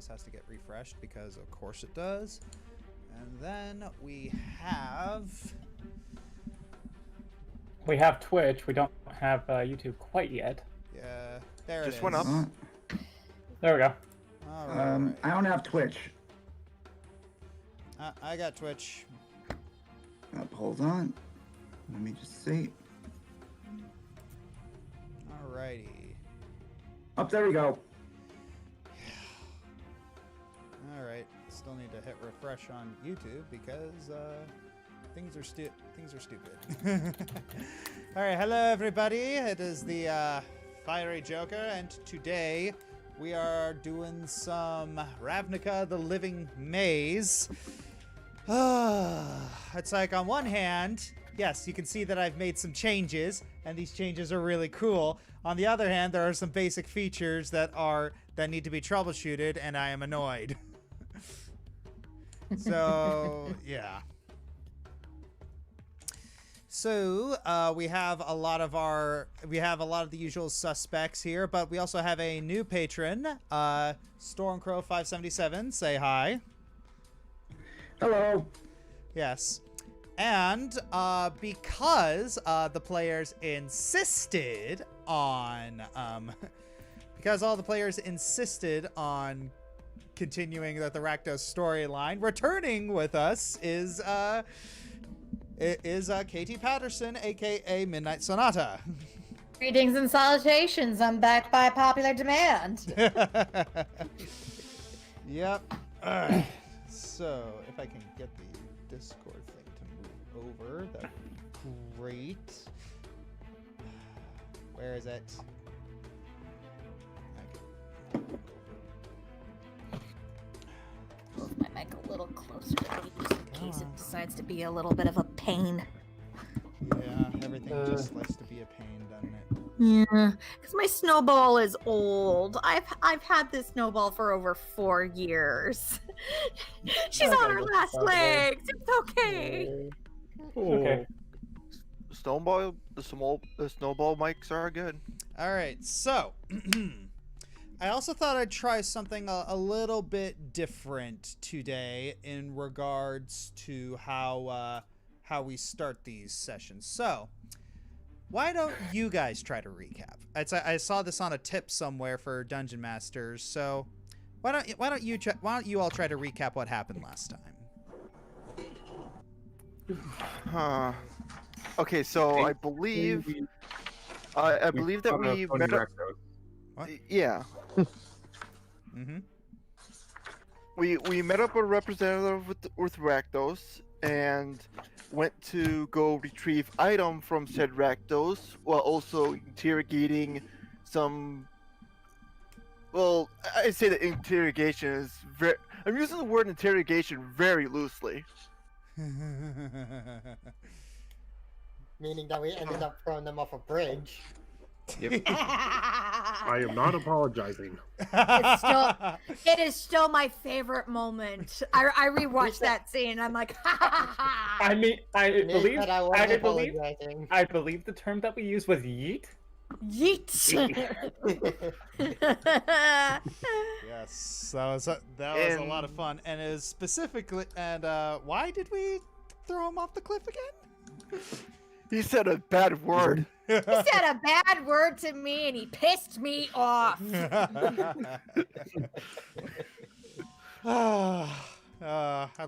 always has to get refreshed because of course it does. And then we have Twitch. We don't have YouTube quite yet. yeah, there it is. Just went up. There we go. All right. I don't have Twitch. I got Twitch. Hold on. Let me just see. Alrighty. Up there we go. Alright. Still need to hit refresh on YouTube because things are stupid. Alright, hello everybody. It is the Fiery Joker, and today we are doing some Ravnica the Living Maze. It's like, on one hand, yes, you can see that I've made some changes, and these changes are really cool. On the other hand, there are some basic features that need to be troubleshooted, and I am annoyed. So, yeah. So, we have a lot of the usual suspects here, but we also have a new patron, Stormcrow577. Say hi. Hello. Yes. And because the players insisted on continuing the Rakdos storyline, returning with us is Katie Patterson, aka Midnight Sonata. Greetings and salutations. I'm back by popular demand. Yep. Alright. So, if I can get the Discord thing to move over, that'd be great. Where is it? Okay. Move my mic a little closer to me just in case it decides to be a little bit of a pain. Yeah, everything just likes to be a pain, doesn't it? Yeah, because my snowball is old. I've had this snowball for over 4 years. She's on her last legs. It's okay. Okay. Snowball, the snowball mics are good. All right, so I also thought I'd try something a little bit different today in regards to how we start these sessions. So, why don't you guys try to recap? I saw this on a tip somewhere for Dungeon Masters. So, why don't you all try to recap what happened last time? Okay, so I believe that we met up. What? Yeah. Mm-hmm. We met up a representative with Rakdos and went to go retrieve item from said Rakdos while also interrogating some. Well, I say that interrogation is very. I'm using the word interrogation very loosely. Meaning that we ended up throwing them off a bridge. Yep. I am not apologizing. It is still my favorite moment. I rewatched that scene. I'm like, I mean, I believe the term that we used was yeet. Yeet. Yes, that was a lot of fun, and it was specifically. And why did we throw him off the cliff again? He said a bad word. He said a bad word to me, and he pissed me off. I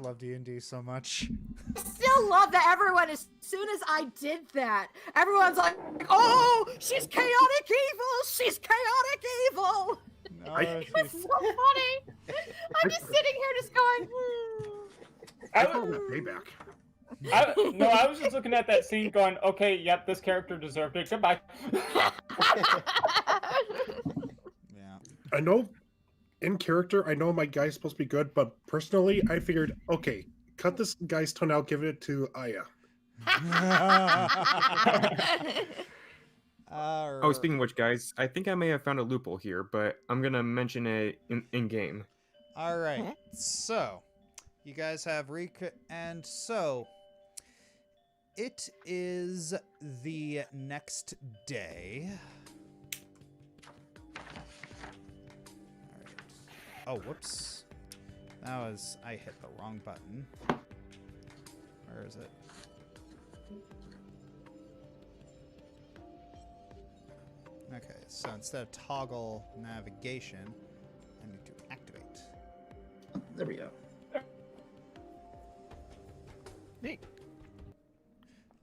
love D&D so much. I still love that everyone, as soon as I did that, everyone's like, oh, she's chaotic evil! She's chaotic evil! No, It was so funny! I'm just sitting here just going, I call that payback. I was just looking at that scene going, okay, yep, this character deserved it. Goodbye. Yeah. I know, in character, I know my guy's supposed to be good, but personally, I figured, okay, cut this guy's tone out, give it to Aya. Oh, speaking of which, guys, I think I may have found a loophole here, but I'm gonna mention it in game. All right, so you guys have and so it is the next day. All right. Oh, whoops. I hit the wrong button. Where is it? Okay, so instead of toggle navigation, I need to activate. Oh, there we go. Neat.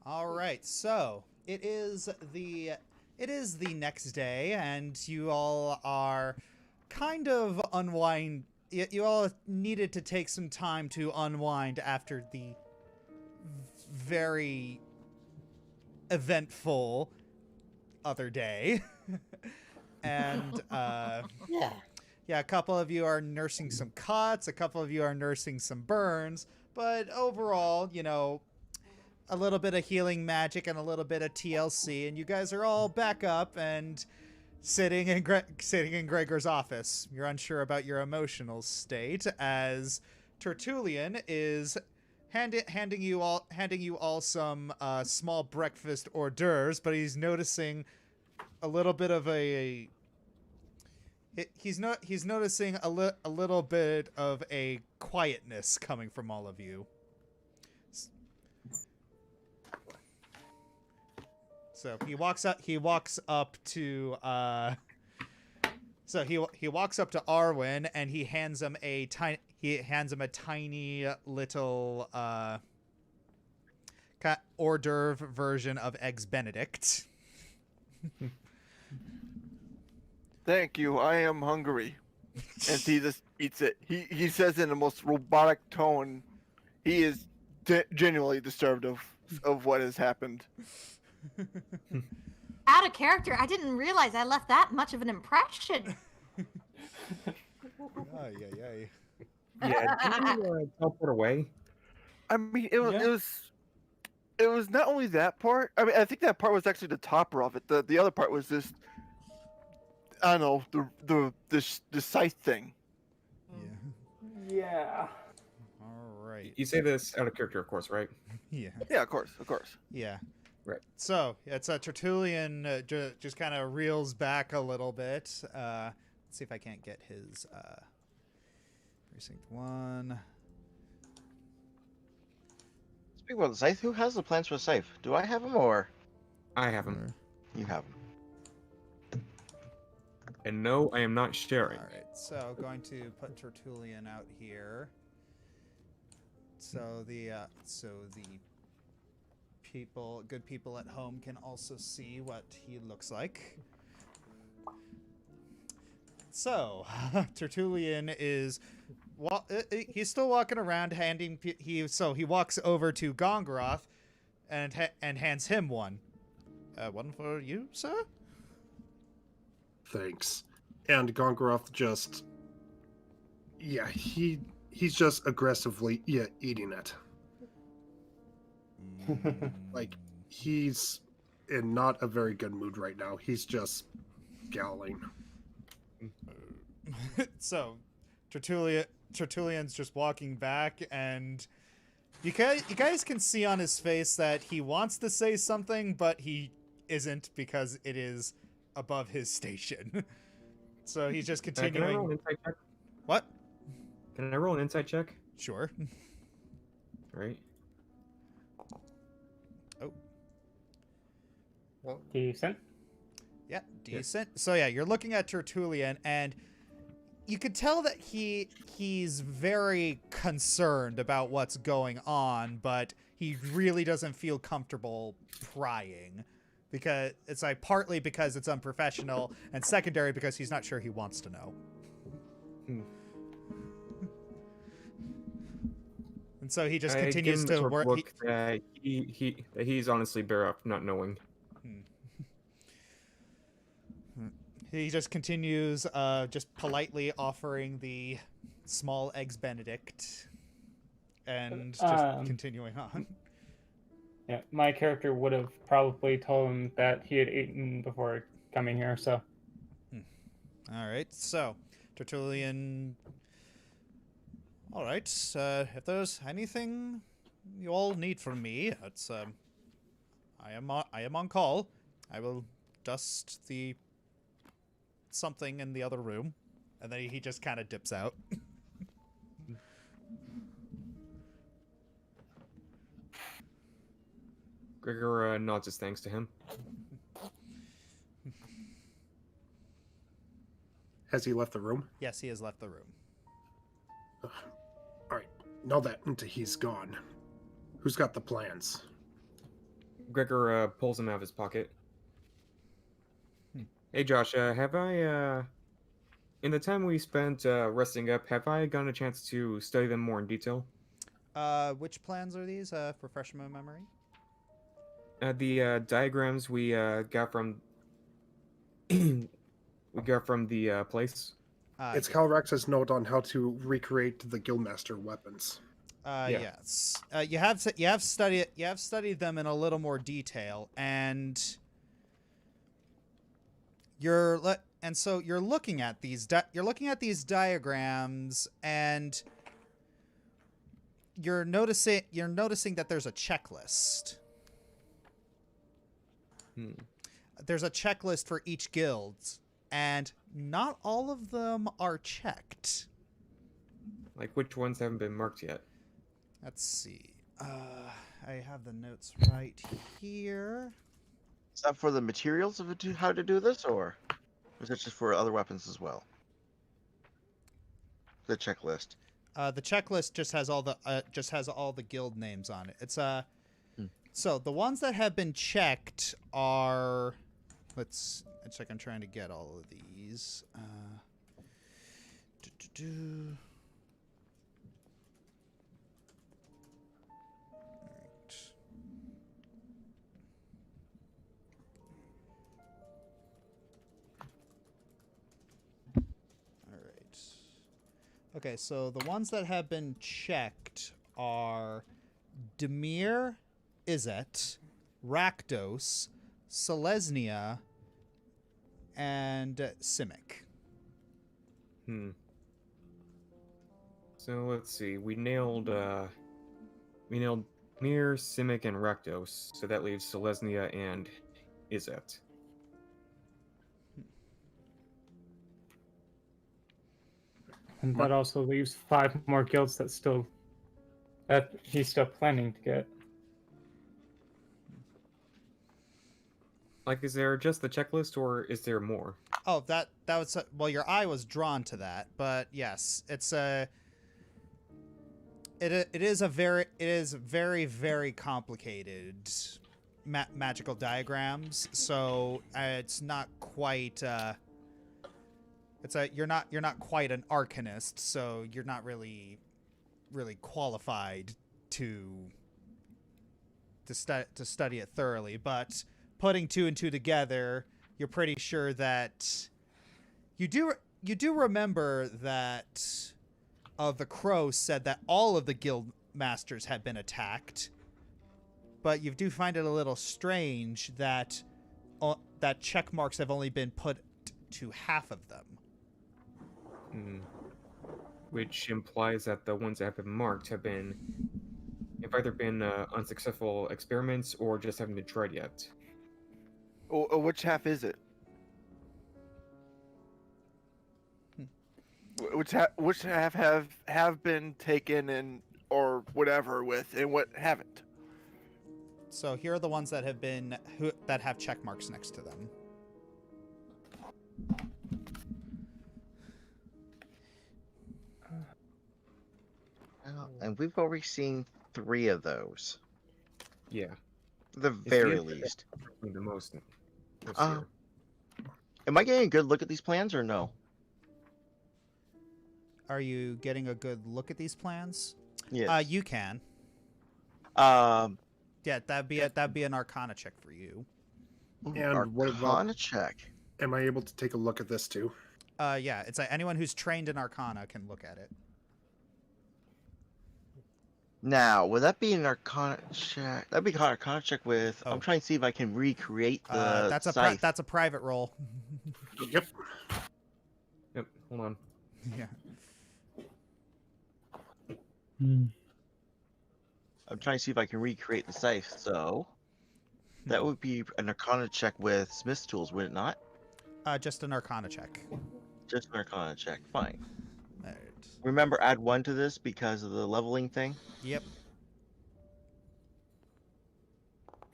All right, so it is the next day, and you all are kind of unwind. You all needed to take some time to unwind after the very eventful other day. And Yeah. yeah, a couple of you are nursing some cuts, a couple of you are nursing some burns, but overall, you know, a little bit of healing magic and a little bit of TLC, and you guys are all back up and sitting in Gregor's office. You're unsure about your emotional state as Tertullian is handing you all some small breakfast hors d'oeuvres, but he's noticing a little bit of he's noticing a little bit of a quietness coming from all of you. So he walks up to Arwen, and he hands him a tiny little hors d'oeuvre version of eggs Benedict. Thank you. I am hungry. And he just eats it. He says in the most robotic tone, he is genuinely disturbed of what has happened. Out of character, I didn't realize I left that much of an impression. Ay. Yeah, did you teleport away? I mean, it was not only that part. I mean, I think that part was actually the topper of it. The other part was just, I don't know, the scythe thing. Yeah. Yeah. All right. You say this out of character, of course, right? Yeah. Yeah, of course. Yeah. Right. So it's Tertullian just kind of reels back a little bit. Let's see if I can't get his precinct 1. Speaking of the scythe, who has the plans for the scythe? Do I have them or I have him. you have them? And no, I am not sharing. All right. So going to put Tertullian out here. So the good people at home can also see what he looks like. So, Tertullian is he's still walking around he walks over to Gongoroth and hands him one. One for you, sir? Thanks. And Gongoroth just, he's just aggressively eating it. Like, he's in not a very good mood right now. He's just scowling. So, Tertullian's just walking back, and you guys can see on his face that he wants to say something, but he isn't because it is above his station. So he's just continuing. Can I roll an insight check? What? Can I roll an insight check? Sure. Right. Oh. Decent. Yeah, decent. So yeah, you're looking at Tertullian, and you could tell that he's very concerned about what's going on, but he really doesn't feel comfortable prying, because it's like partly because it's unprofessional, and secondary because he's not sure he wants to know. And so he just continues to work. He's honestly better off not knowing. He just continues, just politely offering the small eggs Benedict, and just continuing on. Yeah, my character would have probably told him that he had eaten before coming here, so. All right, so Tertullian. All right, if there's anything you all need from me, it's I am on call. I will dust the something in the other room. And then he just kind of dips out. Gregor nods his thanks to him. Has he left the room? Yes, he has left the room. All right. Now that he's gone, who's got the plans? Gregor pulls them out of his pocket. Hey Josh, have I, in the time we spent resting up, have I gotten a chance to study them more in detail? Which plans are these? Refresh my memory. The diagrams we got from the place. It's Calrex's note on how to recreate the Guildmaster weapons. Yes. You have studied them in a little more detail, and so you're looking at these diagrams, and you're noticing that there's a checklist. There's a checklist for each guild, and not all of them are checked. Like, which ones haven't been marked yet? Let's see. I have the notes right here. Is that for the materials of how to do this, or is it just for other weapons as well? The checklist. The checklist just has all the guild names on it. It's So the ones that have been checked are, let's check. I'm trying to get all of these. All right. Okay, so the ones that have been checked are Demir, Izzet, Rakdos, Selesnya, and Simic. So let's see. We nailed Mir, Simic, and Rakdos. So that leaves Selesnya and Izzet. And that also leaves 5 more guilds that he's still planning to get. Like, is there just the checklist, or is there more? Oh, that was well. Your eye was drawn to that, but yes, it's a. It is very very complicated magical diagrams. So it's not quite. You're not quite an arcanist, so you're not really qualified to study it thoroughly, but putting 2 and 2 together, you're pretty sure that you do remember that the Crow said that all of the guild masters had been attacked, but you do find it a little strange that that check marks have only been put to half of them. Which implies that the ones that have been marked have either been unsuccessful experiments or just haven't been tried yet. Which half is it? Which half have been taken and or whatever with, and what haven't? So here are the ones that have check marks next to them. And we've already seen 3 of those. Yeah. The very least. The most. Am I getting a good look at these plans or no? Are you getting a good look at these plans? Yes. You can. Yeah, that'd be an Arcana check for you. And what about Arcana check? Am I able to take a look at this too? Yeah, it's anyone who's trained in Arcana can look at it. Now, would that be an Arcana check? That'd be an Arcana check with. I'm trying to see if I can recreate the. That's a private roll. Yep. Hold on. Yeah. I'm trying to see if I can recreate the scythe. So that would be an Arcana check with Smith's tools, would it not? Just an Arcana check. Just an Arcana check. Fine. Alright. Remember, add 1 to this because of the leveling thing. Yep.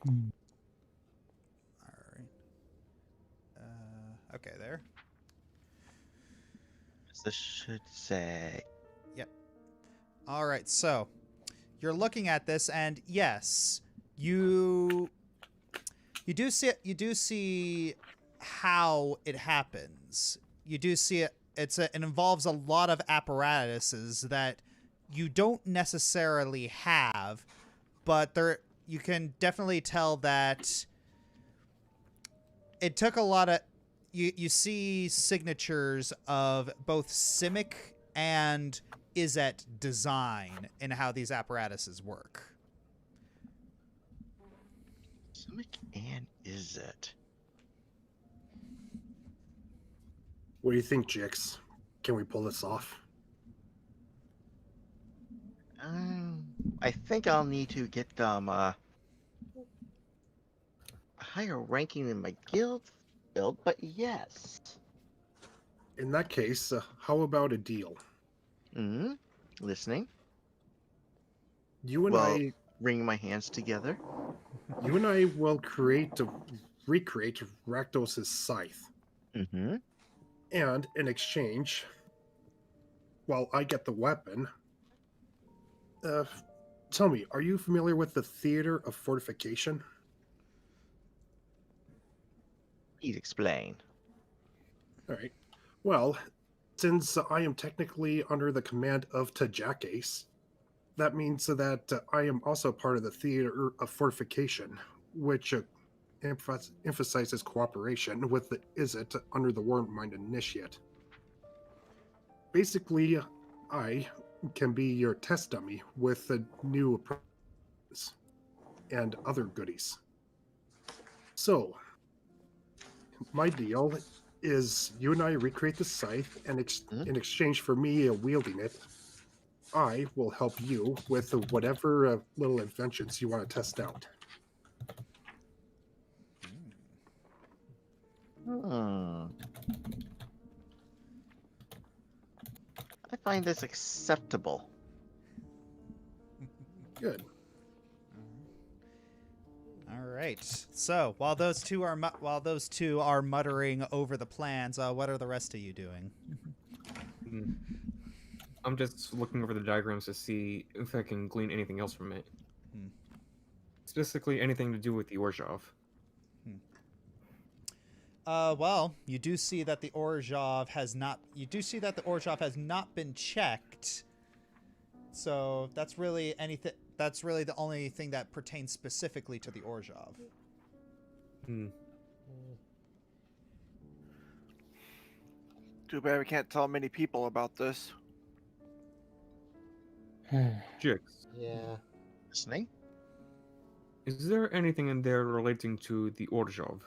Alright. Okay, there. As this should say. Yep. Alright, so you're looking at this, and yes, you do see how it happens. You do see it. It involves a lot of apparatuses that you don't necessarily have, but you can definitely tell that it took a lot of. You see signatures of both Simic and Izzet design in how these apparatuses work. Simic and Izzet. What do you think, Jix? Can we pull this off? I think I'll need to get them a higher ranking in my guild build, but yes. In that case, how about a deal? Listening. You and Well, wring my hands together. you and I will recreate Rakdos' scythe. And in exchange, while I get the weapon, tell me, are you familiar with the Theater of Fortification? Please explain. All right. Well, since I am technically under the command of Tajakes, that means that I am also part of the Theater of Fortification, which emphasizes cooperation with the Izzet under the Warmind Initiate. Basically, I can be your test dummy with the new approaches and other goodies. So, my deal is you and I recreate the scythe, and in exchange for me wielding it, I will help you with whatever little inventions you want to test out. I find this acceptable. Good. All right. So while those two are muttering over the plans, what are the rest of you doing? I'm just looking over the diagrams to see if I can glean anything else from it. Specifically, anything to do with the Orzhov. Well, you do see that the Orzhov has not. You do see that the Orzhov has not been checked. So that's really anything. That's really the only thing that pertains specifically to the Orzhov. Too bad we can't tell many people about this. Jix, Yeah. Listening? is there anything in there relating to the Orzhov?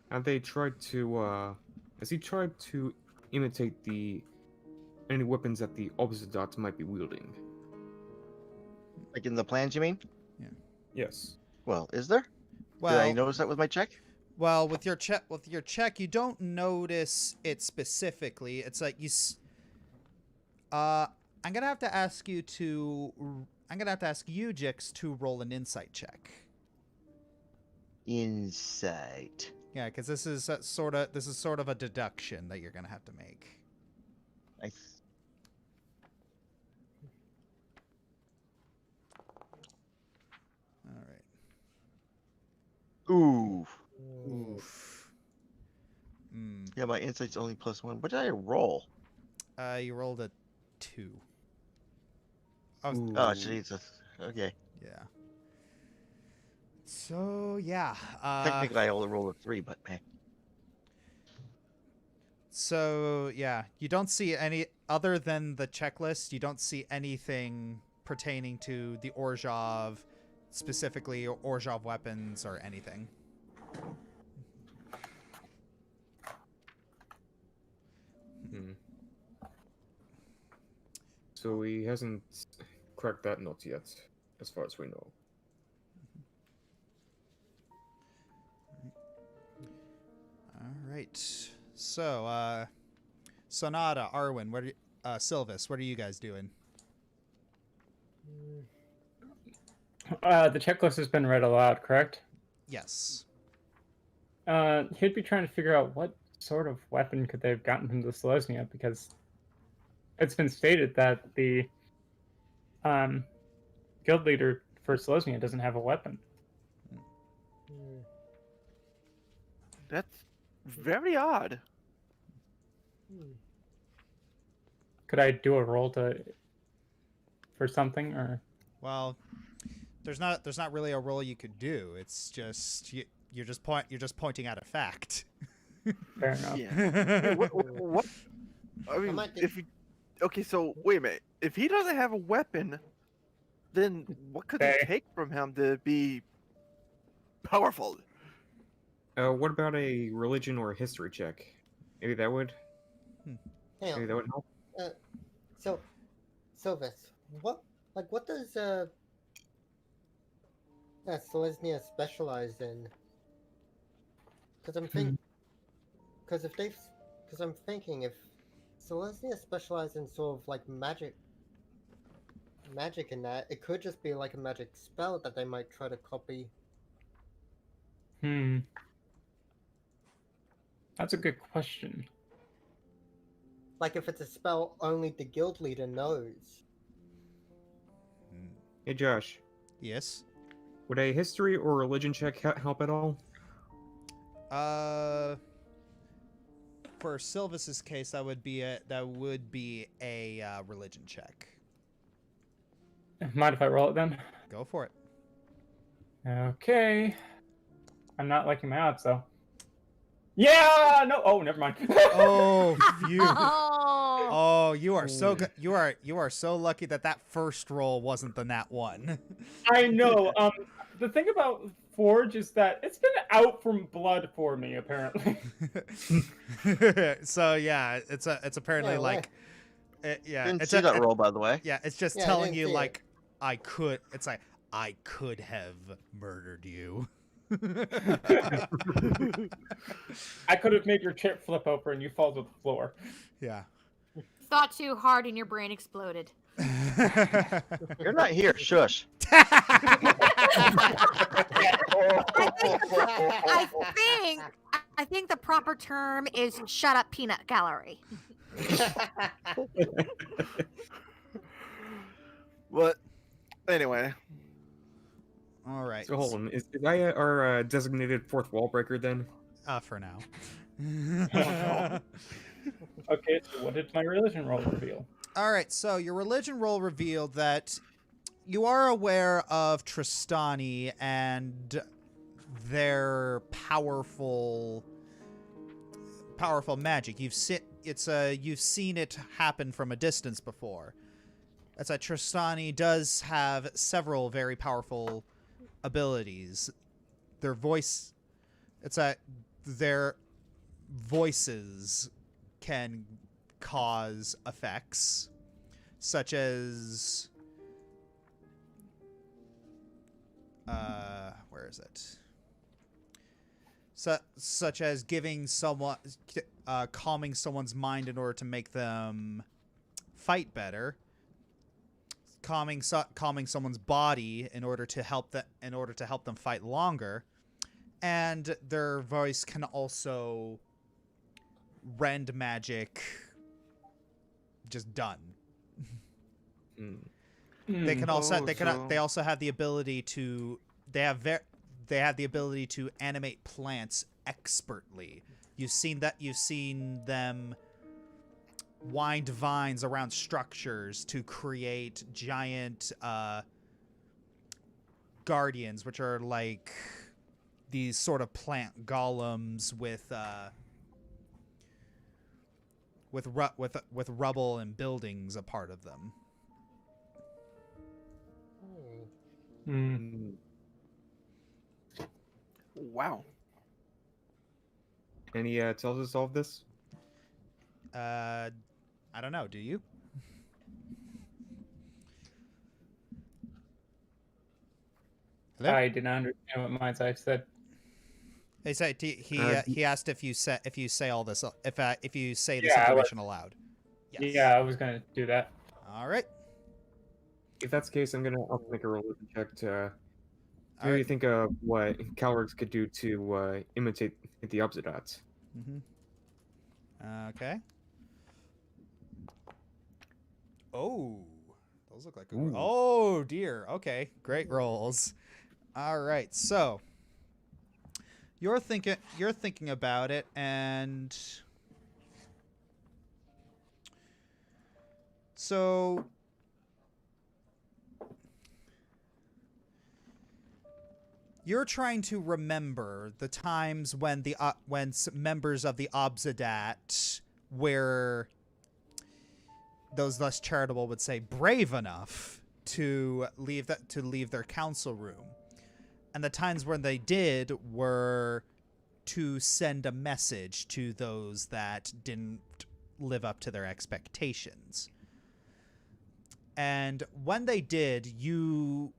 Have they tried to, has he tried to imitate any weapons that the Obsidians might be wielding? Like in the plans, you mean? Yes. Well, is there? Well, Did I notice that with my check? Well, with your check, you don't notice it specifically. It's like I'm gonna have to ask you, Jix, to roll an insight check. Insight. Yeah, because this is sort of a deduction that you're gonna have to make. All right. Ooh. Oof. Yeah, my insight's only +1. What did I roll? You rolled a 2. Oh, Jesus. Okay. Yeah. So yeah. Technically, I only rolled a 3, but man. So yeah, you don't see any other than the checklist. You don't see anything pertaining to the Orzhov, specifically Orzhov weapons or anything. So he hasn't cracked that nut yet, as far as we know. All right. So Sonata, Arwen, what are Sylvas, what are you guys doing? The checklist has been read aloud, correct? Yes. He'd be trying to figure out what sort of weapon could they have gotten from the Selesnya, because it's been stated that the guild leader for Selesnya doesn't have a weapon. That's very odd. Could I do a roll for something, or? Well, there's not really a roll you could do. It's just you're just pointing out a fact. Fair enough. Yeah. What? I mean, okay, so wait a minute. If he doesn't have a weapon, then what could it take from him to be powerful? What about a religion or a history check? Maybe that would. Maybe that would help. So, Sylvas, what does Selesnya specialize in? Because I'm thinking if Selesnya specialized in sort of like magic in that, it could just be like a magic spell that they might try to copy. That's a good question. Like if it's a spell only the guild leader knows. Hey, Josh. Yes. Would a history or religion check help at all? For Sylvas's case, that would be a religion check. Mind if I roll it then? Go for it. Okay. I'm not liking my odds, though. Yeah! No! Oh, never mind. Oh, phew. Oh. Oh, you are so good. You are so lucky that first roll wasn't the nat 1. I know. The thing about Forge is that it's been out from blood for me, apparently. So yeah, it's apparently like, Didn't it's see that roll, by the way. Yeah, it's just Yeah, I telling didn't you see like I could have murdered you. I could have made your chip flip over and you fall to the floor. Yeah. Thought too hard and your brain exploded. You're not here. Shush. I think the proper term is shut up peanut gallery. But anyway. All right. So hold on. Is I our designated fourth wall breaker then? For now. Okay, so what did my religion roll reveal? All right, so your religion roll revealed that you are aware of Tristani and their powerful magic. You've seen it happen from a distance before. That's that Tristani does have several very powerful abilities. Their voices can cause effects such as where is it? Such as giving someone calming someone's mind in order to make them fight better, calming someone's body in order to help them fight longer, and their voice can also rend magic just done. They can also they also have the ability to they have the ability to animate plants expertly. You've seen them wind vines around structures to create giant guardians, which are like these sort of plant golems with rubble and buildings a part of them. Wow. Any tells us all of this? I don't know. Do you? Hello? I did not understand what Mind's Eye said. He said he asked if you say all this if you say this Yeah, information aloud. Yes. Yeah, I was gonna do that. All right. If that's the case, I'll make a religion check to All maybe right. think of what Calrex could do to imitate the Obsidots. Okay. Oh, those look like good Ooh. Oh dear. Okay, great rolls. All right, so you're thinking about it, and so you're trying to remember the times when members of the Obsidat were, those less charitable would say, brave enough to leave their council room, and the times when they did were to send a message to those that didn't live up to their expectations. And when they did, you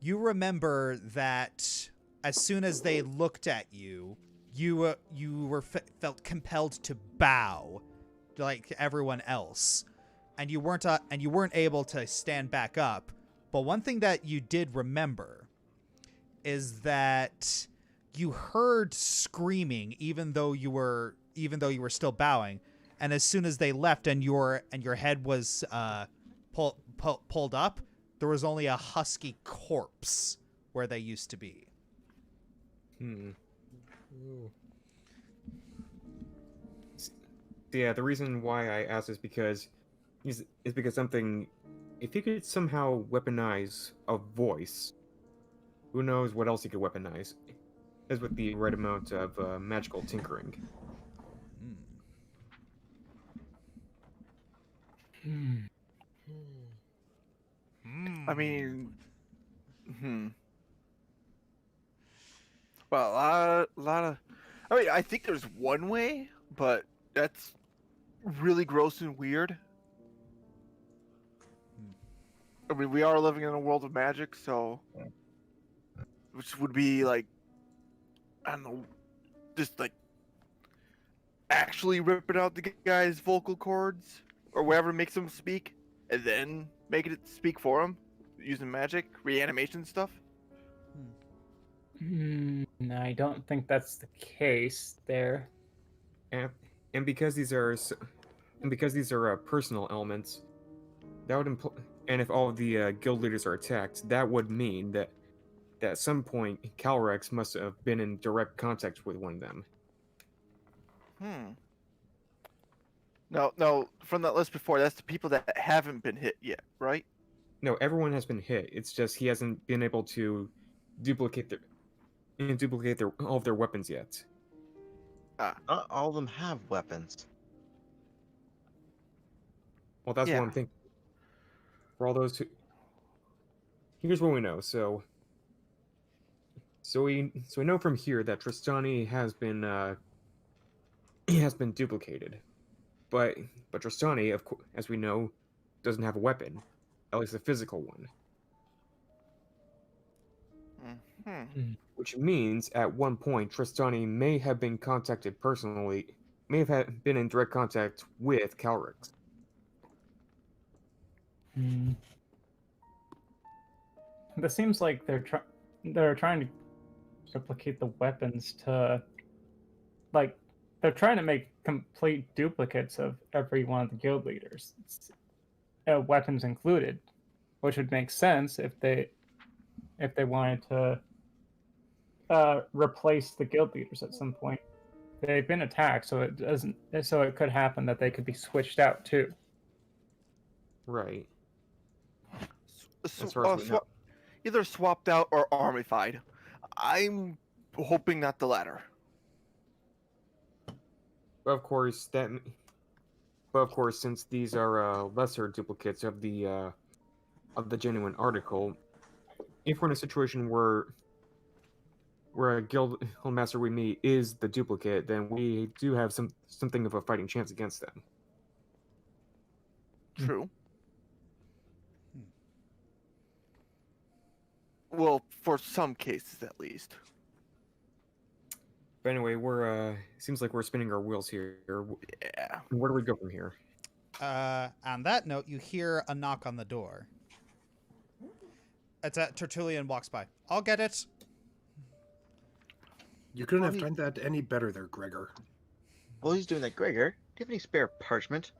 remember that as soon as they looked at you, you felt compelled to bow like everyone else, and you weren't able to stand back up. But one thing that you did remember is that you heard screaming even though you were still bowing, and as soon as they left and your head was pulled up, there was only a husky corpse where they used to be. Yeah, the reason why I asked is because something. If he could somehow weaponize a voice, who knows what else he could weaponize? As with the right amount of magical tinkering. I mean, well, a lot of. I mean, I think there's one way, but that's really gross and weird. I mean, we are living in a world of magic, so which would be like, I don't know, just like actually ripping out the guy's vocal cords or whatever makes him speak, and then making it speak for him using magic, reanimation stuff. I don't think that's the case there. And because these are personal elements, that would imply. And if all of the guild leaders are attacked, that would mean that at some point Calrex must have been in direct contact with one of them. No, from that list before, that's the people that haven't been hit yet, right? No, everyone has been hit. It's just he hasn't been able to duplicate all of their weapons yet. Not all of them have weapons. Well, that's what I'm thinking. For all those who, here's what we know. So we know from here that Tristani has been duplicated, but Tristani, of course, as we know, doesn't have a weapon, at least a physical one. Which means at one point Tristani may have been contacted personally, may have been in direct contact with Calrex. It seems like they're trying to replicate the weapons to, like, they're trying to make complete duplicates of every one of the guild leaders, weapons included, which would make sense if they wanted to replace the guild leaders at some point. They've been attacked, so it could happen that they could be switched out too. Right. Either swapped out or armified. I'm hoping not the latter. But of course, since these are lesser duplicates of the genuine article, if we're in a situation where a guildmaster we meet is the duplicate, then we do have something of a fighting chance against them. True. Well, for some cases at least. But anyway, we're seems like we're spinning our wheels here. Yeah. Where do we go from here? On that note, you hear a knock on the door. It's Tertullian walks by. I'll get it. You couldn't have done that any better there, Gregor. While he's doing that, Gregor, do you have any spare parchment?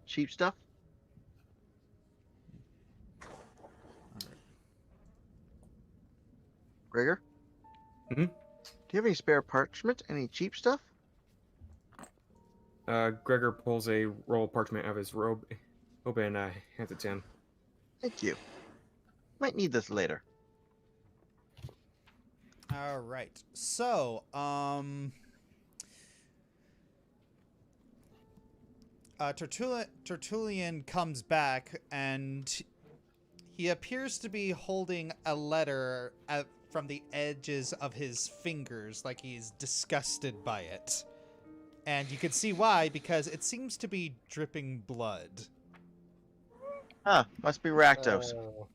Cheap stuff? Gregor? Hmm? Do you have any spare parchment? Any cheap stuff? Gregor pulls a roll of parchment out of his robe and hands it to him. Thank you. Might need this later. All right. So, Tertullian comes back, and he appears to be holding a letter from the edges of his fingers, like he's disgusted by it. And you can see why, because it seems to be dripping blood. Ah, must be Rakdos. Oh.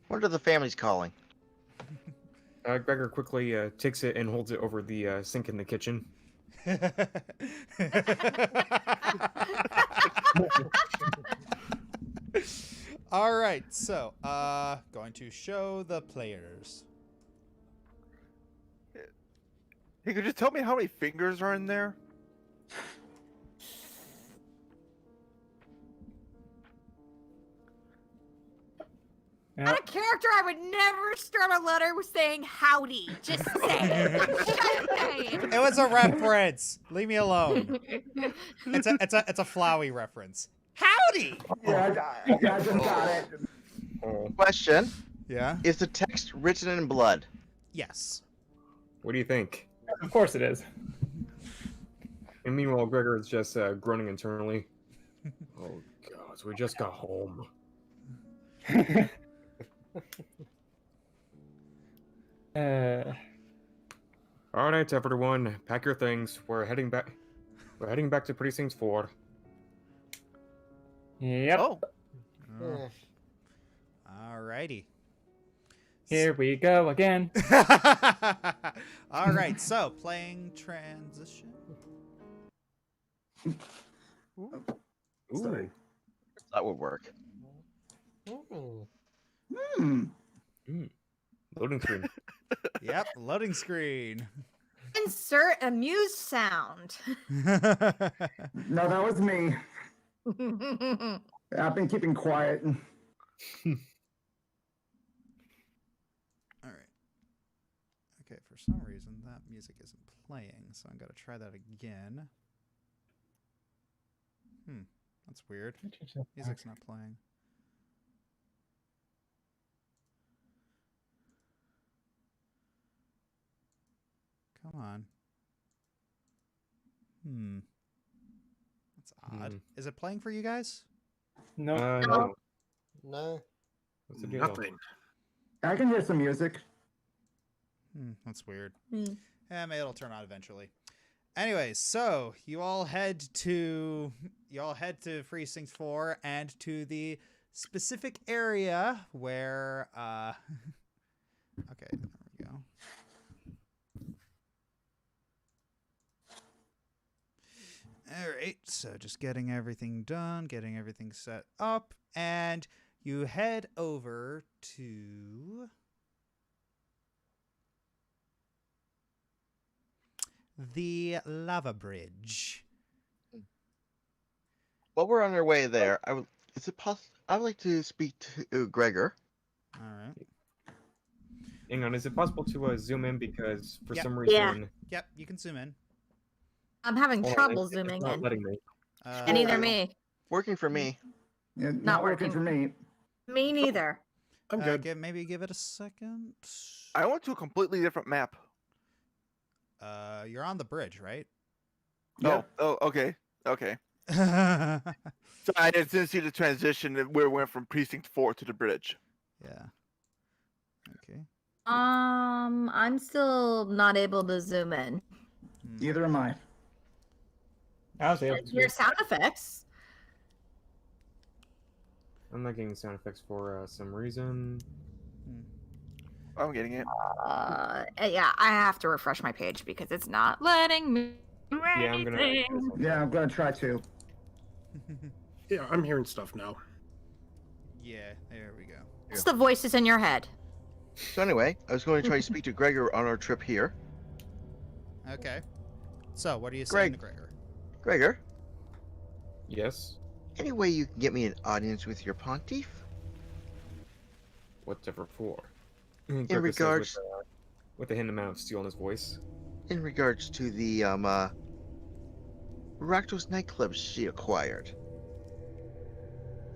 What are the families calling? Gregor quickly takes it and holds it over the sink in the kitchen. All right, so going to show the players. Hey, could you tell me how many fingers are in there? Out of character, I would never start a letter with saying howdy. Just say it. Just say it. It was a reference. Leave me alone. It's a Flowey reference. Howdy. Yeah, I just got it. Question. Yeah. Is the text written in blood? Yes. What do you think? Of course it is. And meanwhile, Gregor is just groaning internally. Oh God, we just got home. All right, everyone, pack your things. We're heading back. We're heading back to Precinct 4. Yep. Oh, Eh. All righty. Here we go again. All right, so playing transition. Sorry. That would work. Hmm. Loading screen. Yep, loading screen. Insert amused sound. No, that was me. I've been keeping quiet. All right. Okay, for some reason that music isn't playing, so I'm gonna try that again. That's weird. Music's not playing. Come on. That's odd. Is it playing for you guys? No. No. No. What's the deal? Nothing. I can hear some music. That's weird. Maybe it'll turn on eventually. Anyways, so you all head to Precinct 4 and to the specific area where okay, there we go. All right, so just getting everything done, getting everything set up, and you head over to the lava bridge. While we're on our way there, is it possible? I would like to speak to Gregor. All right. Hang on, is it possible to zoom in because for Yep. some Yeah. reason Yep, you can zoom in. I'm having hold on, trouble it's zooming not in. letting me. And neither me. Working for me. Yeah, Not working for me. Me neither. I'm good. Maybe give it a second. I went to a completely different map. You're on the bridge, right? Oh, okay. Okay. So I didn't see the transition where it went from Precinct 4 to the bridge. Yeah. Okay. I'm still not able to zoom in. Either am I. I was able I to. hear sound effects. I'm not getting sound effects for some reason. I'm getting it. Yeah, I have to refresh my page because it's not letting me do Yeah, I'm gonna. anything. Yeah, I'm gonna try to. Yeah, I'm hearing stuff now. Yeah, there we go. It's the voices in your head. So anyway, I was going to try to speak to Gregor on our trip here. Okay. So, what are you saying, Greg. Gregor? Gregor, Yes. any way you can get me an audience with your pontiff? Whatever for. In Gregor says regards, with a hint amount of steel in his voice. in regards to the Rakdos nightclubs she acquired.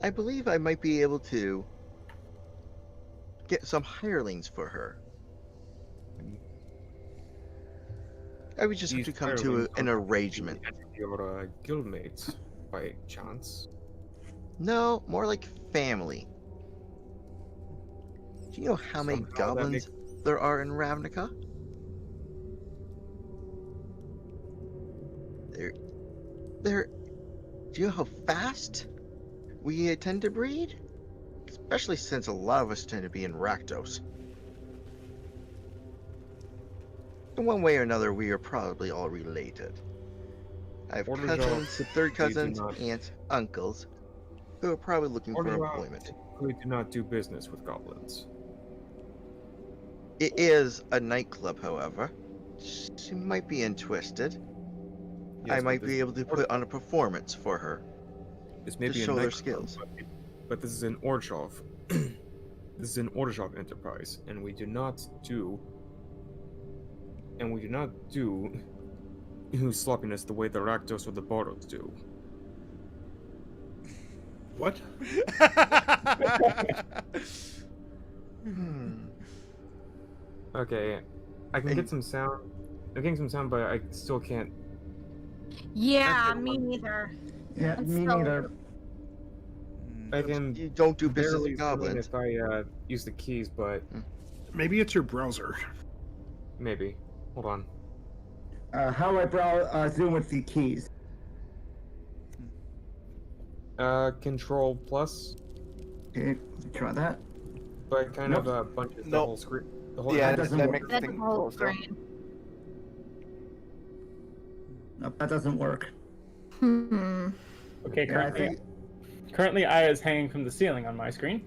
I believe I might be able to get some hirelings for her. I would just have These to come to hirelings an are arrangement. Your guildmates, by chance. No, more like family. Do you know how many Somehow that goblins there are in Ravnica? Do you know how fast we tend to breed? Especially since a lot of us tend to be in Rakdos. In one way or another, we are probably all related. I have Orzhov, cousins, third cousins, not- aunts, uncles, who are probably looking for employment. We do not do business with goblins. It is a nightclub, however. She might be interested. I Yes, might but be this- able to put on a performance for her. This may to be a show their nightclub, skills. but this is an Orzhov. This is an Orzhov enterprise, and we do not do sloppiness the way the Rakdos or the Boros do. What? Okay, I can get some sound. I'm getting some sound, but I still can't. Yeah, me neither. Yeah, It's me so- neither. I can You don't do business barely with zoom in goblins. if I use the keys, but Maybe it's your browser. maybe. Hold on. How do I zoom with the keys? Control plus, Okay, try that. but kind Nope. of bunches the Nope. whole screen. The whole Yeah, that that, doesn't that work. makes That's things the whole closer. screen. Nope, that doesn't work. Okay, Yeah, I currently Aya is hanging from the ceiling on my screen.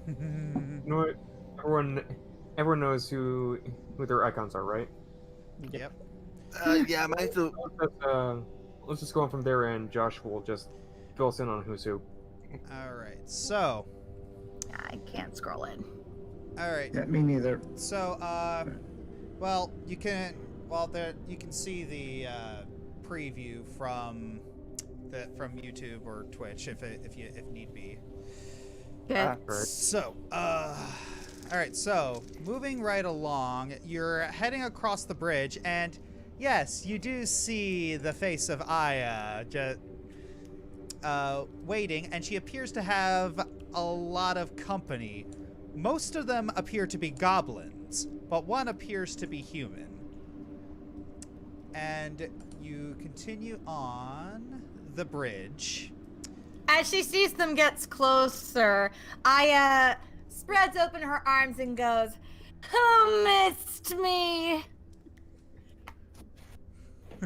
You know what? Everyone knows who their icons are, right? Yep. Yeah, mine's a, Let's just go on from there, and Josh will just fill us in on who's who. All right. So, I can't scroll in. all right. Yeah, me neither. So, well, you can see the preview from YouTube or Twitch if need be. Good. Right. So, all right. So, moving right along, you're heading across the bridge, and yes, you do see the face of Aya just waiting, and she appears to have a lot of company. Most of them appear to be goblins, but one appears to be human. And you continue on the bridge. As she sees them gets closer, Aya spreads open her arms and goes, "Who missed me?"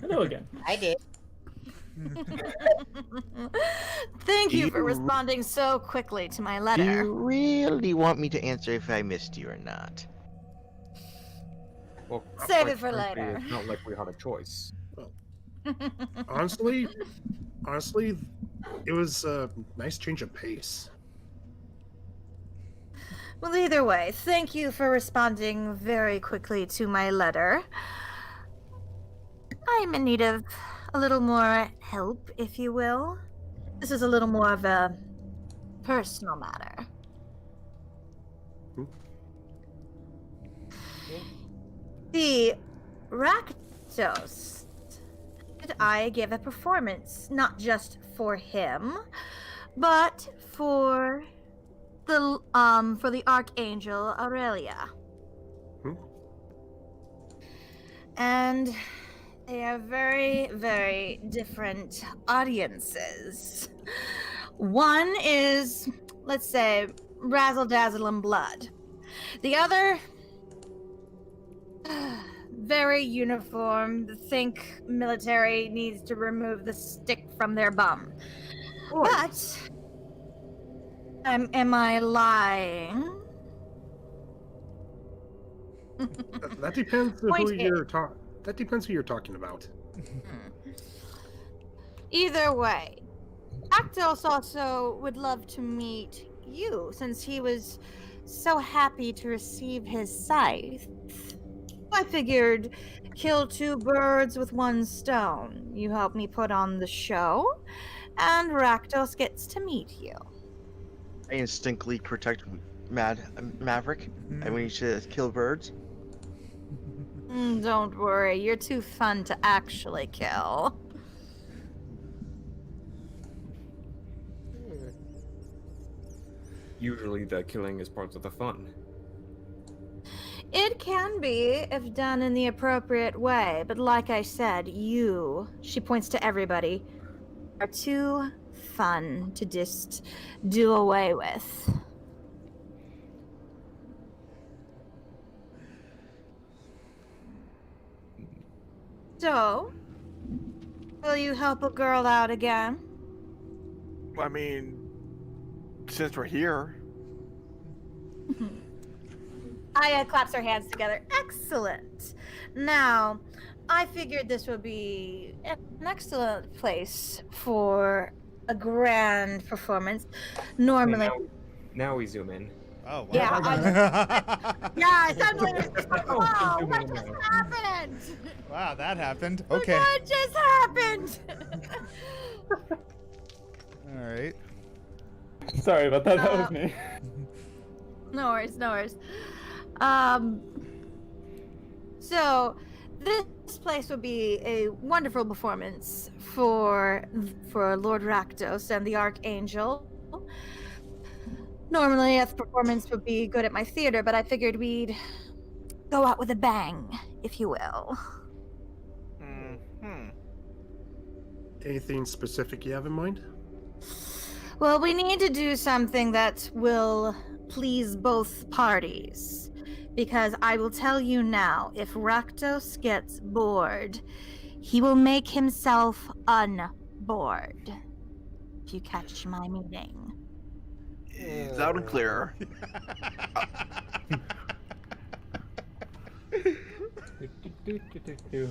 Hello again. I did. Thank you for You- responding so quickly to my Do letter. you really want me to answer if I missed you or not? Well, Save quite it for frankly, later. It's not like we had a choice. Honestly, it was a nice change of pace. Well, either way, thank you for responding very quickly to my letter. I'm in need of a little more help, if you will. This is a little more of a personal matter. The Rakdos. Did I give a performance not just for him, but for the Archangel Aurelia. And they are very, very different audiences. One is let's say, razzle dazzle and blood. The other, very uniform. Think military needs to remove the stick from their bum. But, am I lying? That depends on Point who is- you're talking. That depends who you're talking about. Either way, Actos also would love to meet you, since he was so happy to receive his scythe. I figured kill two birds with one stone. You help me put on the show, and Rakdos gets to meet you. I instinctively protect Maverick, and we need to kill birds. Don't worry, you're too fun to actually kill. Usually the killing is part of the fun. It can be, if done in the appropriate way, but like I said, you, she points to everybody, are too fun to just do away with. So, will you help a girl out again? I mean, since we're here. Aya claps her hands together. Excellent. Now, I figured this would be an excellent place for a grand performance. Normally, Now we zoom in. Oh, wow. Yeah, yeah, suddenly it's just like, Oh, whoa, zoom what in just now. happened? Wow, that happened. Okay. What just happened? All right. Sorry about that. That was me. No worries, no worries. So this place would be a wonderful performance for Lord Rakdos and the Archangel. Normally, a performance would be good at my theater, but I figured we'd go out with a bang, if you will. Anything specific you have in mind? Well, we need to do something that will please both parties. Because I will tell you now, if Rakdos gets bored, he will make himself unbored. If you catch my meaning. Loud and clear.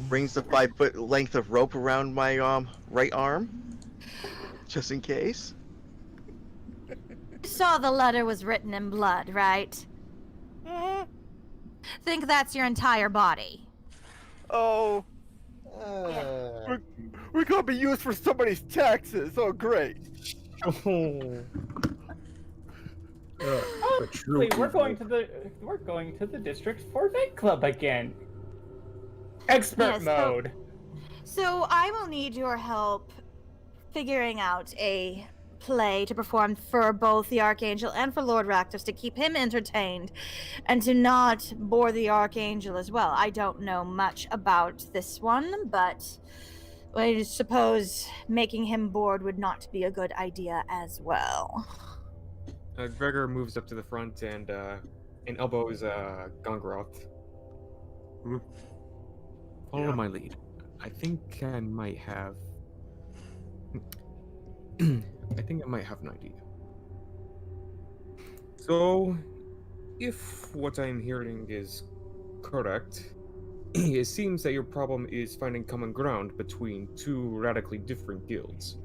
Brings the 5-foot length of rope around my right arm, just in case. You saw the letter was written in blood, right? Think that's your entire body. Oh, Uh, we're gonna be used for somebody's taxes. Oh, great. The true Wait, we're evil. going to the district for nightclub again. Expert Yes, mode. So I will need your help figuring out a play to perform for both the Archangel and for Lord Rakdos to keep him entertained and to not bore the Archangel as well. I don't know much about this one, but I suppose making him bored would not be a good idea as well. Gregor moves up to the front and elbows Gongoroth. Hmm. Follow Yeah. my lead. I think I might have. I think I might have an idea. So, if what I'm hearing is correct, it seems that your problem is finding common ground between two radically different guilds.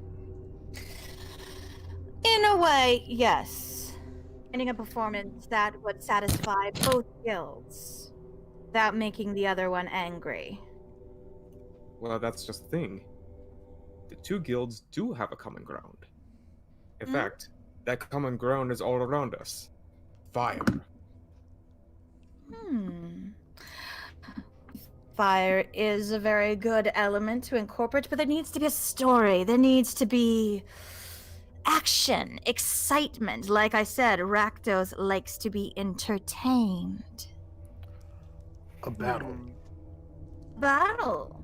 In a way, yes. Finding a performance that would satisfy both guilds without making the other one angry. Well, that's just the thing. The two guilds do have a common ground. In Hmm? fact, that common ground is all around us. Fire. Fire is a very good element to incorporate, but there needs to be a story. There needs to be action, excitement. Like I said, Rakdos likes to be entertained. A battle. Battle.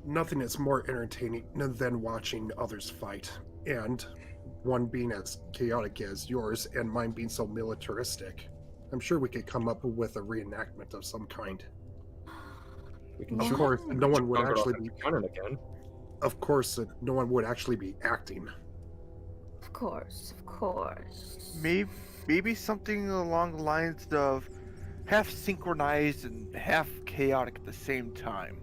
nothing is more entertaining than watching others fight, and one being as chaotic as yours and mine being so militaristic. I'm sure we could come up with a reenactment of some kind. We can Of shoot course, no one would Gongoroth actually into be. cannon again. Of course, no one would actually be acting. Of course, of course. Maybe something along the lines of half synchronized and half chaotic at the same time.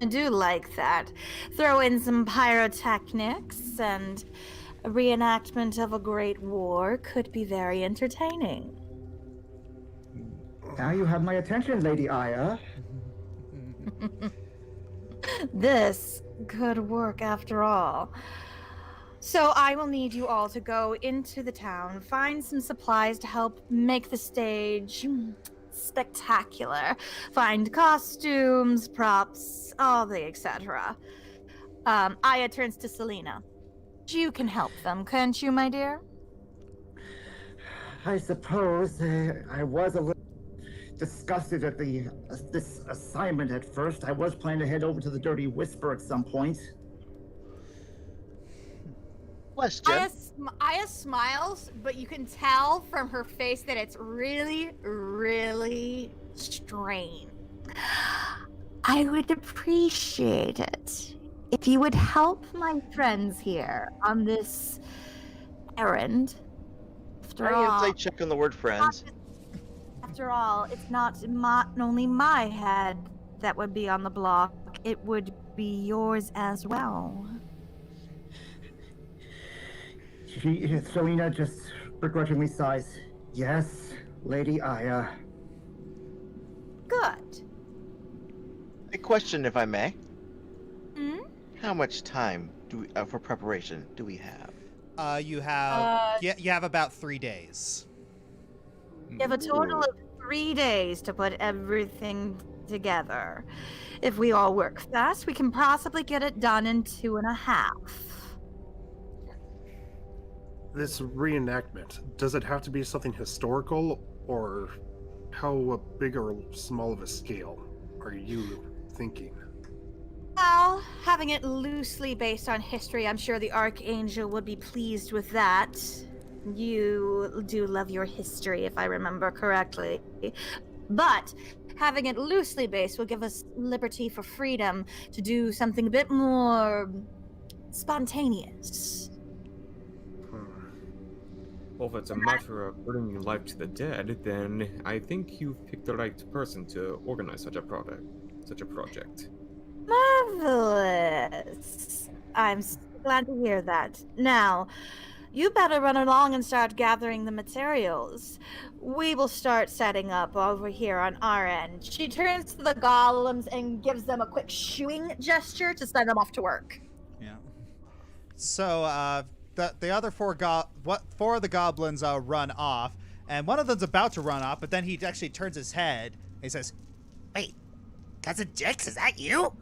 I do like that. Throw in some pyrotechnics and a reenactment of a great war could be very entertaining. Now you have my attention, Lady Aya. This could work after all. So I will need you all to go into the town, find some supplies to help make the stage spectacular. Find costumes, props, all the etc. Aya turns to Selena. You can help them, can't you, my dear? I suppose I was a little disgusted at this assignment at first. I was planning to head over to the Dirty Whisper at some point. Question. Aya smiles, but you can tell from her face that it's really, really strained. I would appreciate it if you would help my friends here on this errand. After all, Insight check on the word friends. After all, it's not only my head that would be on the block, it would be yours as well. Selena just begrudgingly sighs. Yes, Lady Aya. Good. A question, if I may. Hmm? How much time for preparation do we have? You have about 3 days. You have a total of 3 days to put everything together. If we all work fast, we can possibly get it done in 2.5. This reenactment, does it have to be something historical, or how big or small of a scale are you thinking? Well, having it loosely based on history, I'm sure the Archangel would be pleased with that. You do love your history, if I remember correctly. But having it loosely based will give us liberty for freedom to do something a bit more spontaneous. Well, if it's a matter of bringing life to the dead, then I think you've picked the right person to organize such a project. Marvelous. I'm so glad to hear that. Now, you better run along and start gathering the materials. We will start setting up over here on our end. She turns to the golems and gives them a quick shooing gesture to send them off to work. Yeah. So, the other four of the goblins run off, and one of them's about to run off, but then he actually turns his head and he says, "Wait, Cousin Jix, is that you?"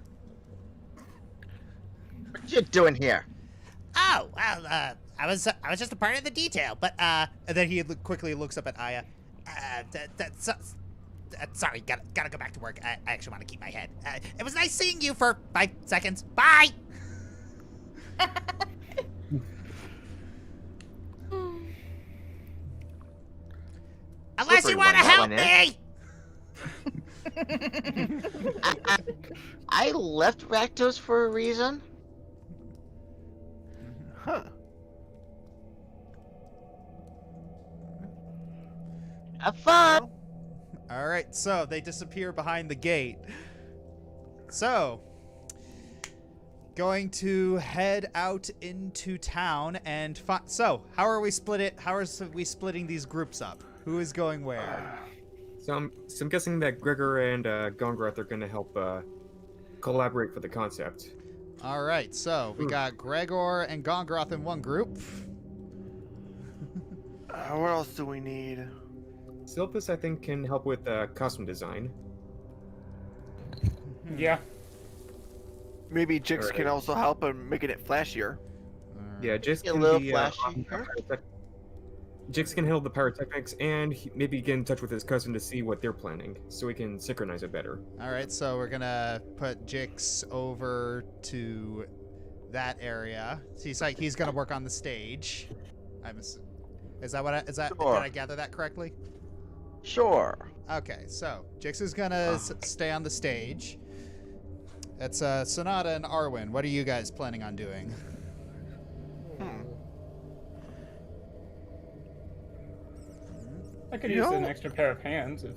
What you doing here? Oh, well, I was just a part of the detail, but and then he quickly looks up at Aya. Sorry, gotta go back to work. I actually want to keep my head. It was nice seeing you for 5 seconds. Bye. Unless you want to help me. I left Rakdos for a reason. Huh. Have fun. All right, so they disappear behind the gate. So, going to head out into town and so how are we splitting these groups up? Who is going where? So I'm guessing that Gregor and Gongoroth are going to help collaborate for the concept. All right, so we got Gregor and Gongoroth in one group. What else do we need? Sylvas, I think, can help with costume design. Yeah. Maybe Jix Alright. can also help in making it flashier. Yeah, just A can little be flashy. Jix can handle the pyrotechnics, and maybe get in touch with his cousin to see what they're planning, so we can synchronize it better. All right, so we're gonna put Jix over to that area. So he's gonna work on the stage. Is that what? Did I gather that correctly? Sure. Okay, so Jix is gonna stay on the stage. It's Sonata and Arwen. What are you guys planning on doing? I could use an extra pair of hands if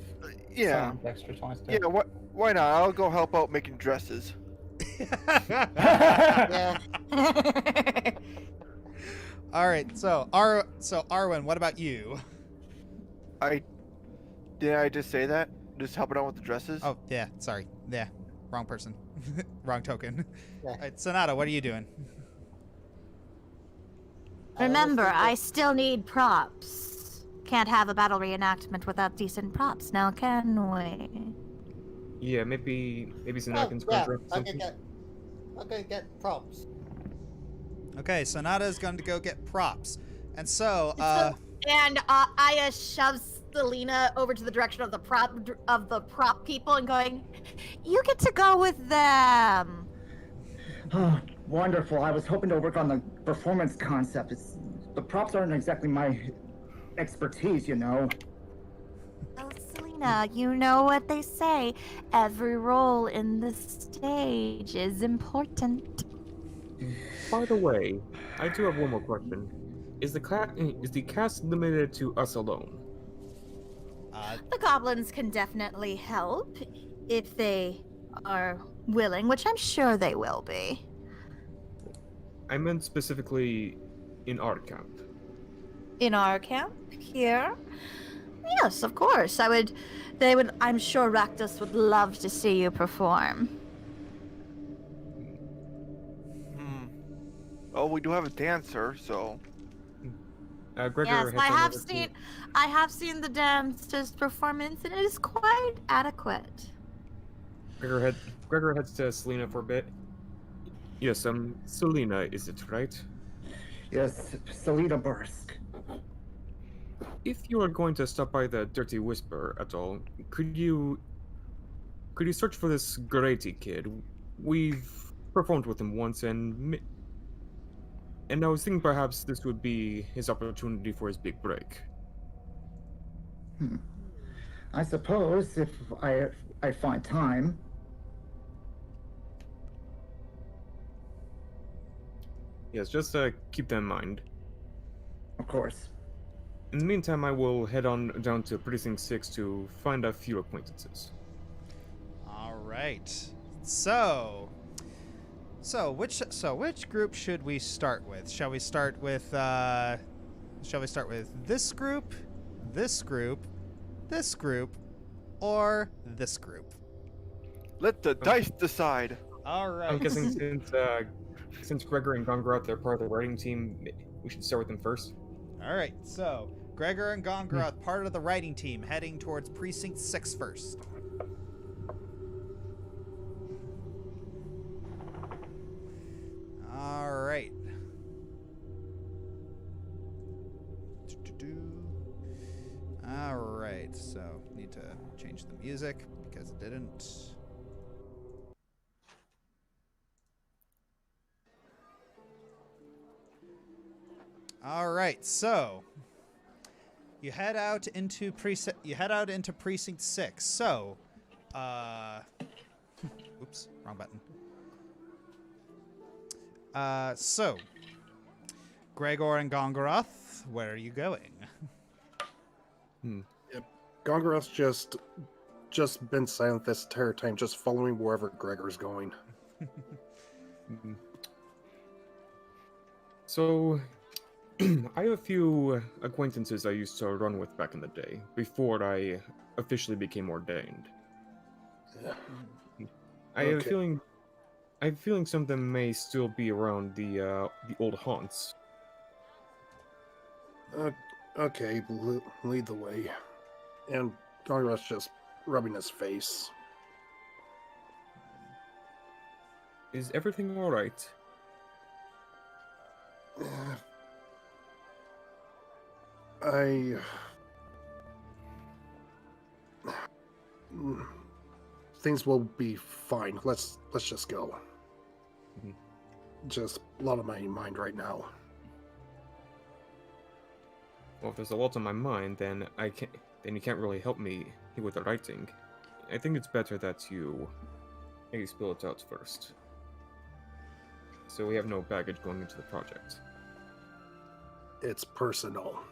Yeah. someone extra wants to. Yeah, why not? I'll go help out making dresses. Yeah. All right, so Arwen, what about you? Did I just say that? Just helping out with the dresses? Oh yeah, sorry, yeah, wrong person, wrong token. Yeah. All right, Sonata, what are you doing? Remember, I still need props. Can't have a battle reenactment without decent props, now can we? Yeah, maybe Sonata can yeah, conjure up something. I'm gonna get props. Okay, Sonata is going to go get props, and so And Aya shoves Selena over to the direction of the prop people and going, "You get to go with them." Oh, wonderful. I was hoping to work on the performance concept. The props aren't exactly my expertise, you know. Oh, Selena, you know what they say. Every role in the stage is important. By the way, I do have one more question. Is the cast limited to us alone? The goblins can definitely help if they are willing, which I'm sure they will be. I meant specifically in our camp. In our camp here? Yes, of course. I'm sure Rakdos would love to see you perform. Oh, we do have a dancer, so. Gregor Yes, heads I on have over to- seen. I have seen the dancer's performance, and it is quite adequate. Gregor heads to Selena for a bit. Yes, Selena, is it right? Yes, Selena Bursk. If you are going to stop by the Dirty Whisper at all, could you search for this Grady kid? We've performed with him once, and I was thinking perhaps this would be his opportunity for his big break. I suppose if I find time. Yes, just keep that in mind. Of course. In the meantime, I will head on down to Precinct 6 to find a few acquaintances. all right. So which group should we start with? Shall we start with this group, this group, this group, or this group? Let the dice decide. All right. I'm guessing since Gregor and Gongoroth are part of the writing team, we should start with them first. All right. So Gregor and Gongoroth, part of the writing team, heading towards Precinct 6 first. All right. All right. So need to change the music because it didn't. All right. So you head out into Precinct 6. So, oops, wrong button. So, Gregor and Gongoroth, where are you going? Gongoroth's just been silent this entire time, just following wherever Gregor's going. So, I have a few acquaintances I used to run with back in the day, before I officially became ordained. I have a feeling some of them may still be around the old haunts. Okay, lead the way. And Gongoroth's just rubbing his face. Is everything alright? I things will be fine. Let's just go. Mhm. Just a lot on my mind right now. Well, if there's a lot on my mind, then you can't really help me with the writing. I think it's better that you maybe spill it out first, so we have no baggage going into the project. It's personal.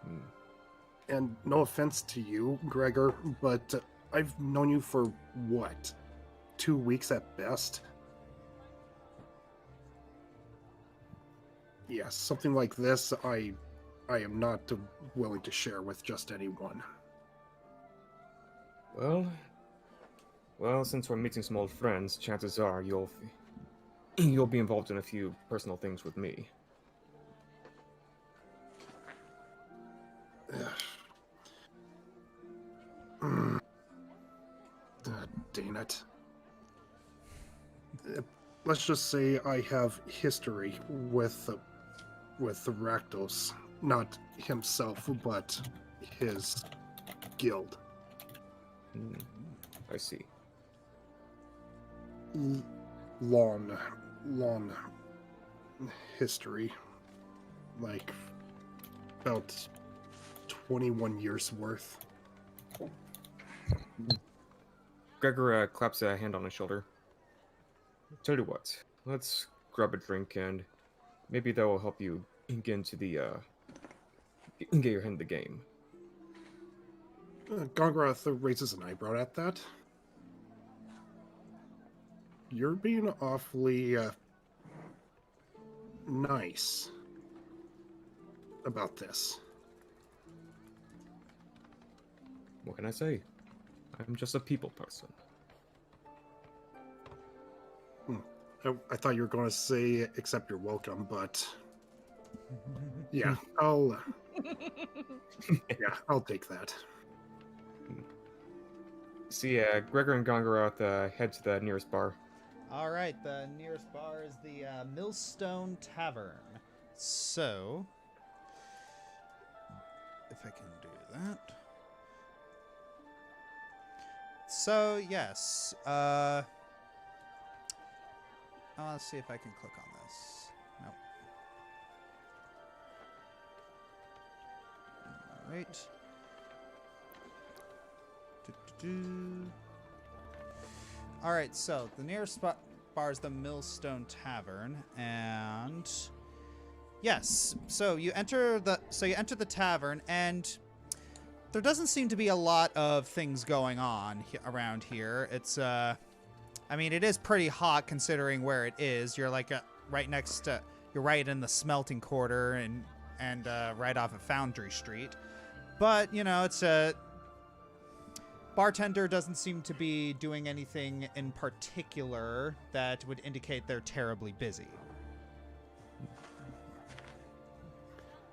Hmm. And no offense to you, Gregor, but I've known you for what? 2 weeks at best? Yes, something like this I am not willing to share with just anyone. Well, since we're meeting some old friends, chances are you'll be involved in a few personal things with me. Dang it. Let's just say I have history with the Rakdos. Not himself, but his guild. I see. Long history. Like, about 21 years worth. Gregor claps a hand on his shoulder. Tell you what, let's grab a drink and maybe that will help you get into the get your head in the game. Gongoroth raises an eyebrow at that. You're being awfully nice about this. What can I say? I'm just a people person. I thought you were going to say, except you're welcome, but yeah, I'll take that. See, Gregor and Gongoroth head to the nearest bar. All right, the nearest bar is the Millstone Tavern. So, if I can do that. So, yes. Let's see if I can click on this. Nope. All right. All right, so the nearest bar is the Millstone Tavern, and yes, so you enter the tavern, and there doesn't seem to be a lot of things going on around here. It's I mean, it is pretty hot considering where it is. You're like right next to, you're right in the smelting quarter and right off of Foundry Street, but you know, it's a bartender doesn't seem to be doing anything in particular that would indicate they're terribly busy.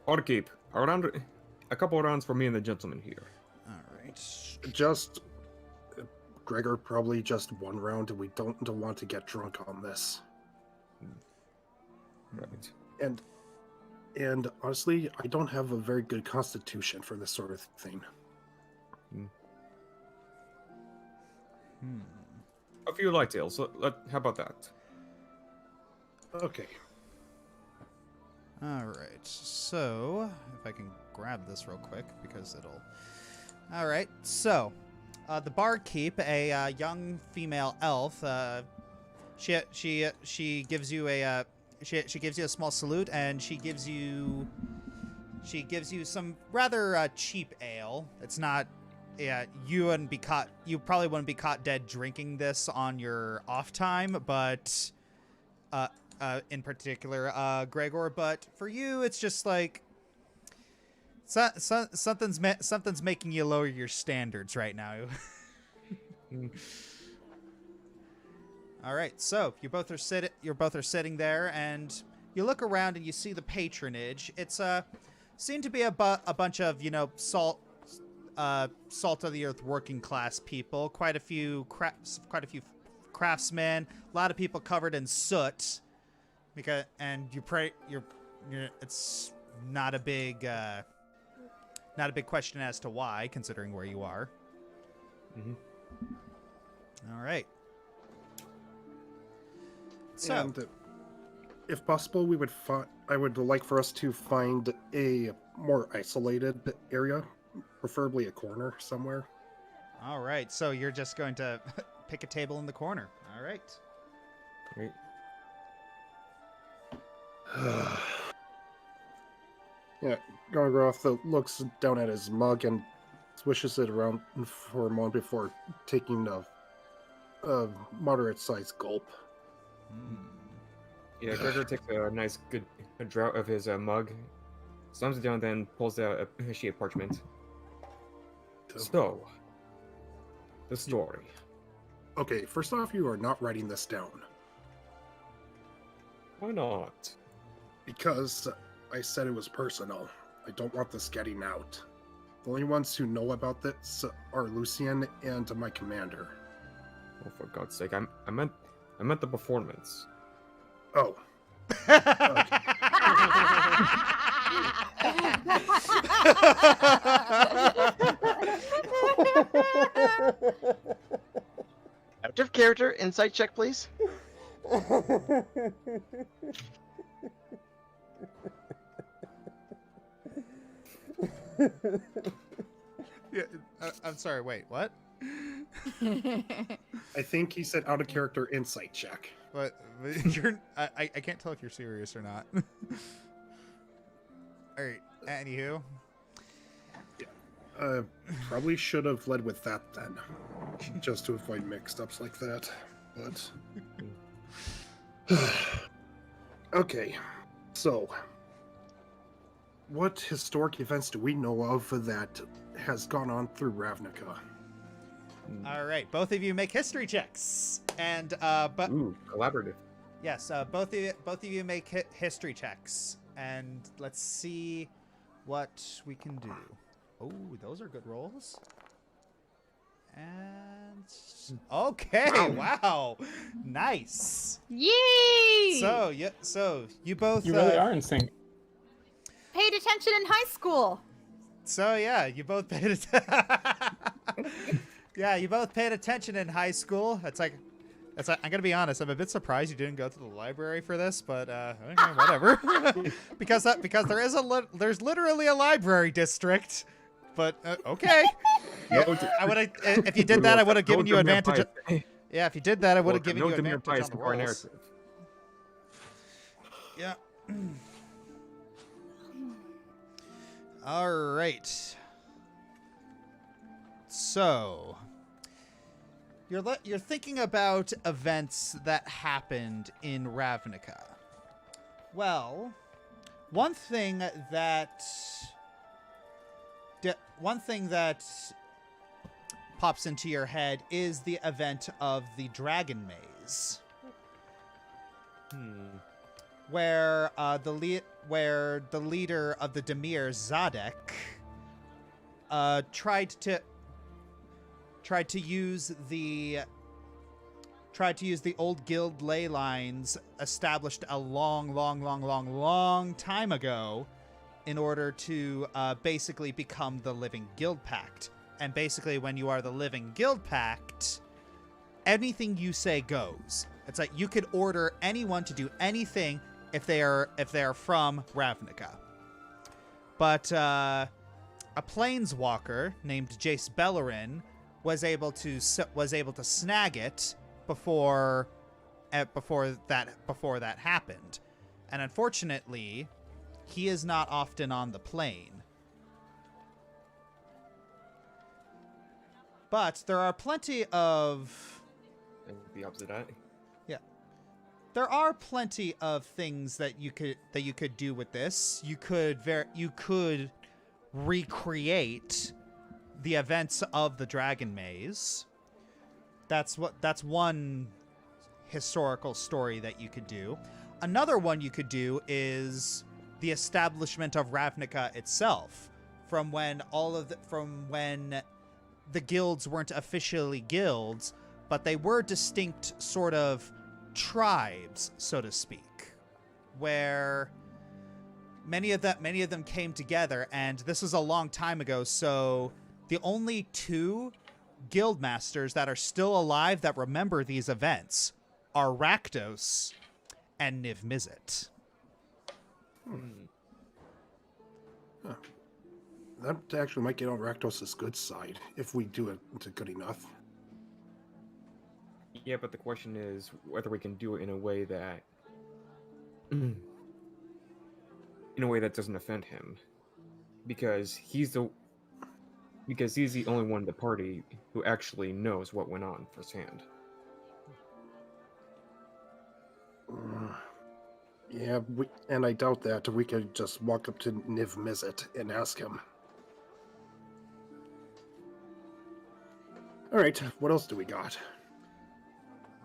Barkeep, a couple of rounds for me and the gentleman here. All right. Just Gregor, probably just one round, and we don't want to get drunk on this. Right. And honestly, I don't have a very good constitution for this sort of thing. A few light ales. How about that? Okay. All right. So, if I can grab this real quick because it'll. All right. So, the barkeep, a young female elf, she gives you a she gives you a small salute, and she gives you some rather cheap ale. It's not. Yeah, you probably wouldn't be caught dead drinking this on your off time, but in particular, Gregor. But for you, it's just like something's making you lower your standards right now. All right, so you're both are sitting there, and you look around and you see the patronage. It's seem to be a bunch of salt of the earth working class people, quite a few craftsmen, a lot of people covered in soot, because it's not a big Not a big question as to why, considering where you are. Mm-hmm. All right. So, And if possible, I would like for us to find a more isolated area, preferably a corner somewhere. all right. So you're just going to pick a table in the corner. All right. Right. Yeah, Gongoroth looks down at his mug and swishes it around for a moment before taking a moderate-sized gulp. Yeah, Gregor takes a nice good draught of his mug, slams it down, then pulls out a sheet of parchment. So, the story. Okay, first off, you are not writing this down. Why not? Because I said it was personal. I don't want this getting out. The only ones who know about this are Lucian and my commander. Oh, for God's sake! I meant the performance. Oh. Out of character, insight check, please. Yeah, I'm sorry. Wait, what? I think he said out of character insight check. But I can't tell if you're serious or not. All right. Anywho. Probably should have led with that then, just to avoid mixed-ups like that. But okay, so what historic events do we know of that has gone on through Ravnica? All right. Both of you make history checks, and but Ooh, collaborative. yes, both of you make history checks, and let's see what we can do. Oh, those are good rolls. And okay, wow. Nice. Yay! So you both You really are in sync. Paid attention in high school. So yeah, you both paid yeah, you both paid attention in high school. I'm gonna be honest. I'm a bit surprised you didn't go to the library for this, but okay, whatever. because there's literally a library district. But okay. I would have if you did that. I would have given you advantage. Yeah, if you did that, I would have given you advantage on the rolls. Yeah. All right. So, you're thinking about events that happened in Ravnica. Well, one thing that pops into your head is the event of the Dragon Maze, where the leader of the Dimir, Zadek, tried to use the old guild ley lines established a long time ago in order to basically become the Living Guild Pact. And basically, when you are the Living Guild Pact, anything you say goes. It's like you could order anyone to do anything if they are from Ravnica. But a planeswalker named Jace Bellerin was able to snag it before that happened, and unfortunately, he is not often on the plane. But there are plenty of the opposite eye. Yeah. There are plenty of things that you could do with this. You could recreate the events of the Dragon Maze. That's one historical story that you could do. Another one you could do is the establishment of Ravnica itself, from when the guilds weren't officially guilds, but they were distinct sort of tribes, so to speak, where many of them came together, and this was a long time ago. So the only two guildmasters that are still alive that remember these events are Rakdos and Niv Mizzet. Huh. That actually might get on Rakdos' good side if we do it good enough. Yeah, but the question is whether we can do it in a way that in a way that doesn't offend him, because he's the only one in the party who actually knows what went on firsthand. Yeah, and I doubt that we could just walk up to Niv Mizzet and ask him. All right, what else do we got?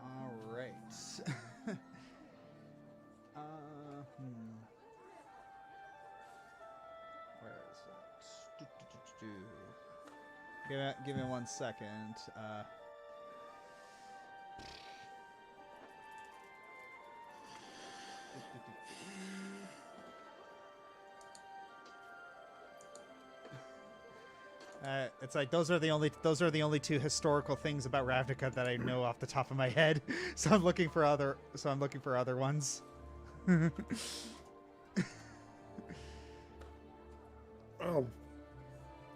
All right. Where is it? Give me 1 second. It's like those are the only two historical things about Ravnica that I know off the top of my head. So I'm looking for other ones. Oh,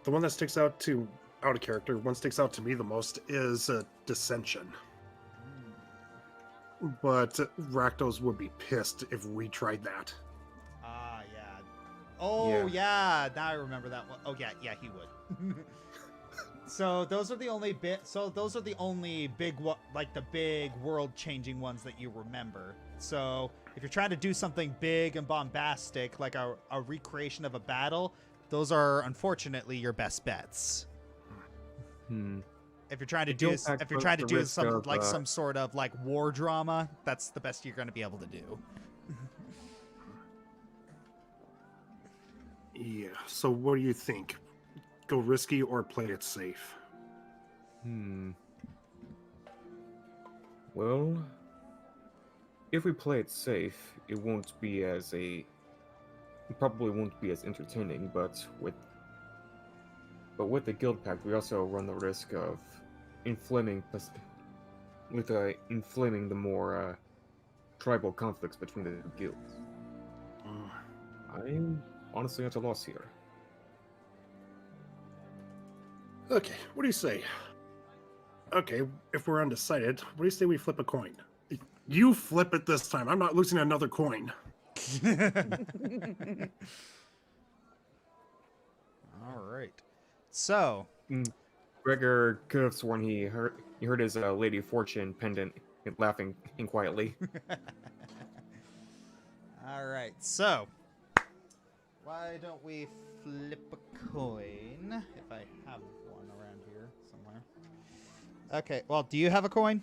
the one that sticks out of character, one sticks out to me the most is Dissension. But Rakdos would be pissed if we tried that. Ah, yeah. Oh, yeah. Now I remember that one. Oh, yeah, he would. So those are the only big, like the big world-changing ones that you remember. So if you're trying to do something big and bombastic, like a recreation of a battle, those are unfortunately your best bets. If you're trying to do some sort of like war drama, that's the best you're going to be able to do. Yeah. So what do you think? Go risky or play it safe? Well, if we play it safe, it probably won't be as entertaining, but with the guild pact, we also run the risk of inflaming the more tribal conflicts between the guilds. I'm honestly at a loss here. Okay, what do you say? Okay, if we're undecided, what do you say we flip a coin? You flip it this time. I'm not losing another coin. All right. So, Gregor could have sworn he heard his Lady of Fortune pendant laughing quietly. All right. So, why don't we flip a coin? If I have one around here somewhere. Okay. Well, do you have a coin?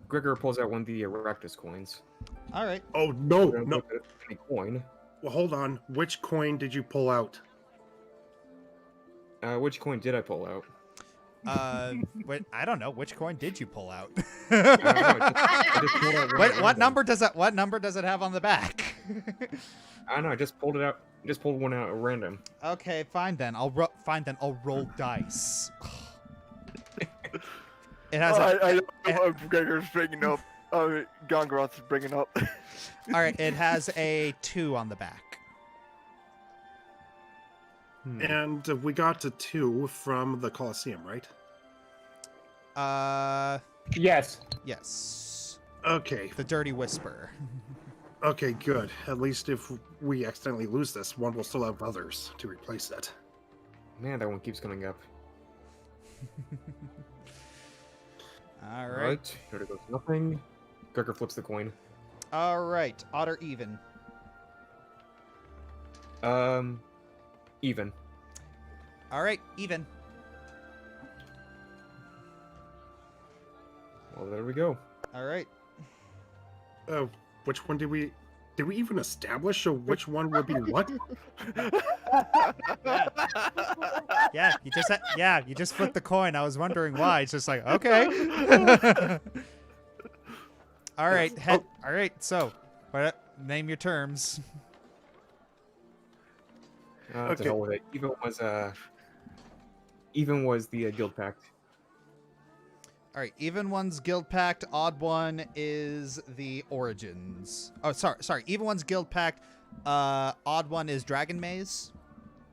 Gregor pulls out one of the Rakdos coins. All right. Oh, no. Any coin. Well, hold on. Which coin did you pull out? Which coin did I pull out? Wait, I don't know. Which coin did you pull out? I just pulled out What number does it have on the back? I don't know. I just pulled it out. Just pulled one out at random. Okay, fine then. I'll roll dice. It has. Gregor's bringing up. Gongoroth is bringing up. All right, it has a 2 on the back. And we got a 2 from the Colosseum, right? Yes. Yes. Okay. The Dirty Whisper. Okay, good. At least if we accidentally lose this, one will still have others to replace it. Man, that one keeps coming up. All right. Here goes nothing. Gregor flips the coin. All right. Odd or even? Even. All right. Even. Well, there we go. All right. Which one did we even establish which one would be what? Yeah, you just flipped the coin. I was wondering why. It's just like, okay. All right, All right. So, name your terms. To Okay. hell with it. Even was the guild pact. All right, even one's guild pact, odd one is the origins. Oh, sorry. Even one's guild pact, odd one is dragon maze.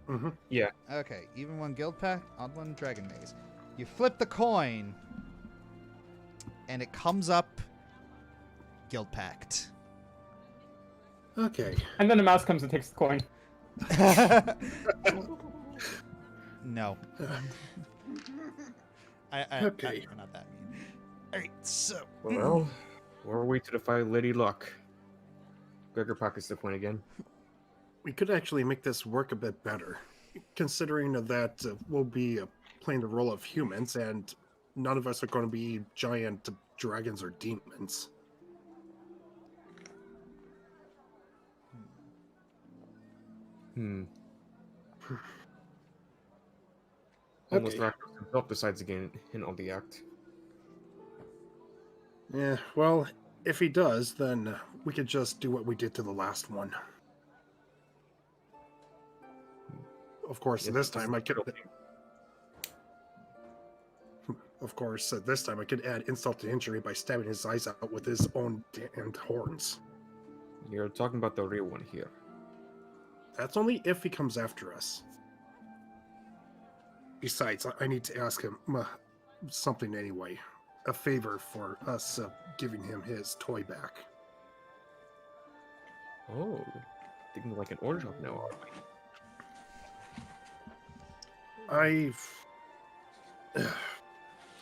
Mm-hmm. Yeah. Okay, even one guild pact, odd one dragon maze. You flip the coin, and it comes up guild pact. Okay. And then the mouse comes and takes the coin. No. Okay. I'm not that mean. All right, so Well, we're away to defy Lady Luck. Gregor pockets the coin again. We could actually make this work a bit better, considering that we'll be playing the role of humans, and none of us are going to be giant dragons or demons. Almost Okay. Rakdos himself decides again in on the act. Yeah, well, if he does, then we could just do what we did to the last one. Of course, Yeah, this this time is I could. okay. Of course, this time I could add insult to injury by stabbing his eyes out with his own damned horns. You're talking about the real one here. That's only if he comes after us. Besides, I need to ask him something anyway. A favor for us giving him his toy back. Oh, thinking like an Orzhov now, are we?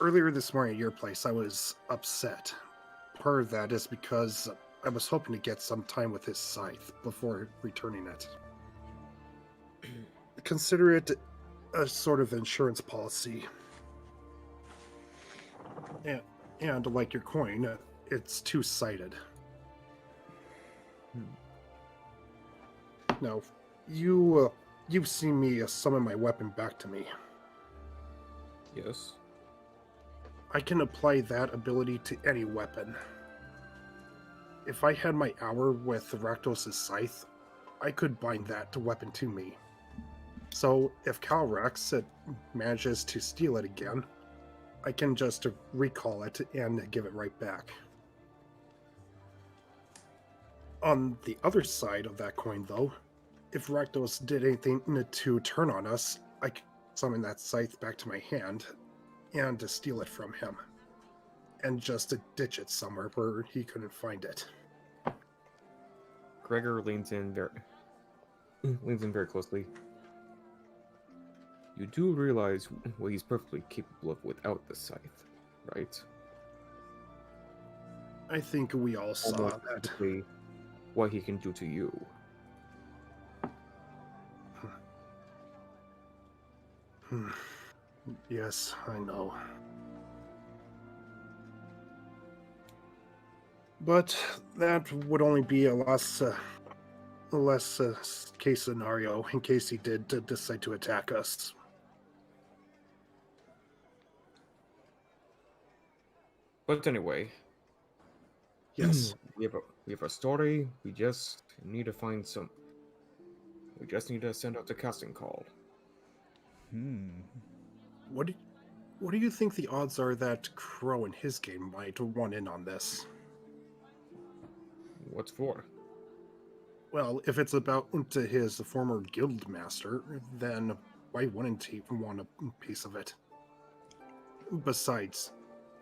Earlier this morning at your place, I was upset. Part of that is because I was hoping to get some time with his scythe before returning it. Consider it a sort of insurance policy. And like your coin, it's two-sided. Now, you've seen me summon my weapon back to me. Yes. I can apply that ability to any weapon. If I had my hour with Rakdos' scythe, I could bind that weapon to me. So if Calrax manages to steal it again, I can just recall it and give it right back. On the other side of that coin, though, if Rakdos did anything to turn on us, I could summon that scythe back to my hand and to steal it from him, and just to ditch it somewhere where he couldn't find it. Gregor leans in very closely. You do realize what he's perfectly capable of without the scythe, right? I think we all saw Almost that. perfectly what he can do to you. Yes, I know. But that would only be a less case scenario in case he did decide to attack us. But anyway, Yes. we have a story. We just need to find some. We just need to send out the casting call. What do you think the odds are that Crow and his game might want in on this? What's for? Well, if it's about his former Guildmaster, then why wouldn't he want a piece of it? Besides,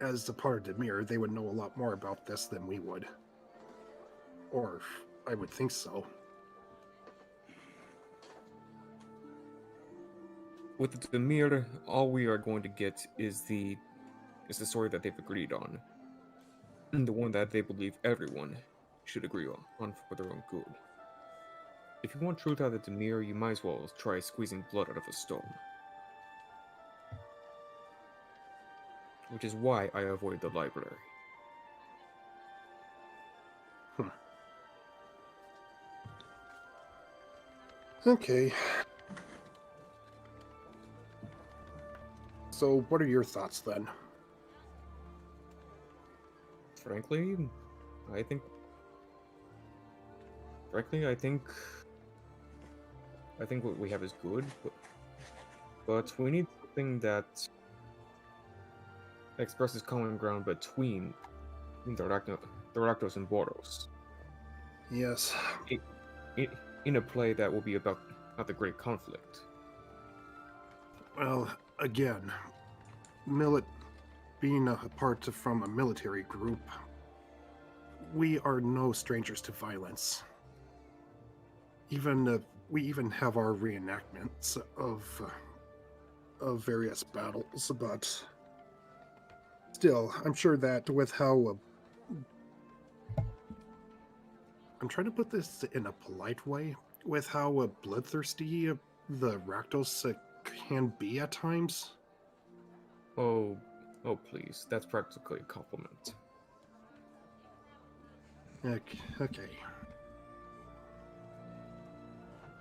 as a part of Demir, they would know a lot more about this than we would. Or, I would think so. With the Demir, all we are going to get is the story that they've agreed on, and the one that they believe everyone should agree on for their own good. If you want truth out of the Demir, you might as well try squeezing blood out of a stone. Which is why I avoid the library. Okay. So, what are your thoughts then? Frankly, I think I think what we have is good, but we need something that expresses common ground between the Rakdos and Boros. Yes. In a play that will be about the great conflict. Well, again, being apart from a military group, we are no strangers to violence. We even have our reenactments of various battles, but still, I'm sure that with how I'm trying to put this in a polite way, with how bloodthirsty the Rakdos can be at times. Oh, please, that's practically a compliment. Okay.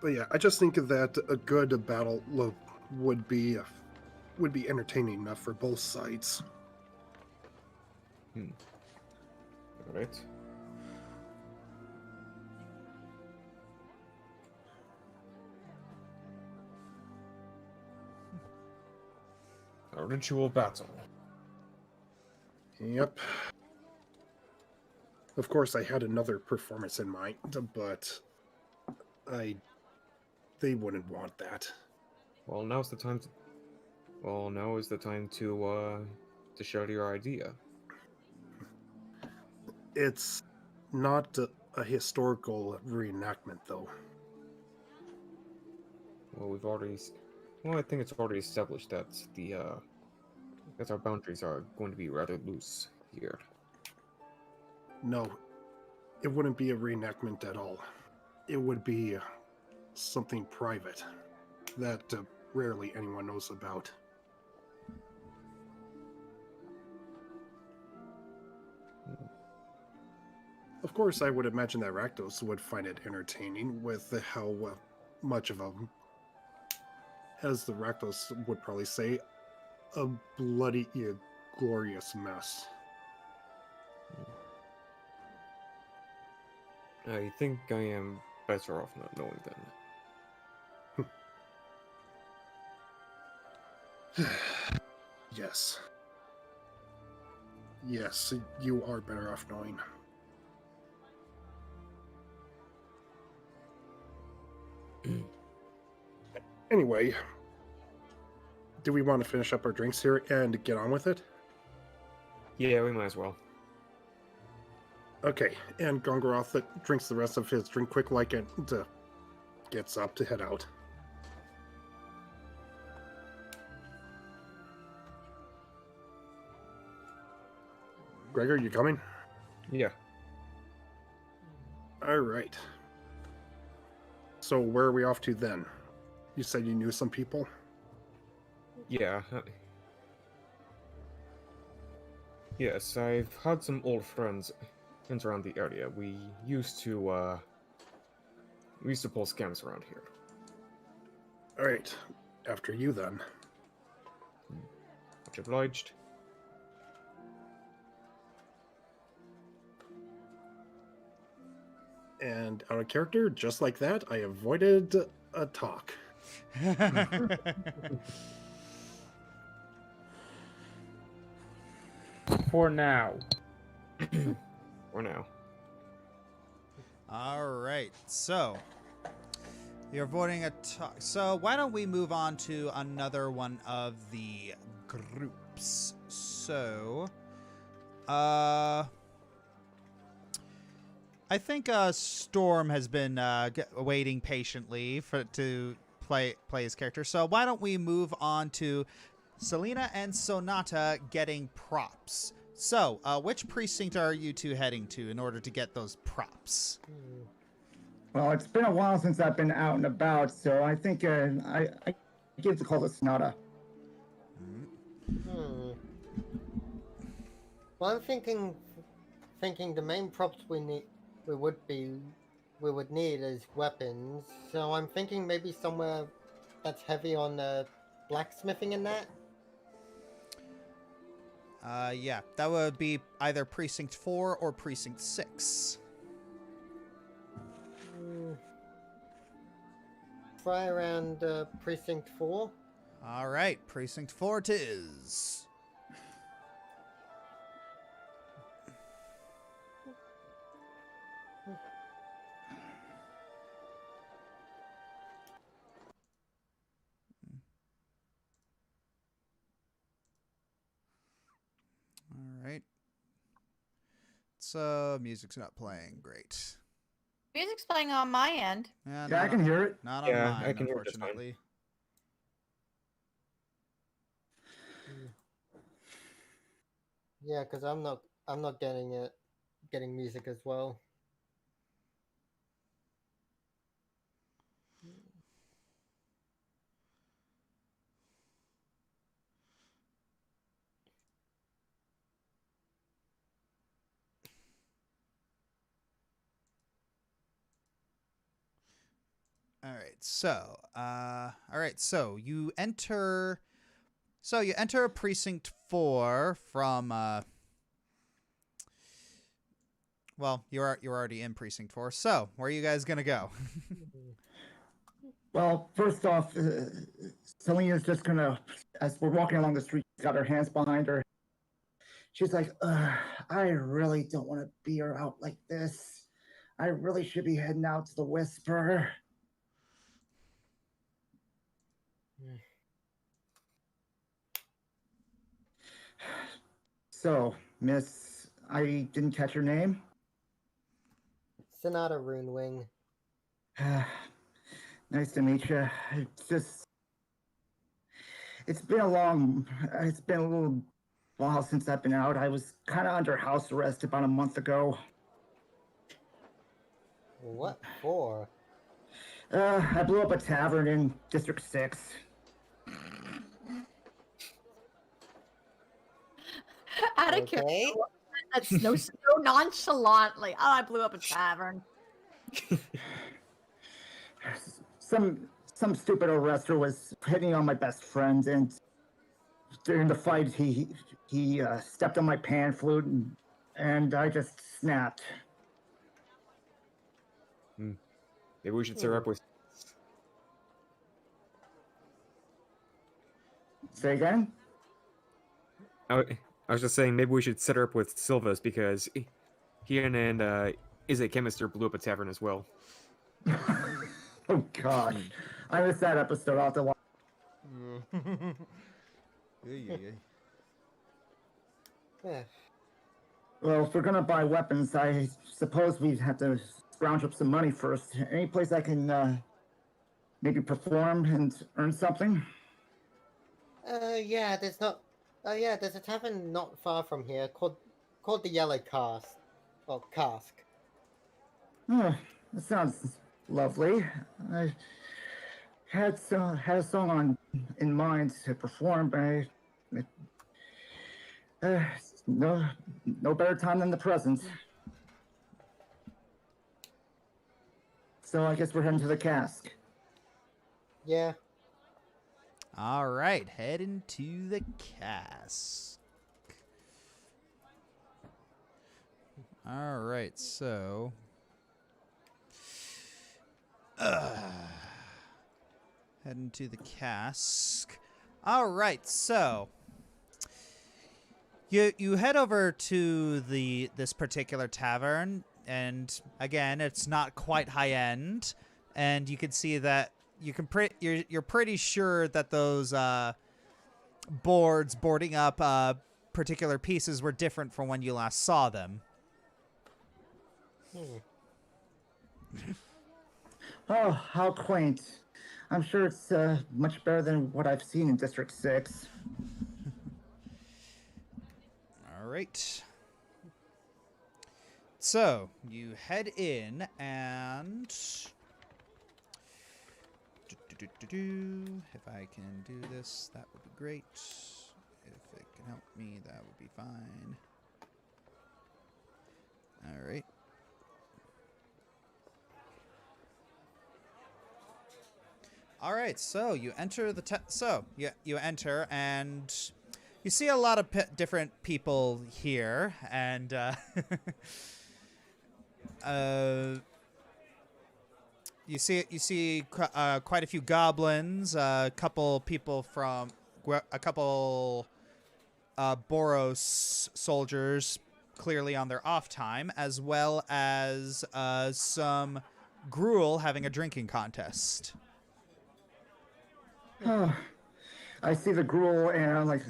But yeah, I just think that a good battle would be entertaining enough for both sides. All right. A ritual battle. Yep. Of course, I had another performance in mind, but they wouldn't want that. Well, now is the time to share your idea. It's not a historical reenactment, though. Well, I think it's already established that that our boundaries are going to be rather loose here. No, it wouldn't be a reenactment at all. It would be something private that rarely anyone knows about. Of course, I would imagine that Rakdos would find it entertaining with how much of a, as the Rakdos would probably say, a bloody, glorious mess. I think I am better off not knowing then. Yes. Yes, you are better off knowing. Anyway, do we want to finish up our drinks here and get on with it? Yeah, we might as well. Okay, and Gongoroth drinks the rest of his drink quick like and gets up to head out. Gregor, you coming? Yeah. Alright. So where are we off to then? You said you knew some people? Yeah. Yes, I've had some old friends around the area. We used to pull scams around here. Alright. After you then. Much obliged. And out of character, just like that, I avoided a talk. For now. For now. All right, so you're avoiding a talk. So why don't we move on to another one of the groups? So, I think Storm has been waiting patiently to play his character. So why don't we move on to Selena and Sonata getting props? So, which precinct are you two heading to in order to get those props? Well, it's been a while since I've been out and about, so I think I give the call to Sonata. Well, I'm thinking the main props we would need is weapons. So I'm thinking maybe somewhere that's heavy on blacksmithing and that. Yeah, that would be either Precinct 4 or Precinct 6. try around Precinct 4. All right, Precinct 4 it is. All right. So, music's not playing. Great. Music's playing on my end. Yeah, Yeah, I can hear it. Not on Yeah, mine, I can hear it just fine. unfortunately. Yeah, because I'm not getting music as well. All right, so you enter precinct 4 from well, you're already in precinct 4. So, where are you guys going to go? Well, first off, Selena's just gonna, as we're walking along the street, she's got her hands behind her. She's like, I really don't want to be her out like this. I really should be heading out to the Whisper. So, Miss, I didn't catch your name? Sonata Runewing. Nice to meet you. It's been a little while since I've been out. I was kind of under house arrest about a month ago. What for? I blew up a tavern in District 6. Out of Okay. curiosity, that's so nonchalantly. Oh, I blew up a tavern. Some stupid arrester was hitting on my best friend, and during the fight, he stepped on my pan flute, and I just snapped. Maybe we should set her up with. Say again? I was just saying maybe we should set her up with Sylvas because he and Izzet Chemister blew up a tavern as well. Oh gosh, I missed that episode. I'll have to watch. Yeah. Well, if we're gonna buy weapons, I suppose we'd have to scrounge up some money first. Any place I can maybe perform and earn something? Yeah, there's not. Yeah, there's a tavern not far from here called the Yellow Cask, or Cask. Oh, that sounds lovely. I had a song in mind to perform, but no better time than the present. So I guess we're heading to the cask. Yeah. All right, heading to the cask. All right, so heading to the cask. All right, so you head over to this particular tavern, and again, it's not quite high end, and you can see that you're pretty sure that those boarding up particular pieces were different from when you last saw them. Oh, how quaint. I'm sure it's much better than what I've seen in District 6. All right. So, you head in and... If I can do this, that would be great. If it can help me, that would be fine. All right. All right, so you enter the you enter and you see a lot of different people here, and You see quite a few goblins, a couple people from a couple Boros soldiers, clearly on their off time, as well as some Gruul having a drinking contest. I see the Gruel, and I'm like,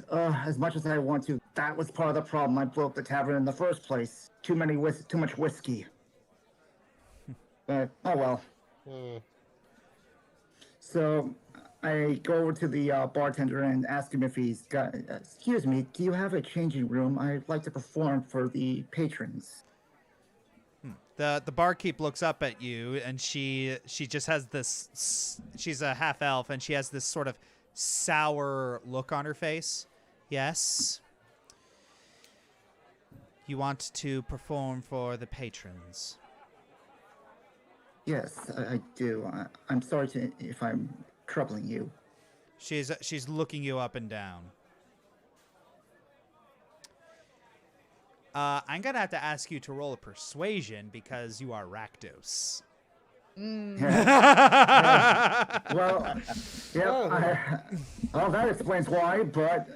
as much as I want to, that was part of the problem. I blew up the tavern in the first place. Too much whiskey. But, oh well. So, I go over to the bartender and ask him if he's got, excuse me, do you have a changing room? I'd like to perform for the patrons. The barkeep looks up at you, and she just has this, she's a half elf, and she has this sort of sour look on her face. Yes. You want to perform for the patrons? Yes, I do. I'm sorry if I'm troubling you. She's looking you up and down. I'm gonna have to ask you to roll a persuasion because you are Rakdos. Well, yeah. Well, that explains why, but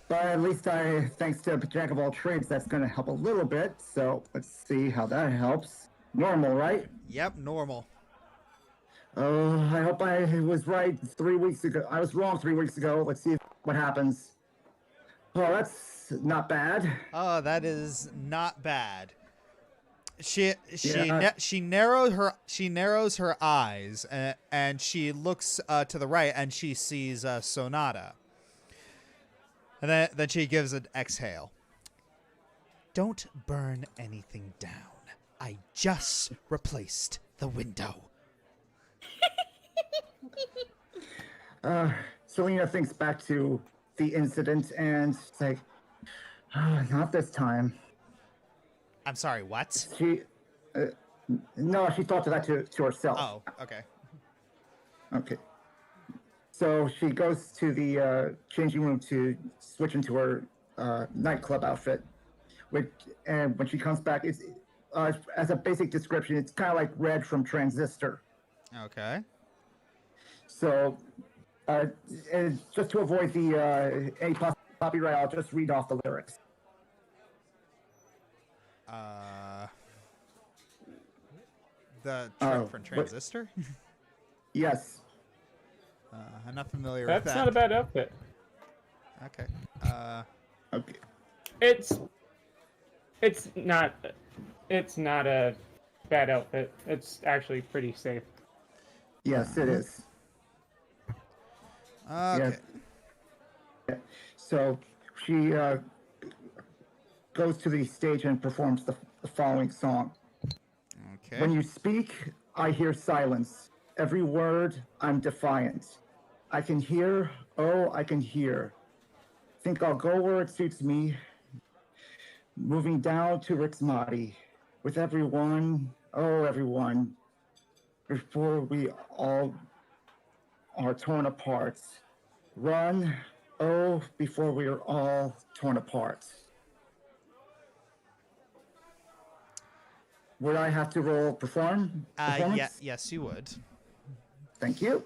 at least thanks to Jack of all trades, that's going to help a little bit. So let's see how that helps. Normal, right? Yep, normal. I hope I was right 3 weeks ago. I was wrong 3 weeks ago. Let's see what happens. Well, that's not bad. Oh, that is not bad. She Yeah. she narrows her eyes and she looks to the right and she sees Sonata. And then she gives an exhale. Don't burn anything down. I just replaced the window. Selena thinks back to the incident and it's like, not this time. I'm sorry, what? No, she thought of that to herself. Oh, okay. Okay. So she goes to the changing room to switch into her nightclub outfit. And when she comes back, it's as a basic description, it's kind of like Red from Transistor. Okay. So, and just to avoid the any copyright, I'll just read off the lyrics. The trick from Transistor? Yes. I'm not familiar with that. That's not a bad outfit. Okay. Okay. It's not a bad outfit. It's actually pretty safe. Yes, it is. Okay. Yeah. So she goes to the stage and performs the following song. Okay. When you speak, I hear silence. Every word, I'm defiant. I can hear, oh, I can hear. Think I'll go where it suits me. Moving down to Rixmati. With everyone, oh, everyone. Before we all are torn apart. Run, oh, before we are all torn apart. Would I have to roll performance? Yes, you would. Thank you.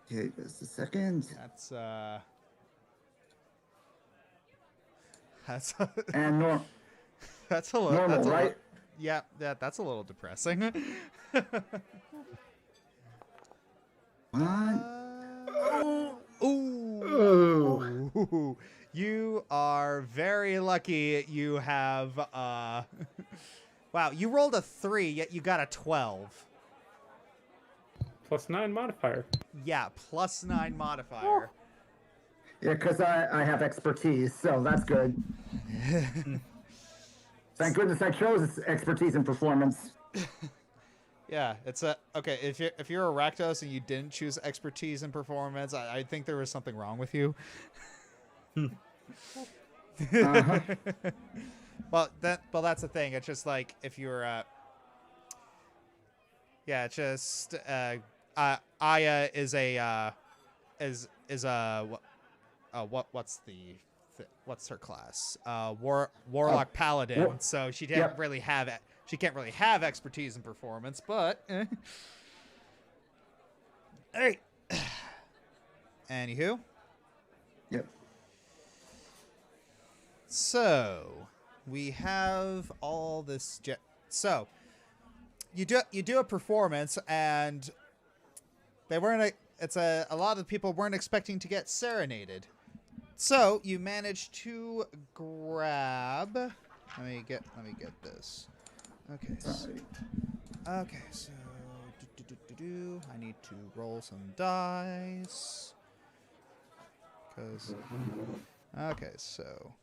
Okay, just a second. And that's a little normal, right? Yeah, that's a little depressing. Ooh. You are very lucky you have wow, you rolled a 3, yet you got a 12. +9 modifier. Yeah, +9 modifier. Yeah, because I have expertise, so that's good. Thank goodness I chose expertise in performance. Yeah, it's okay. If you're a Rakdos and you didn't choose expertise in performance, I think there was something wrong with you. Uh-huh. Well, that's the thing. It's just like if you're yeah, it's just Aya is a what's her class? Warlock Paladin. So she didn't really have She can't really have expertise in performance, but all right. Anywho, Yep. so we have all this. So you do a performance, and they weren't. A lot of people weren't expecting to get serenaded. So you managed to grab. Let me get this. Okay. So I need to roll some dice. Okay, so.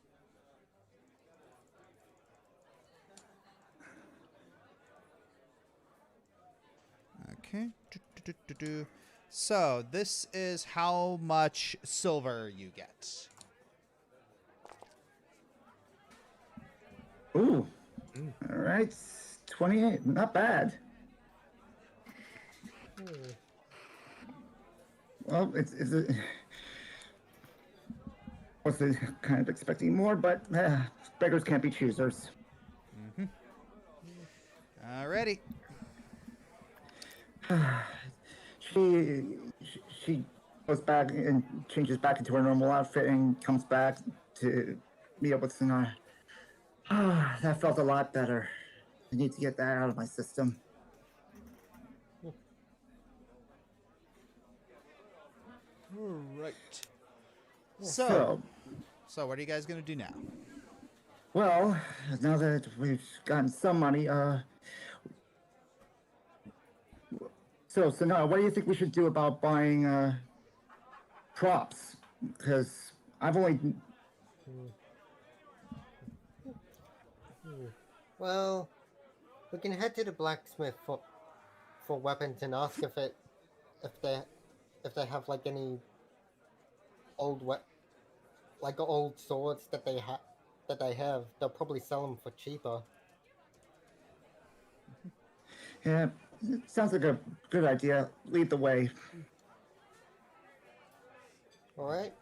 Okay. So this is how much silver you get. Ooh. All right. 28. Not bad. Well, it's was kind of expecting more, but beggars can't be choosers. Alrighty. She goes back and changes back into her normal outfit and comes back to meet up with Sonata. That felt a lot better. I need to get that out of my system. Alright. So what are you guys gonna do now? Well, now that we've gotten some money, so now, what do you think we should do about buying props? Because I've only. Well, we can head to the blacksmith for weapons and ask if they have like any old old swords that they have. They'll probably sell them for cheaper. Yeah, sounds like a good idea. Lead the way. All right.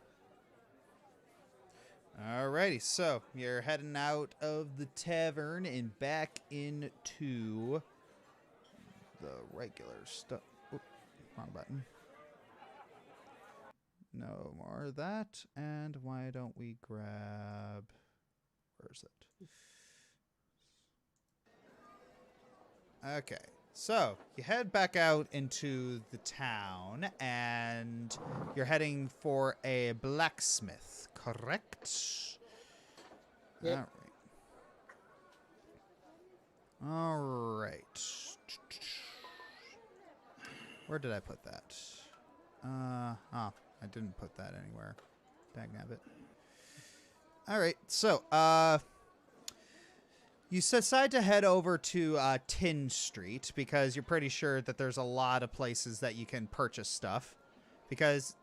Alrighty, so you're heading out of the tavern and back into the regular stuff. Wrong button. No more of that. And why don't we grab... Where is it? Okay, so you head back out into the town, and you're heading for a blacksmith, correct? Yep. All right. Where did I put that? I didn't put that anywhere. Dagnabbit. All right, so, you decide to head over to Tin Street because you're pretty sure that there's a lot of places that you can purchase stuff because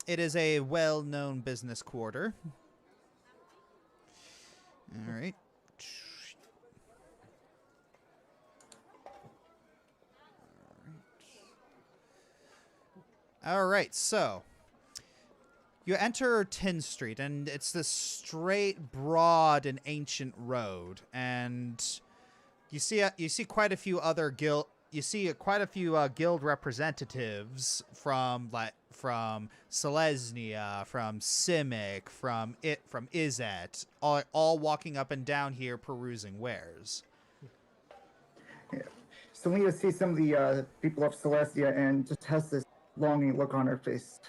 it is a well-known business quarter. All right. All right, so you enter 10th Street, and it's this straight, broad, and ancient road, and you see quite a few other guild representatives from Selesnya, from Simic, from Izzet, all walking up and down here perusing wares. Yeah. Selena sees some of the people of Celestia and just has this longing look on her face.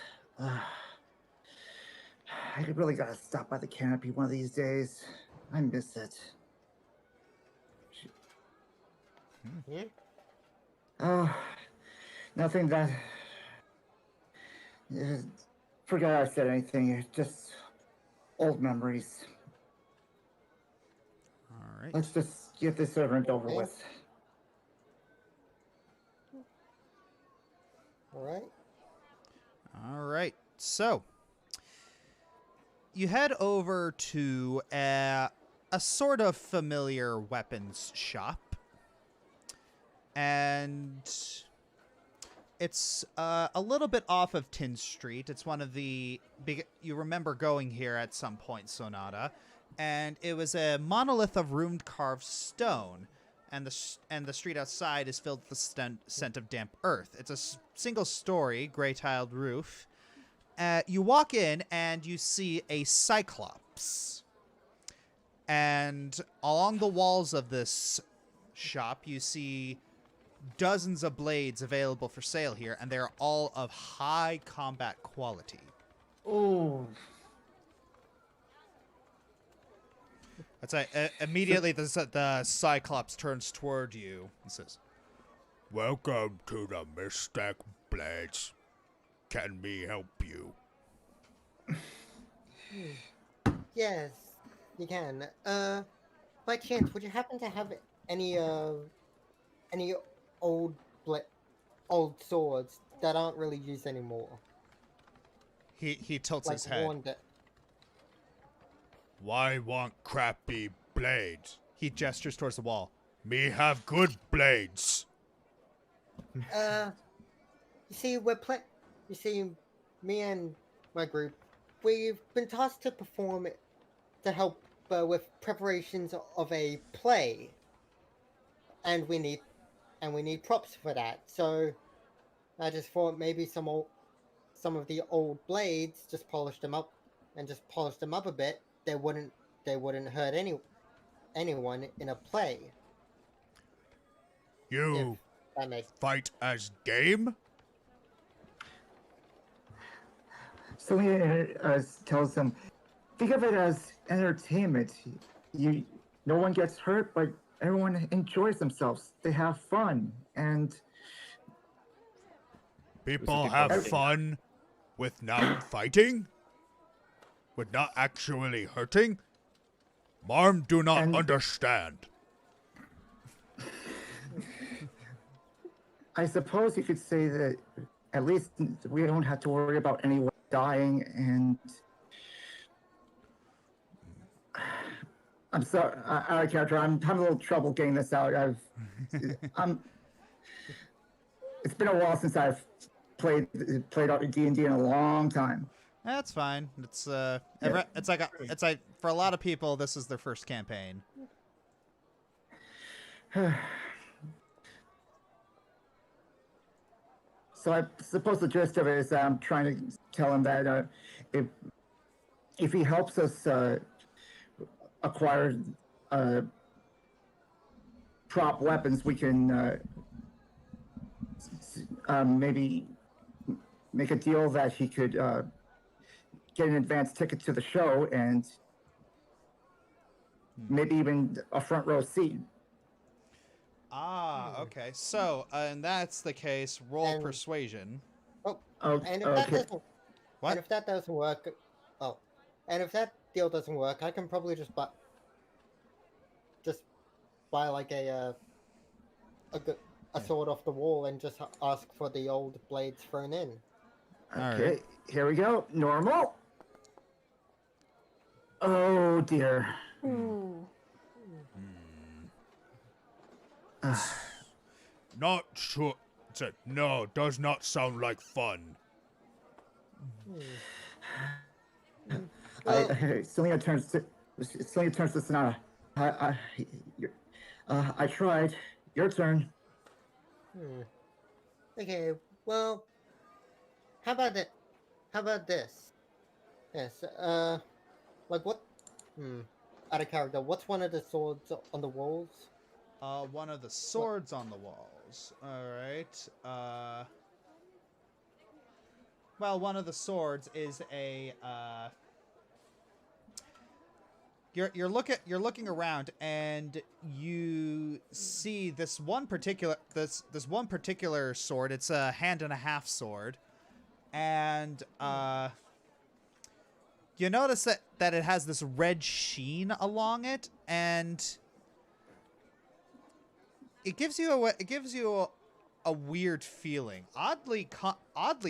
I really gotta stop by the canopy one of these days. I miss it. Nothing that... forget I said anything. It's just old memories. All right. Let's just get this over and over with. All right. All right. So you head over to a sort of familiar weapons shop, and it's a little bit off of Tin Street. It's one of the big... You remember going here at some point, Sonata, and it was a monolith of ruined carved stone, and the street outside is filled with the scent of damp earth. It's a single-story, gray-tiled roof. You walk in and you see a cyclops. And along the walls of this shop, you see dozens of blades available for sale here, and they're all of high combat quality. Oh, That's immediately the Cyclops turns toward you and says, Welcome to the Mystic Blades. Can me help you? Yes, you can. By chance, would you happen to have any old swords that aren't really used anymore? he tilts Like his head. worn that. Why want crappy blades? He gestures towards the wall. Me have good blades. You see, You see, me and my group, we've been tasked to perform to help with preparations of a play, and we need props for that. So I just thought maybe some of the old blades, just polish them up a bit. They wouldn't hurt anyone in a play. You If that makes fight as game? so he tells them, think of it as entertainment. No one gets hurt, but everyone enjoys themselves. They have fun, and People have fun with not fighting? With not actually hurting? Marm do not And- understand. I suppose you could say that at least we don't have to worry about anyone dying. And I'm sorry, out of character. I'm having a little trouble getting this out. It's been a while since I've played D&D in a long time. That's fine. It's it's like for a lot of people, this is their first campaign. So I suppose the gist of it is I'm trying to tell him that if he helps us acquire prop weapons, we can maybe make a deal that he could get an advance ticket to the show and maybe even a front row seat. Okay. So, and that's the case. Roll And- persuasion. Oh, Okay. and if that doesn't, What? and if that doesn't work, and if that deal doesn't work, I can probably just buy like a sword off the wall and just ask for the old blades thrown in. Okay, right. here we go. Normal. Oh dear. Ooh. Not sure. No, does not sound like fun. Selena turns to Sonata. I tried. Your turn. Okay, well, how about that? How about this? Yes, like what? Out of character. What's one of the swords on the walls? One of the swords on the walls. All right. Well, one of the swords is a. You're looking around and you see this one particular sword. It's a hand and a half sword, and you notice that it has this red sheen along it, and it gives you a weird feeling, oddly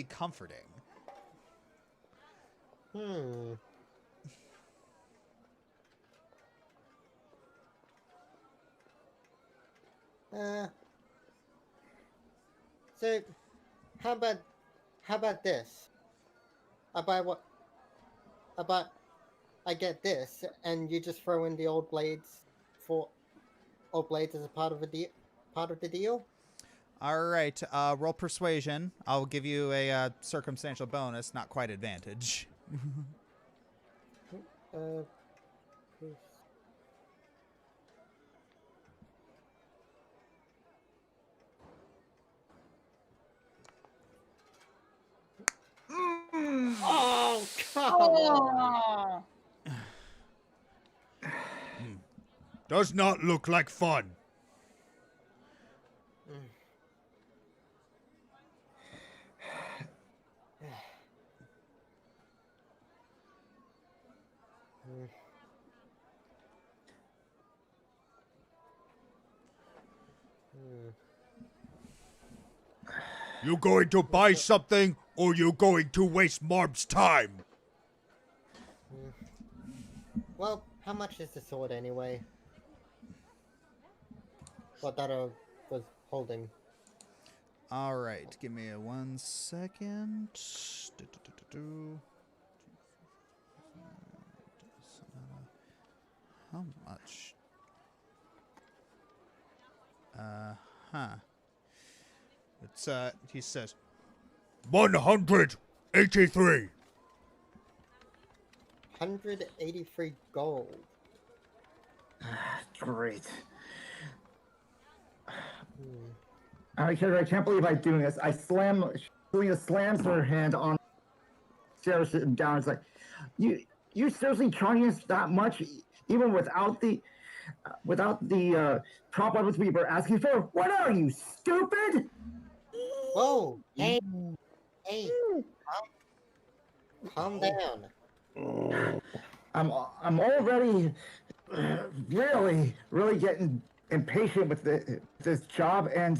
comforting. So, how about this? I get this, and you just throw in the old blades for or blades as a part of the deal. All right, roll persuasion. I'll give you a circumstantial bonus, not quite advantage. Uh, Oh, come on. Does not look like fun. You going to buy something, or you going to waste Marb's time? Well, how much is the sword anyway? What that was holding. All right, give me 1 second. How much? It's he says 183. 183 gold. Great. I can't believe I'm doing this. Selena slams her hand on, stares him down. It's like, you seriously charging us that much, even without the prop weapons we were asking for? What are you, stupid? Whoa! Hey, calm down. I'm already really getting impatient with this job, and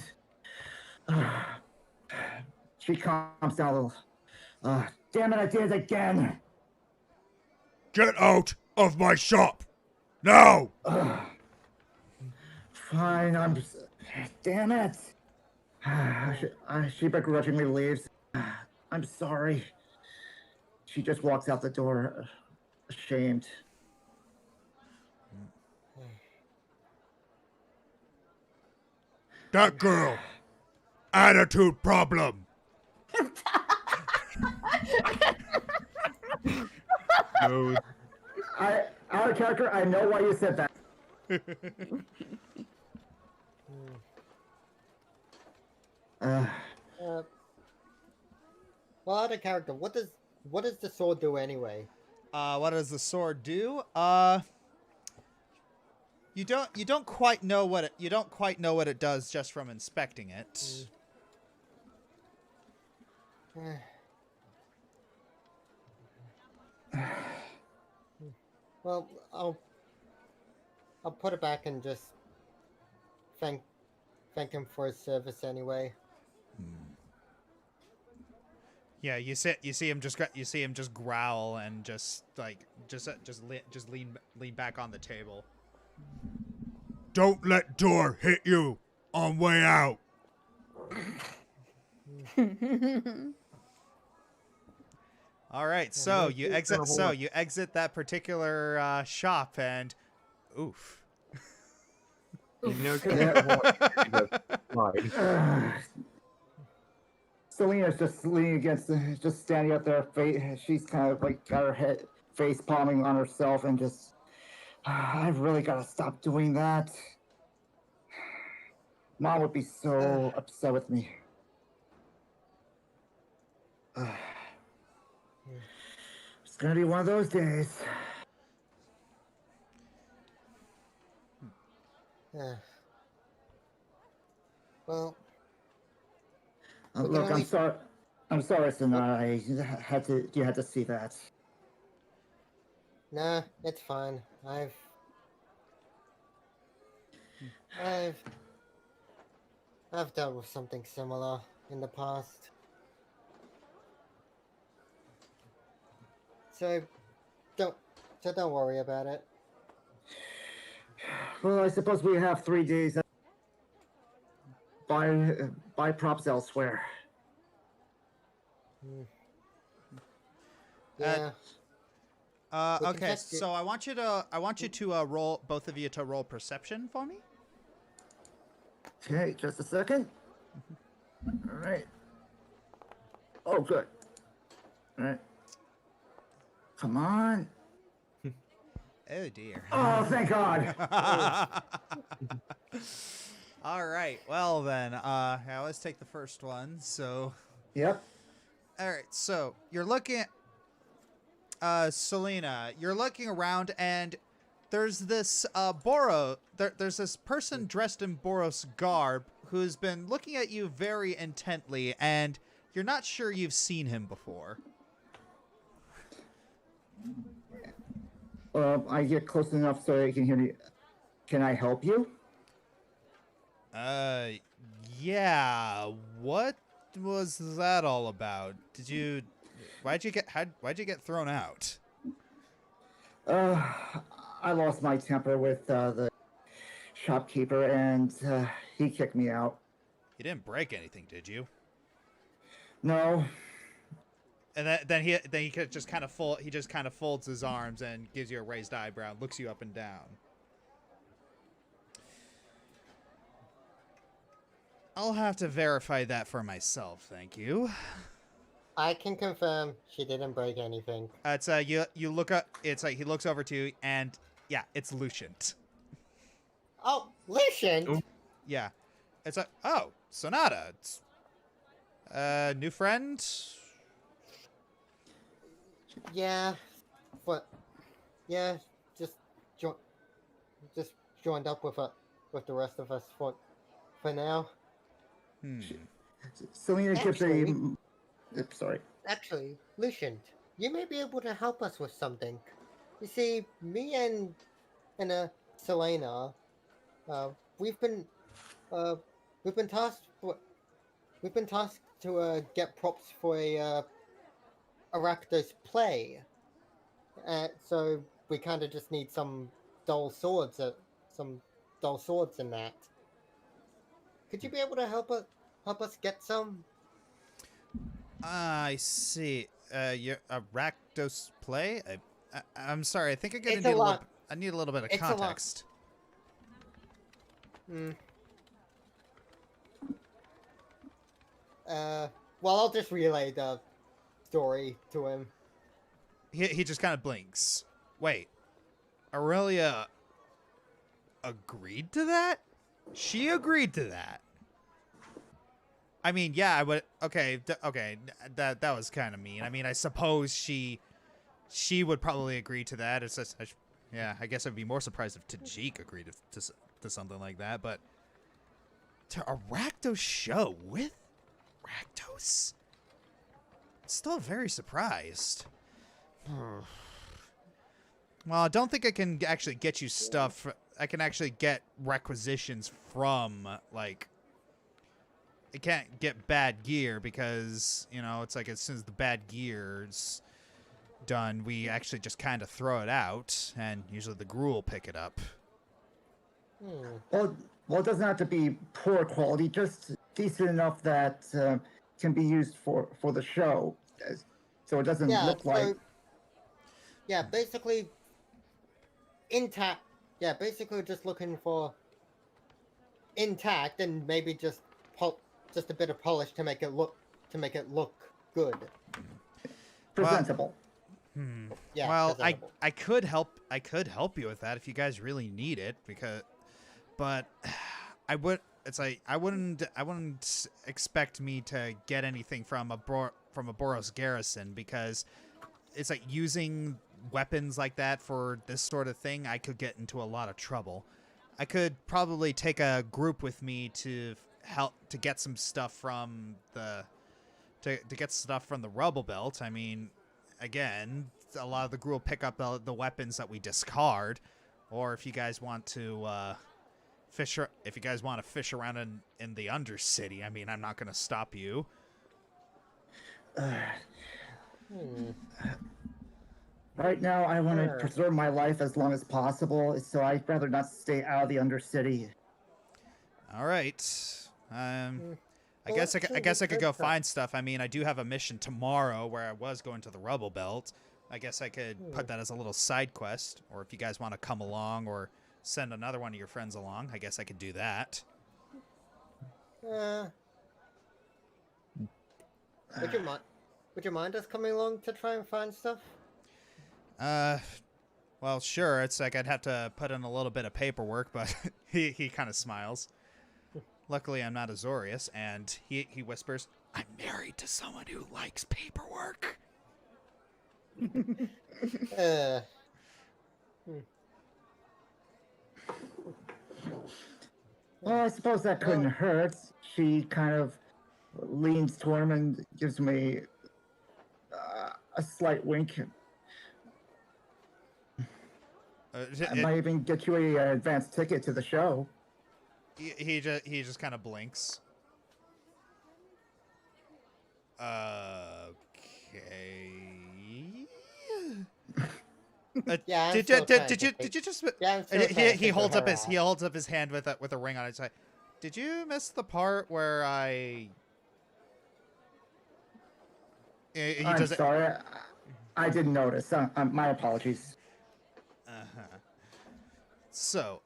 she calms down a little. Damn it, I did it again. Get out of my shop! Now! Fine, damn it. She begrudgingly leaves. I'm sorry. She just walks out the door, ashamed. That girl! Attitude problem! No. Out of character, I know why you said that. Well, out of character, what does the sword do anyway? what does the sword do? You don't quite know what it does just from inspecting it. Well, I'll put it back and just thank him for his service anyway. Yeah, you see him just growl and just lean back on the table. Don't let door hit you on way out. All right, so you exit that particular shop, and oof. You know, Selena's just leaning against, just standing up there. She's kind of like got her head face palming on herself, and just, I've really got to stop doing that. Mom would be so upset with me. It's gonna be one of those days. Well, Look, I'm sorry. I'm sorry, Sonata. You had to see that. Nah, it's fine. I've dealt with something similar in the past. So don't worry about it. Well, I suppose we have 3 days. Buy props elsewhere. Yeah. Okay, so I want you to roll, both of you to roll perception for me. Okay, just a second. All right. Oh, good. All right. Come on. Oh dear. Oh, thank God. All right. Well then, I always take the first one. So, Yep. all right. So you're looking at Selena. You're looking around, and there's this there's this person dressed in Boros garb who's been looking at you very intently, and you're not sure you've seen him before. I get close enough so I can hear you. Can I help you? Yeah. What was that all about? Why'd you get thrown out? I lost my temper with the shopkeeper, and he kicked me out. You didn't break anything, did you? No. And then he just kind of folds his arms and gives you a raised eyebrow, looks you up and down. I'll have to verify that for myself, thank you. I can confirm she didn't break anything. It's you look up. It's like he looks over to you, and yeah, it's Lucient. Oh, Lucient! Yeah, it's like, oh, Sonata. It's new friend. Yeah, but yeah, just joined up with the rest of us for now. Selena gives Actually- Sorry. Actually, Lucient, you may be able to help us with something. You see, me and Selena, we've been tasked to get props for a Rakdos play. So we kind of just need some dull swords in that. Could you be able to help us get some? I see. You're a Rakdos play. I'm sorry. I think It's a lot. I need a little bit of It's a lot. context. Well, I'll just relay the story to him. He just kind of blinks. Wait, Aurelia agreed to that? She agreed to that. I mean, yeah, I would. Okay, okay, that was kind of mean. I mean, I suppose she would probably agree to that. It's just, yeah, I guess I'd be more surprised if Tajik agreed to something like that. But to a Rakdos show with Rakdos, still very surprised. Well, I don't think I can actually get you stuff. I can actually get requisitions from, like, I can't get bad gear because, you know, it's like as soon as the bad gear's done, we actually just kind of throw it out, and usually the Gruul pick it up. Well, it doesn't have to be poor quality, just decent enough that can be used for the show, so it doesn't look like. Yeah, basically intact. Yeah, basically just looking for intact and maybe just a bit of polish to make it look good. Presentable. Yeah. Well, presentable. I could help you with that if you guys really need it, but I wouldn't expect me to get anything from a Boros garrison, because it's like using weapons like that for this sort of thing, I could get into a lot of trouble. I could probably take a group with me to help to get some stuff from the rubble belt. I mean, again, a lot of the Gruul pick up the weapons that we discard, or if you guys want to fish around in the Undercity, I mean, I'm not going to stop you. Right now, I want to preserve my life as long as possible, so I'd rather not stay out of the Undercity. All right. I guess I could go find stuff. I mean, I do have a mission tomorrow where I was going to the Rubble Belt. I guess I could put that as a little side quest, or if you guys want to come along or send another one of your friends along, I guess I could do that. Would you mind? Would you mind us coming along to try and find stuff? Well, sure. It's like I'd have to put in a little bit of paperwork, but he kind of smiles. Luckily, I'm not Azorius, and he whispers, "I'm married to someone who likes paperwork." Well, I suppose that couldn't hurt. She kind of leans toward him and gives me a slight wink. I might even get you an advance ticket to the show. He just kind of blinks. Okay. Yeah, I'm did still you trying did to you think. did you just Yeah, I'm still trying to he figure holds her up his out. he holds up his hand with a ring on it. It's like, did you miss the part where I? He I'm does it. sorry, I didn't notice. My apologies. So,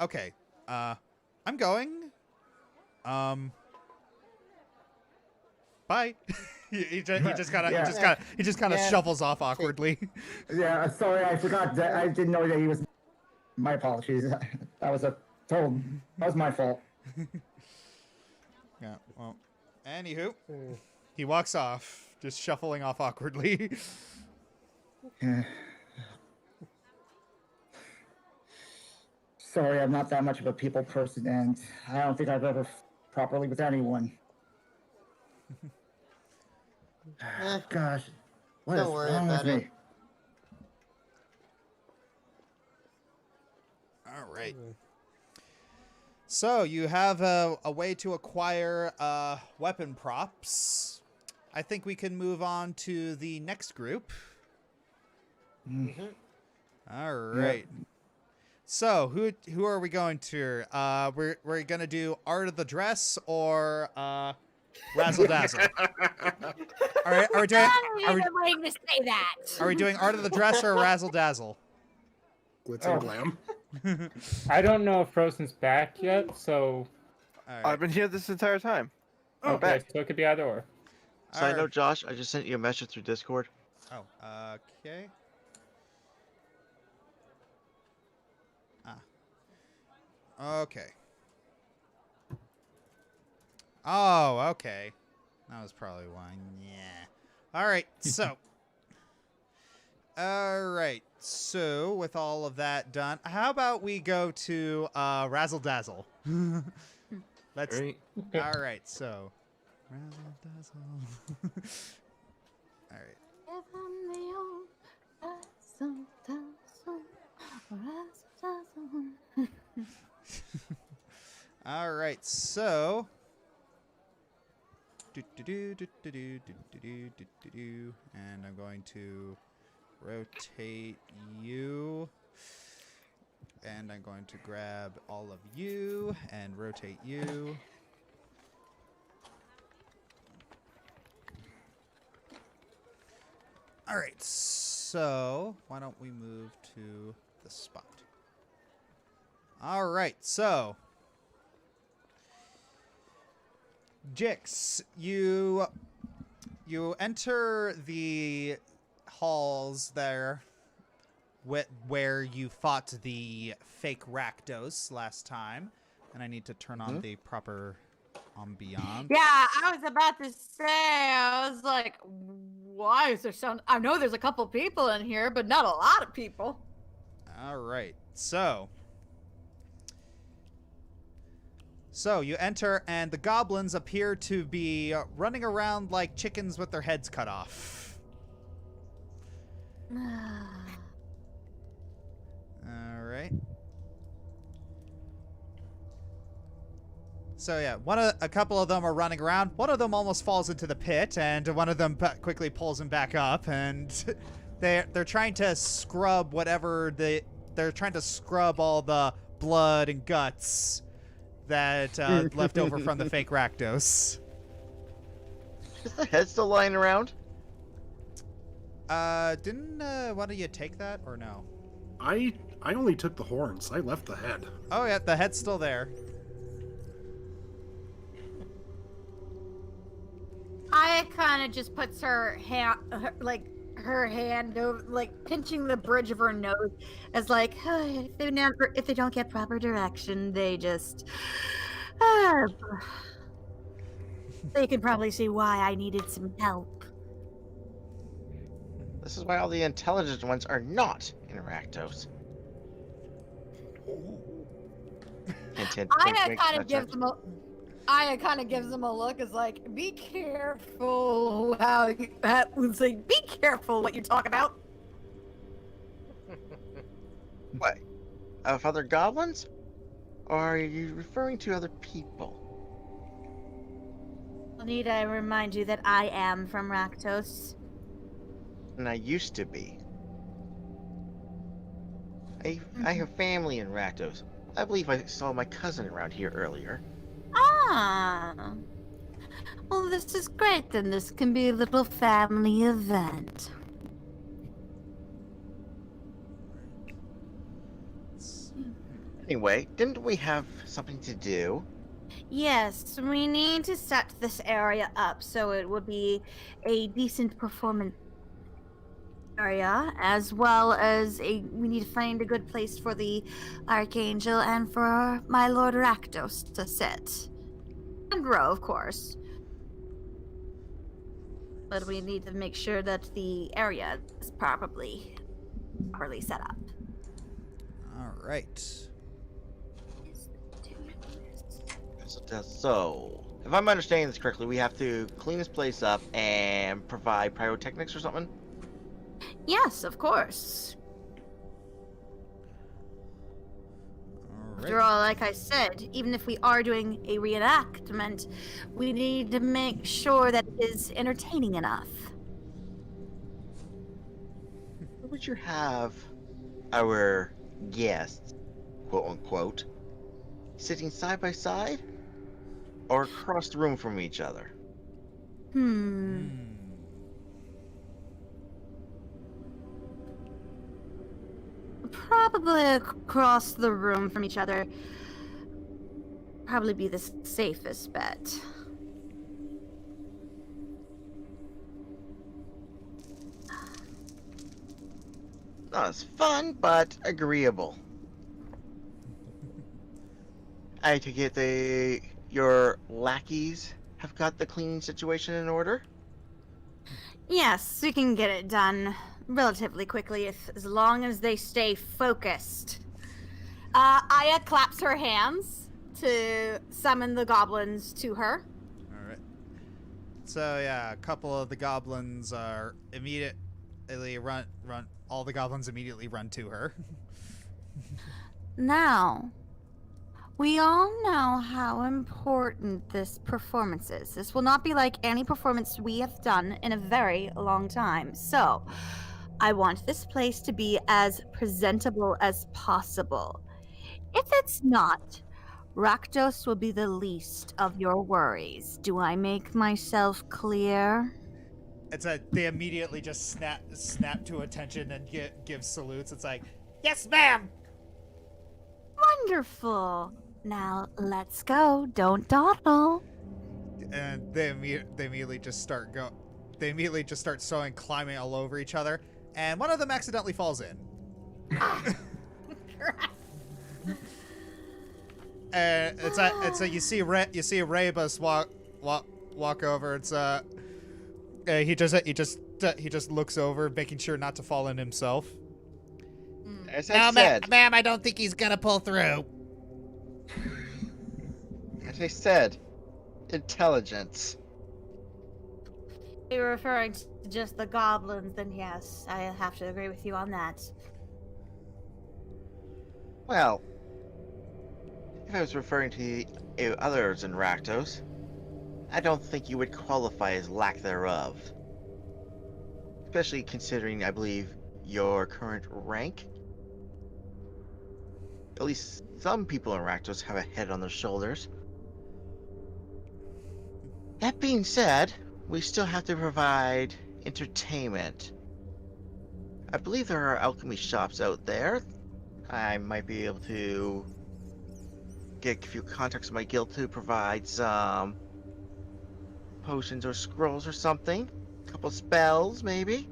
okay. I'm going. Bye. he just kind of Yeah. shuffles off awkwardly. Yeah, sorry, I forgot that. I didn't know that he was. My apologies. That was my fault. Yeah. Well, anywho, he walks off, just shuffling off awkwardly. Sorry, I'm not that much of a people person, and I don't think I've ever properly with anyone. Gosh, what is Don't worry wrong with about me? it. All right. So you have a way to acquire weapon props. I think we can move on to the next group. All right. So who are we going to? We're gonna do Art of the Dress or Razzle Dazzle. Are we doing? I've been waiting to say that. Are we doing Art of the Dress or Razzle Dazzle? Glitz and glam. I don't know if Frozen's back yet, so All right. I've been here this entire time. okay, back. so it could be either or. Side note, Josh, I just sent you a message through Discord. Oh, okay. Okay. Oh, okay. That was probably one. Yeah. All right. So. All right. So, with all of that done, how about we go to Razzle Dazzle? Let's. Right. All right. So, Razzle Dazzle. All right. All right, so and I'm going to rotate you, and I'm going to grab all of you and rotate you. All right, so why don't we move to the spot? All right, so Jix, you enter the halls there where you fought the fake Rakdos last time, and I need to turn on the proper ambiance. Yeah, I was about to say, I was like, why is there sound? I know there's a couple people in here, but not a lot of people. All right, so you enter, and the goblins appear to be running around like chickens with their heads cut off. All right. So yeah, a couple of them are running around. One of them almost falls into the pit, and one of them quickly pulls him back up, and they're trying to scrub they're trying to scrub all the blood and guts that left over from the fake Rakdos. Is the head still lying around? Didn't one of you take that or no? I only took the horns. I left the head. Oh yeah, the head's still there. Aya kind of just puts her hand, her hand over, like pinching the bridge of her nose, as like if they don't get proper direction, they just. They can probably see why I needed some help. This is why all the intelligent ones are not in Rakdos. Hint, hint, Aya wink, wink, kind of nudge, gives nudge. them a. Aya kind of gives them a look, as like, be careful how that was like, be careful what you talk about. What? Of other goblins? Or are you referring to other people? Need I remind you that I am from Rakdos? And I used to be. I have family in Rakdos. I believe I saw my cousin around here earlier. Ah. Well, this is great, then. This can be a little family event. Anyway, didn't we have something to do? Yes, we need to set this area up so it would be a decent performance area, as well as we need to find a good place for the Archangel and for my Lord Rakdos to sit. And row, of course. But we need to make sure that the area is properly set up. All right. So, if I'm understanding this correctly, we have to clean this place up and provide pyrotechnics or something? Yes, of course. All After right. all, like I said, even if we are doing a reenactment, we need to make sure that it is entertaining enough. Would you have our guests, quote unquote, sitting side by side or across the room from each other? Probably across the room from each other. Probably be the safest bet. Not as fun, but agreeable. I take it your lackeys have got the cleaning situation in order? Yes, we can get it done relatively quickly as long as they stay focused. Aya claps her hands to summon the goblins to her. All right. So yeah, a couple of the goblins are immediately run. All the goblins immediately run to her. Now, we all know how important this performance is. This will not be like any performance we have done in a very long time. So, I want this place to be as presentable as possible. If it's not, Rakdos will be the least of your worries. Do I make myself clear? They immediately just snap to attention and give salutes. It's like, yes, ma'am. Wonderful. Now, let's go. Don't dawdle. And they immediately just start sewing, climbing all over each other, and one of them accidentally falls in. And it's a you see Rebus walk over. It's he just looks over, making sure not to fall in himself. As I said, ma'am, I don't think he's gonna pull through. as I said, intelligence. If you're referring to just the goblins, then yes, I have to agree with you on that. Well, if I was referring to the others in Rakdos, I don't think you would qualify as lack thereof. Especially considering, I believe, your current rank. At least some people in Rakdos have a head on their shoulders. That being said, we still have to provide entertainment. I believe there are alchemy shops out there. I might be able to get a few contacts in my guild to provide some potions or scrolls or something. A couple spells, maybe.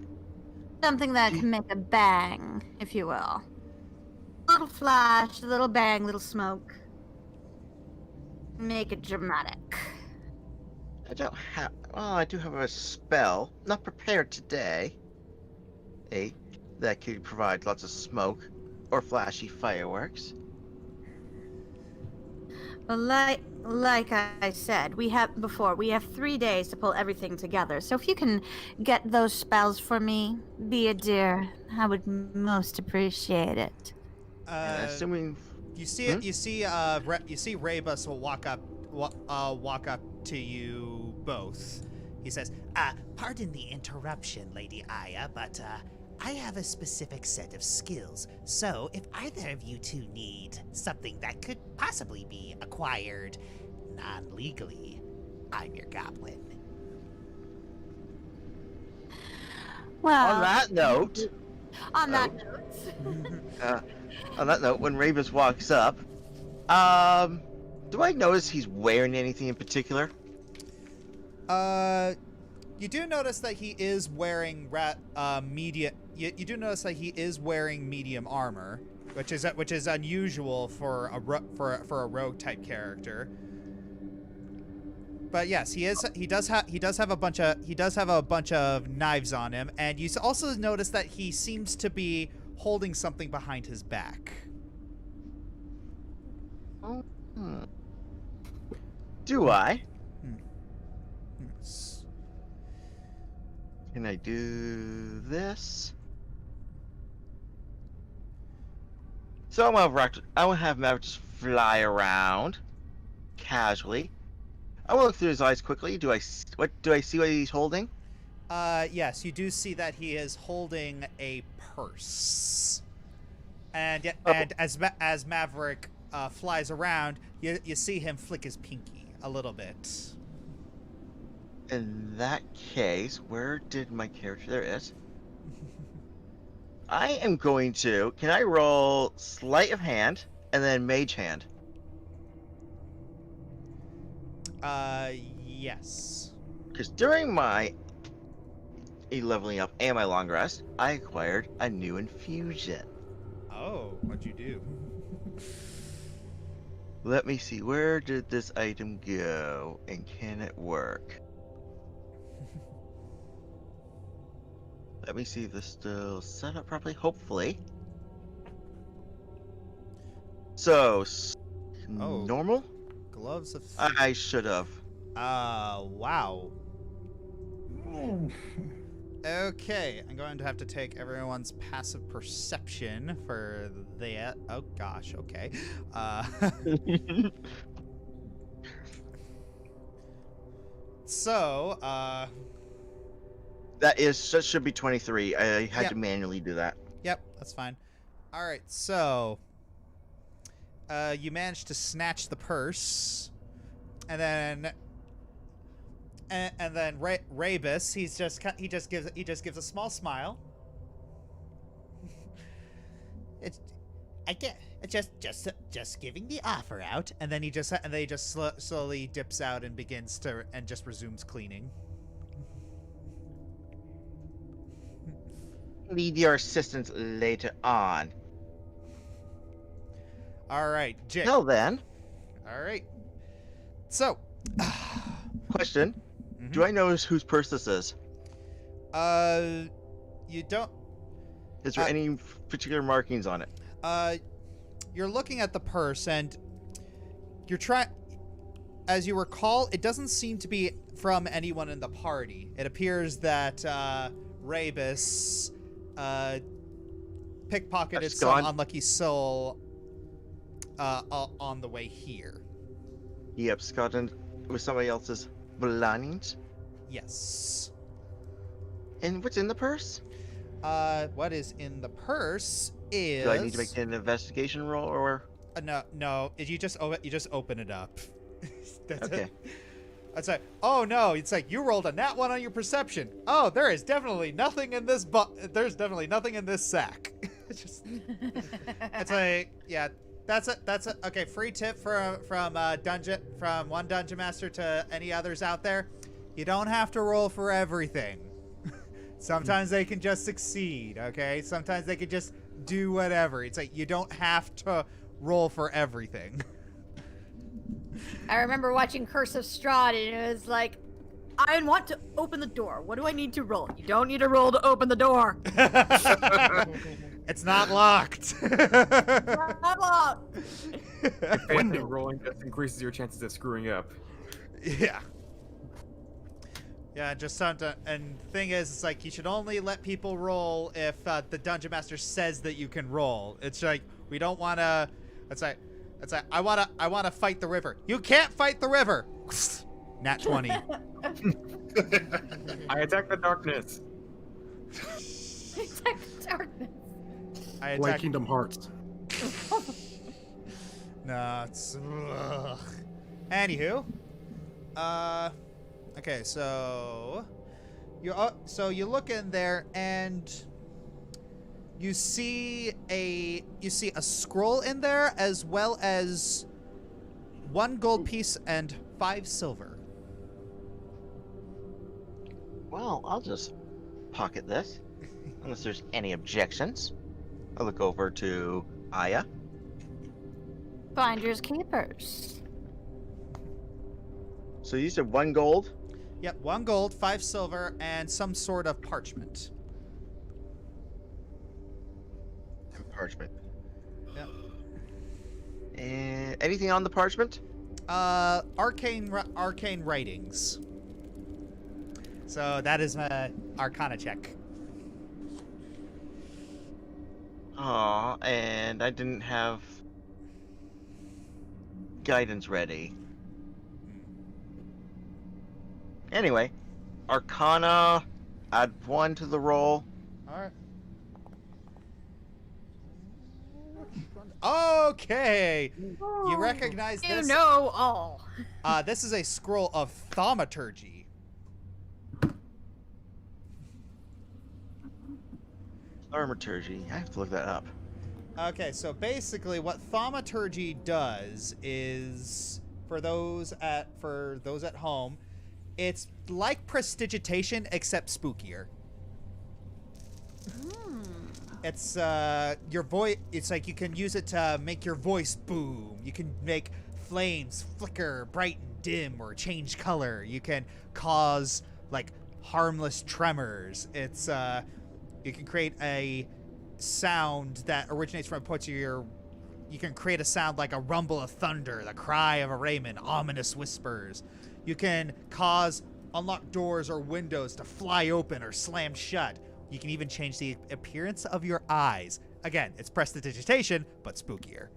Something that can make a bang, if you will. A little flash, a little bang, little smoke. Make it dramatic. I don't have. Well, I do have a spell. Not prepared today. That could provide lots of smoke or flashy fireworks. Well, like I said, we have 3 days to pull everything together. So if you can get those spells for me, be a dear, I would most appreciate it. And assuming you see Rebus will walk up to you both. He says, pardon the interruption, Lady Aya, but I have a specific set of skills. So if either of you two need something that could possibly be acquired non-legally, I'm your goblin. Well, on that note, on that note, when Rebus walks up, do I notice he's wearing anything in particular? You do notice that he is wearing medium. You do notice that he is wearing medium armor, which is unusual for a rogue type character. But yes, he does have a bunch of knives on him, and you also notice that he seems to be holding something behind his back. Oh. Do I? Can I do this? So I will have Maverick just fly around casually. I will look through his eyes quickly. Do I see what he's holding? Yes, you do see that he is holding a purse. And as Maverick flies around, you see him flick his pinky a little bit. In that case, where did my character? There it is. I am going to. Can I roll sleight of hand and then mage hand? Yes. Because during my leveling up and my long rest, I acquired a new infusion. Oh, what'd you do? Let me see. Where did this item go, and can it work? Let me see if this still set up properly. Hopefully. So, normal? Gloves of... I should have. Wow. Okay, I'm going to have to take everyone's passive perception for that. Oh gosh, okay. So, that should be 23. I had to manually do that. Yep, that's fine. All right, so you managed to snatch the purse, and then Rebus, he just gives a small smile. Just giving the offer out, And then he just slowly dips out and just resumes cleaning. Need your assistance later on. All right, Jake. Till then. All right. So, question: Do I know whose purse this is? You don't. Is there any particular markings on it? You're looking at the purse, and you're trying. As you recall, it doesn't seem to be from anyone in the party. It appears that Rebus pickpocketed some unlucky soul on the way here. He absconded with somebody else's belongings? Yes. And what's in the purse? What is in the purse is... Do I need to make an investigation roll, or...? No. You just open it up. That's okay. It. It's like, oh no, it's like you rolled a nat 1 on your perception. Oh, there is definitely nothing in this there's definitely nothing in this sack. It's like, yeah, that's it. Okay, free tip from one dungeon master to any others out there. You don't have to roll for everything. Sometimes they can just succeed, okay? Sometimes they can just do whatever. It's like you don't have to roll for everything. I remember watching Curse of Strahd, and it was like, I want to open the door. What do I need to roll? You don't need to roll to open the door. It's not locked. Not locked. Anything rolling just increases your chances of screwing up. Yeah. Yeah, just something. And the thing is, it's like you should only let people roll if the dungeon master says that you can roll. It's like we don't want to. It's like I want to fight the river. You can't fight the river. Nat 20. I attack the darkness. Attack the darkness. I Like attack. Kingdom Hearts. No, it's. Ugh. Anywho, okay, so you look in there and you see a scroll in there as well as 1 gold piece and 5 silver. Well, I'll just pocket this, unless there's any objections. I'll look over to Aya. Finders keepers. So you said 1 gold? Yep, 1 gold, 5 silver, and some sort of parchment. And parchment. Yep. And anything on the parchment? Arcane writings. So that is my Arcana check. Aw, and I didn't have guidance ready. Anyway, Arcana, add 1 to the roll. Alright. Okay! You recognize You this? know all. This is a scroll of Thaumaturgy. Thaumaturgy. I have to look that up. Okay, so basically what Thaumaturgy does is, for those at home, it's like prestidigitation except spookier. It's your voice. It's like you can use it to make your voice boom. You can make flames flicker bright and dim or change color. You can cause like harmless tremors. It's you can create a sound that originates from a point of your. You can create a sound like a rumble of thunder, the cry of a raven, ominous whispers. You can cause unlocked doors or windows to fly open or slam shut. You can even change the appearance of your eyes. Again, it's prestidigitation, but spookier.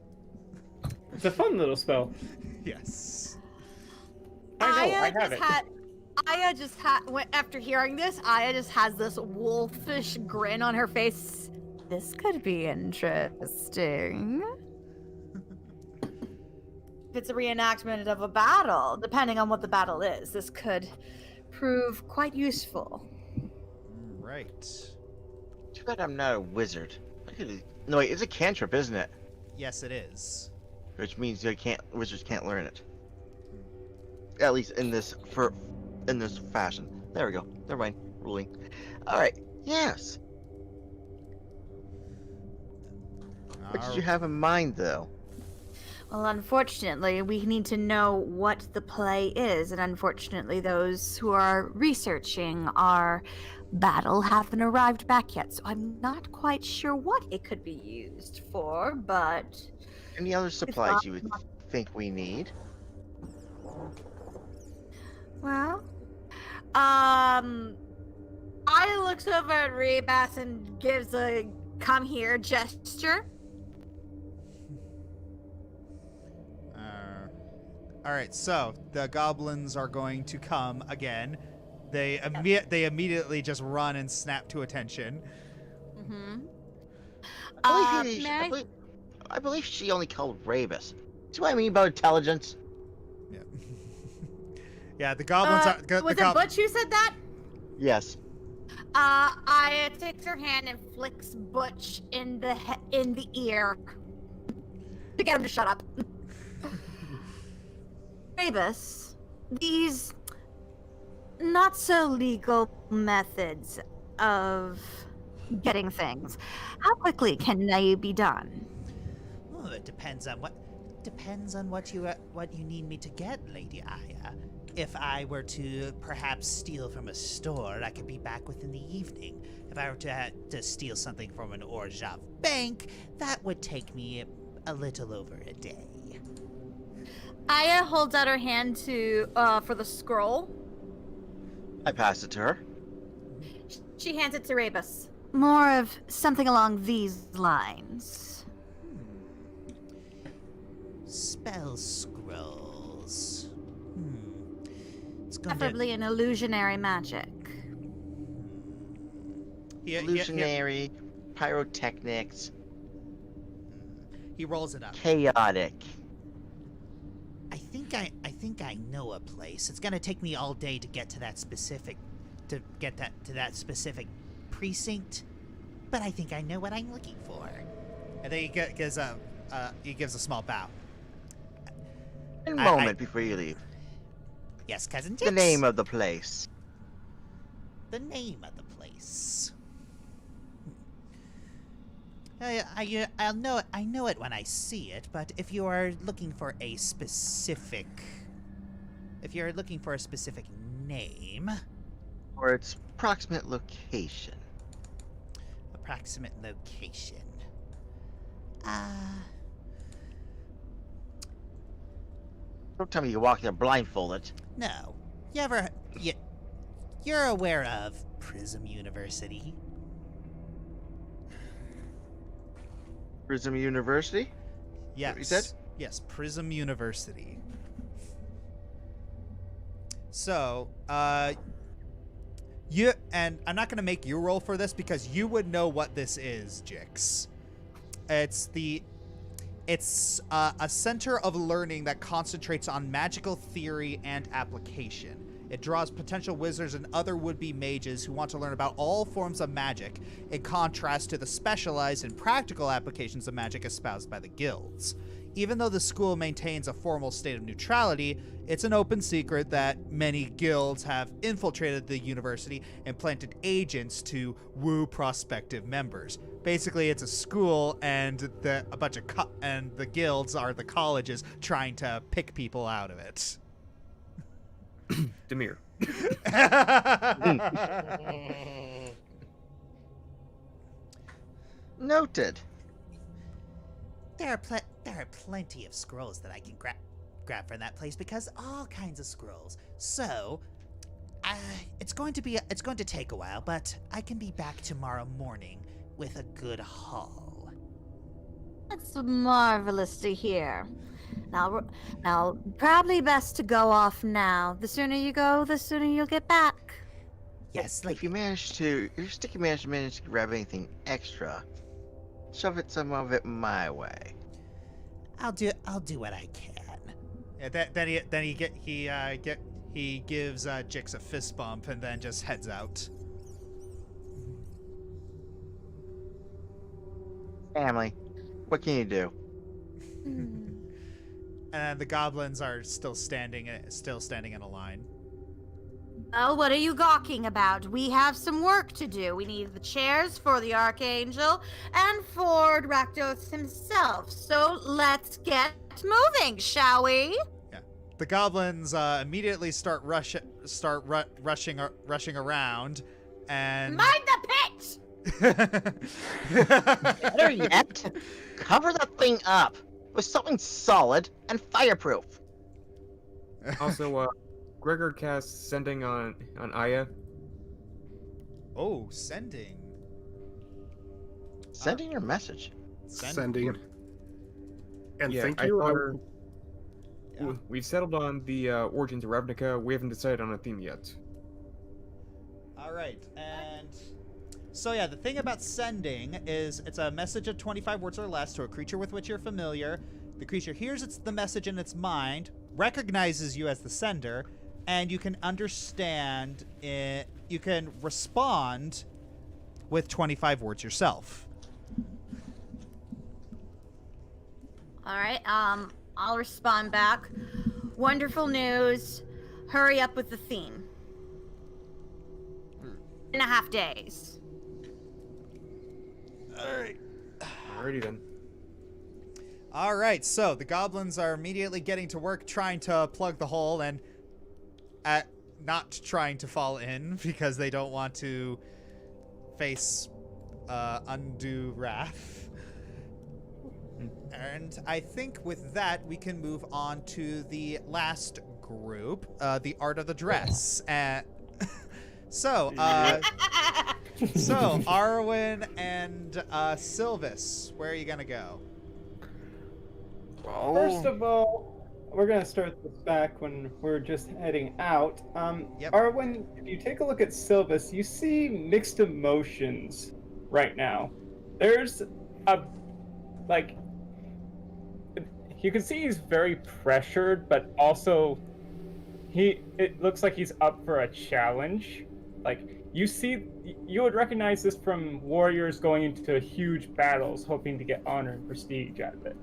It's a fun little spell. Yes. I know, I have it. Aya just had, after hearing this, Aya just has this wolfish grin on her face. This could be interesting. If it's a reenactment of a battle, depending on what the battle is, this could prove quite useful. Right. Too bad I'm not a wizard. No, wait, it's a cantrip, isn't it? Yes, it is. Which means wizards can't learn it. At least in this fashion. There we go. Never mind. Ruling. Alright, yes. What did you have in mind, though? Well, unfortunately, we need to know what the play is, and unfortunately, those who are researching our battle haven't arrived back yet, so I'm not quite sure what it could be used for, but... Any other supplies you would think we need? Well, I looks over at Rebas and gives a come here gesture. All right, so the goblins are going to come again. They immediately just run and snap to attention. Mm-hmm. I believe she only called Ravus. See what I mean about intelligence? Yeah. Yeah, the goblins are. Was it Butch who said that? Yes. Aya takes her hand and flicks Butch in the ear to get him to shut up. Ravus, these not so legal methods of getting things. How quickly can they be done? Oh, it depends on what you need me to get, Lady Aya. If I were to perhaps steal from a store, I could be back within the evening. If I were to steal something from an Orzhov bank, that would take me a little over a day. Aya holds out her hand for the scroll. I pass it to her. She hands it to Rebus. More of something along these lines. Spell scrolls. It's Preferably an illusionary magic. Illusionary, pyrotechnics, He rolls it up. chaotic. I think I know a place. It's gonna take me all day to get to that specific precinct, but I think I know what I'm looking for. And then he gives a small bow. A moment before you leave. Yes, cousin Dix. The name of the place. The name of the place. I know it when I see it, but if you're looking for a specific name, Or its approximate location. approximate location. Don't tell me you walk there blindfolded. No. You're aware of Prism University? Prism University? Yes. What you said? Yes, Prism University. So, and I'm not going to make you roll for this because you would know what this is, Jix. It's a center of learning that concentrates on magical theory and application. It draws potential wizards and other would-be mages who want to learn about all forms of magic, in contrast to the specialized and practical applications of magic espoused by the guilds. Even though the school maintains a formal state of neutrality, it's an open secret that many guilds have infiltrated the university and planted agents to woo prospective members. Basically, it's a school, and the guilds are the colleges trying to pick people out of it. Demir. Noted. There are plenty of scrolls that I can grab from that place because all kinds of scrolls. So, it's going to take a while, but I can be back tomorrow morning with a good haul. That's marvelous to hear. Now, probably best to go off now. The sooner you go, the sooner you'll get back. Yes, If you manage to grab anything extra, shove some of it my way. I'll do what I can. Yeah, he gives Jix a fist bump and then just heads out. Family, what can you do? And the goblins are still standing in a line. Well, what are you gawking about? We have some work to do. We need the chairs for the Archangel and for Rakdos himself. So let's get moving, shall we? Yeah. The goblins immediately start rushing around, and Mind the pit! Better yet, cover that thing up with something solid and fireproof. Also, Gregor casts Sending on Aya. Oh, sending. Sending your message. Sending. And Yeah, thank I you. thought we've settled on the origins of Ravnica. We haven't decided on a theme yet. All right, and so yeah, the thing about sending is it's a message of 25 words or less to a creature with which you're familiar. The creature hears the message in its mind, recognizes you as the sender, and you can understand it. You can respond with 25 words yourself. All right, I'll respond back. Wonderful news. Hurry up with the theme. 3.5 days. Alrighty then. All right, so the goblins are immediately getting to work trying to plug the hole and not trying to fall in because they don't want to face undue wrath. And I think with that, we can move on to the last group, the Art of the Dress. So Arwen and Sylvas, where are you gonna go? First of all, we're gonna start this back when we're just heading out. Yep. Arwen, if you take a look at Sylvas, you see mixed emotions right now. There's you can see he's very pressured, but also it looks like he's up for a challenge. Like, you would recognize this from warriors going into huge battles hoping to get honor and prestige out of it.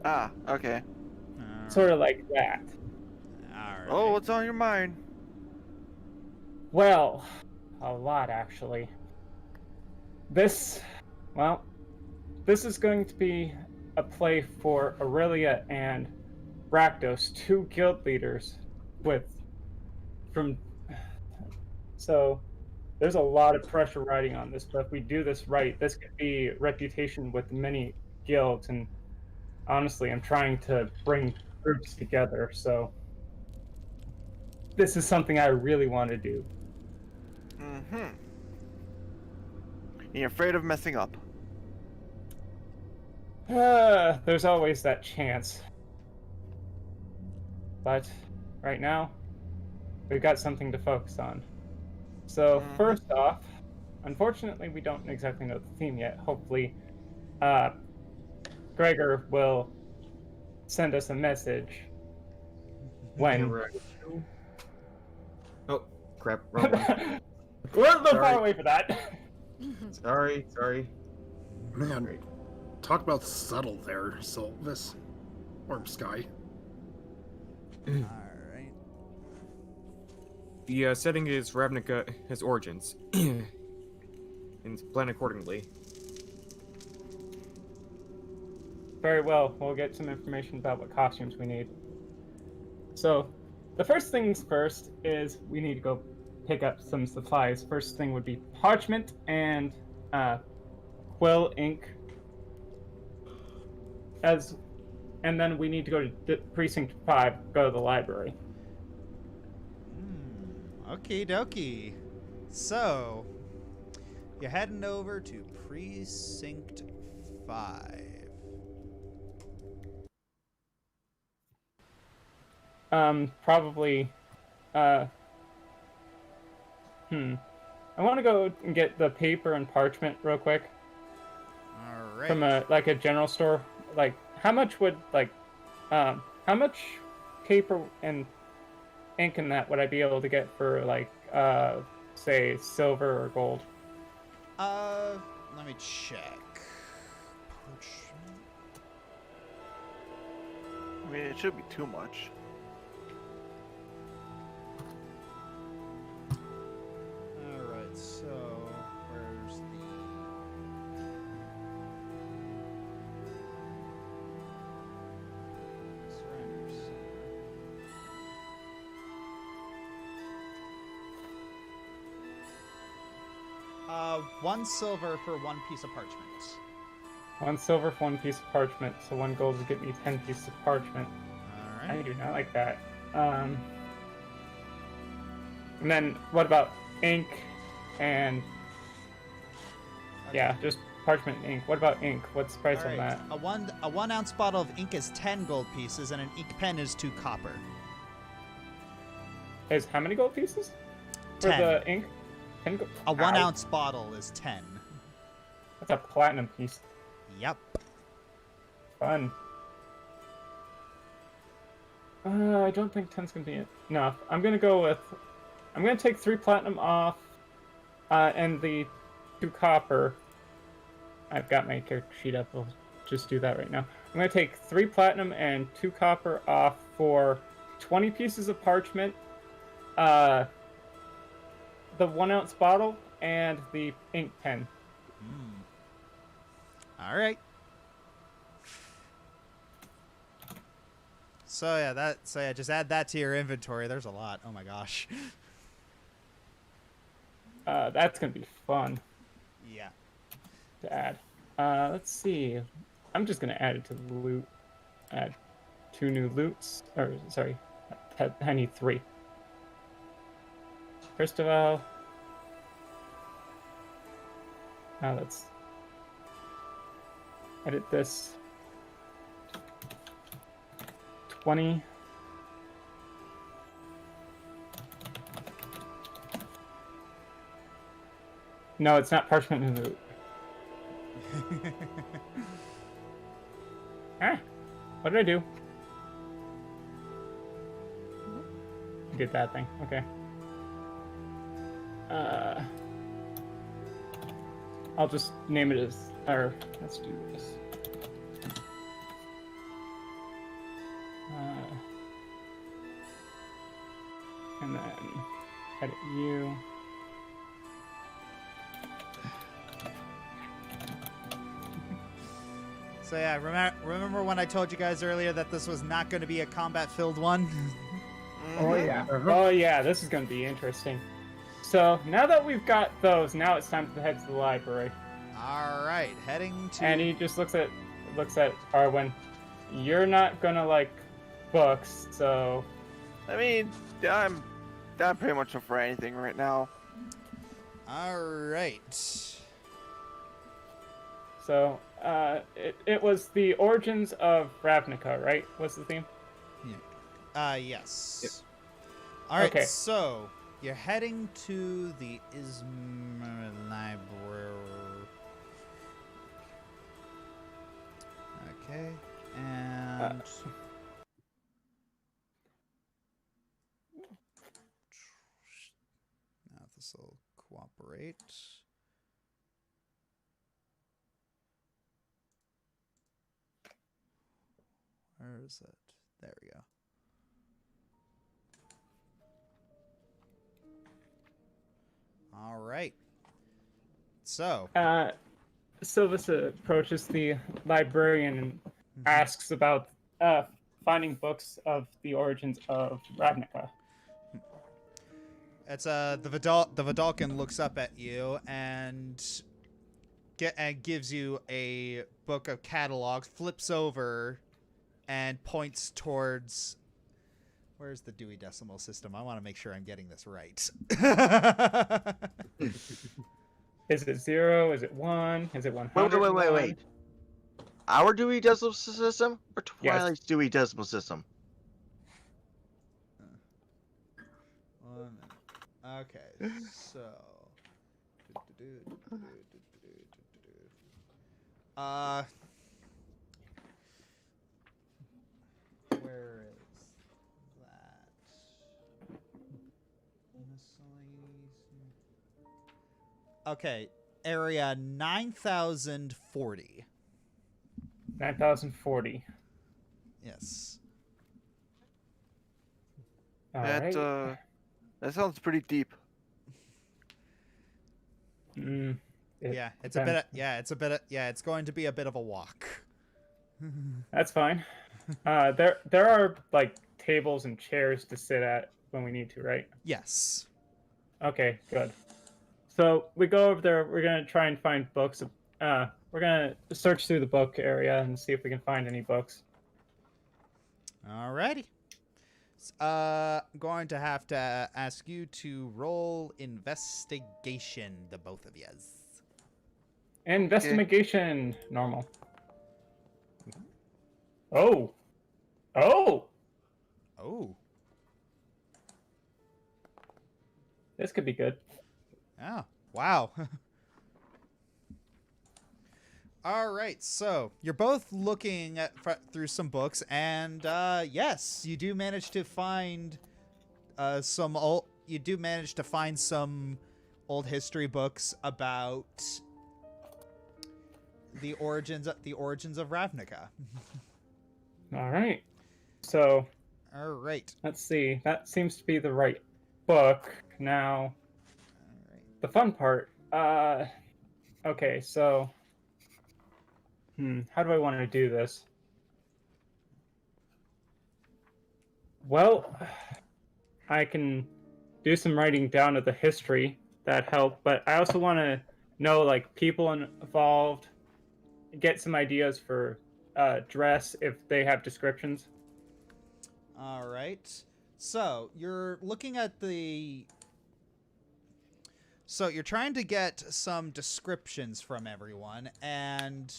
Ah, okay. Sort of like that. Alright. Oh, what's on your mind? Well, a lot actually. This is going to be a play for Aurelia and Rakdos, two guild leaders so there's a lot of pressure riding on this, but if we do this right, this could be reputation with many guilds, and honestly, I'm trying to bring groups together, so this is something I really want to do. Mm-hmm. You're afraid of messing up. There's always that chance. But right now, we've got something to focus on. So first off, unfortunately, we don't exactly know the theme yet. Hopefully, Gregor will send us a message when... Oh, crap. Wrong one. We're a little far away for that. Sorry. Man, talk about subtle there, Sylvas. Or Sky. Alright. The setting is Ravnica has origins. And plan accordingly. Very well, we'll get some information about what costumes we need. So, the first things first is we need to go pick up some supplies. First thing would be parchment and quill, ink. And then we need to go to Precinct 5, go to the library. Okie dokie. So, you're heading over to Precinct 5. Probably, I want to go and get the paper and parchment real quick. Alright. From a general store. Like, how much would, how much paper and ink and that would I be able to get for, say, silver or gold? Let me check. I mean, it shouldn't be too much. Alright, so where's the... Surrender Center. 1 silver for 1 piece of parchment. 1 silver for 1 piece of parchment, so 1 gold would get me 10 pieces of parchment. Alright. I do not like that. And then what about ink and... Yeah, just parchment and ink. What about ink? What's the price on that? A 1 ounce bottle of ink is 10 gold pieces, and an ink pen is 2 copper. Is how many gold pieces? For 10. the ink? 10 A 1 ounce bottle is 10. That's a platinum piece. Yep. Fun. I don't think 10's gonna be enough. I'm gonna take 3 platinum off, and the 2 copper. I've got my character sheet up. We'll just do that right now. I'm gonna take 3 platinum and 2 copper off for 20 pieces of parchment. The 1 ounce bottle, and the ink pen. All right. So yeah, just add that to your inventory. There's a lot. Oh my gosh. That's gonna be fun Yeah. to add. Let's see. I'm just gonna add it to the loot. Add 2 new loots. Or sorry, I need 3. First of all, now let's edit this. 20. No, it's not parchment loot. What did I do? I did that thing. Okay. I'll just name it as, or let's do this. And then edit you. So yeah, remember when I told you guys earlier that this was not going to be a combat-filled one? Oh yeah. Oh yeah, this is going to be interesting. So now that we've got those, now it's time to head to the library. All right, heading to. And he just looks at Arwen. You're not gonna like books, so. I mean, I'm pretty much up for anything right now. All right. So, it was the origins of Ravnica, right? What's the theme? Yes. Yep. All right, Okay. so you're heading to the Izmir Library. Okay, and now this will cooperate. Where is it? There we go. All right. So. Sylvas approaches the librarian and asks about finding books of the origins of Ravnica. It's the Vidalcan looks up at you and gives you a book of catalogs, flips over, and points towards. Where's the Dewey Decimal System? I want to make sure I'm getting this right. Is it 0? Is it 1? Is it 100? Wait. Our Dewey Decimal System or Twilight's Dewey Decimal System? 1 minute. Okay, so. Where is that? Okay, area 9040. 9040. Yes. All That right. that sounds pretty deep. It's going to be a bit of a walk. That's fine. There are like tables and chairs to sit at when we need to, right? Yes. Okay, good. So we go over there. We're gonna try and find books. We're gonna search through the book area and see if we can find any books. Alrighty. I'm going to have to ask you to roll investigation, the both of yous. Investigation, normal. Oh. This could be good. Oh, wow. All right, so you're both looking through some books, and yes, you do manage to find some old history books about the origins of Ravnica. All right. So. All right. Let's see. That seems to be the right book. Now, the fun part Okay, so how do I want to do this? Well, I can do some writing down of the history that helped, but I also want to know like people involved, get some ideas for dress if they have descriptions. All right. So you're looking at the. So you're trying to get some descriptions from everyone, and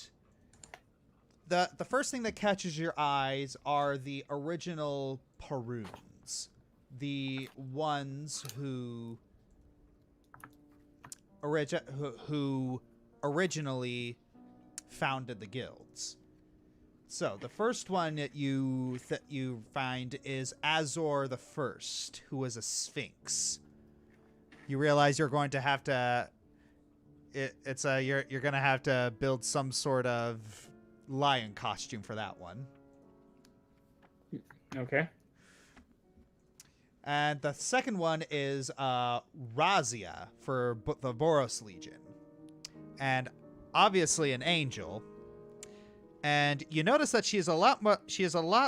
the first thing that catches your eyes are the original Peruns, the ones who originally founded the guilds. So the first one that you find is Azor the First, who was a sphinx. You realize you're going to have to. You're going to have to build some sort of lion costume for that one. Okay. And the second one is Razia for the Boros Legion, and obviously an angel. And you notice that she is a lot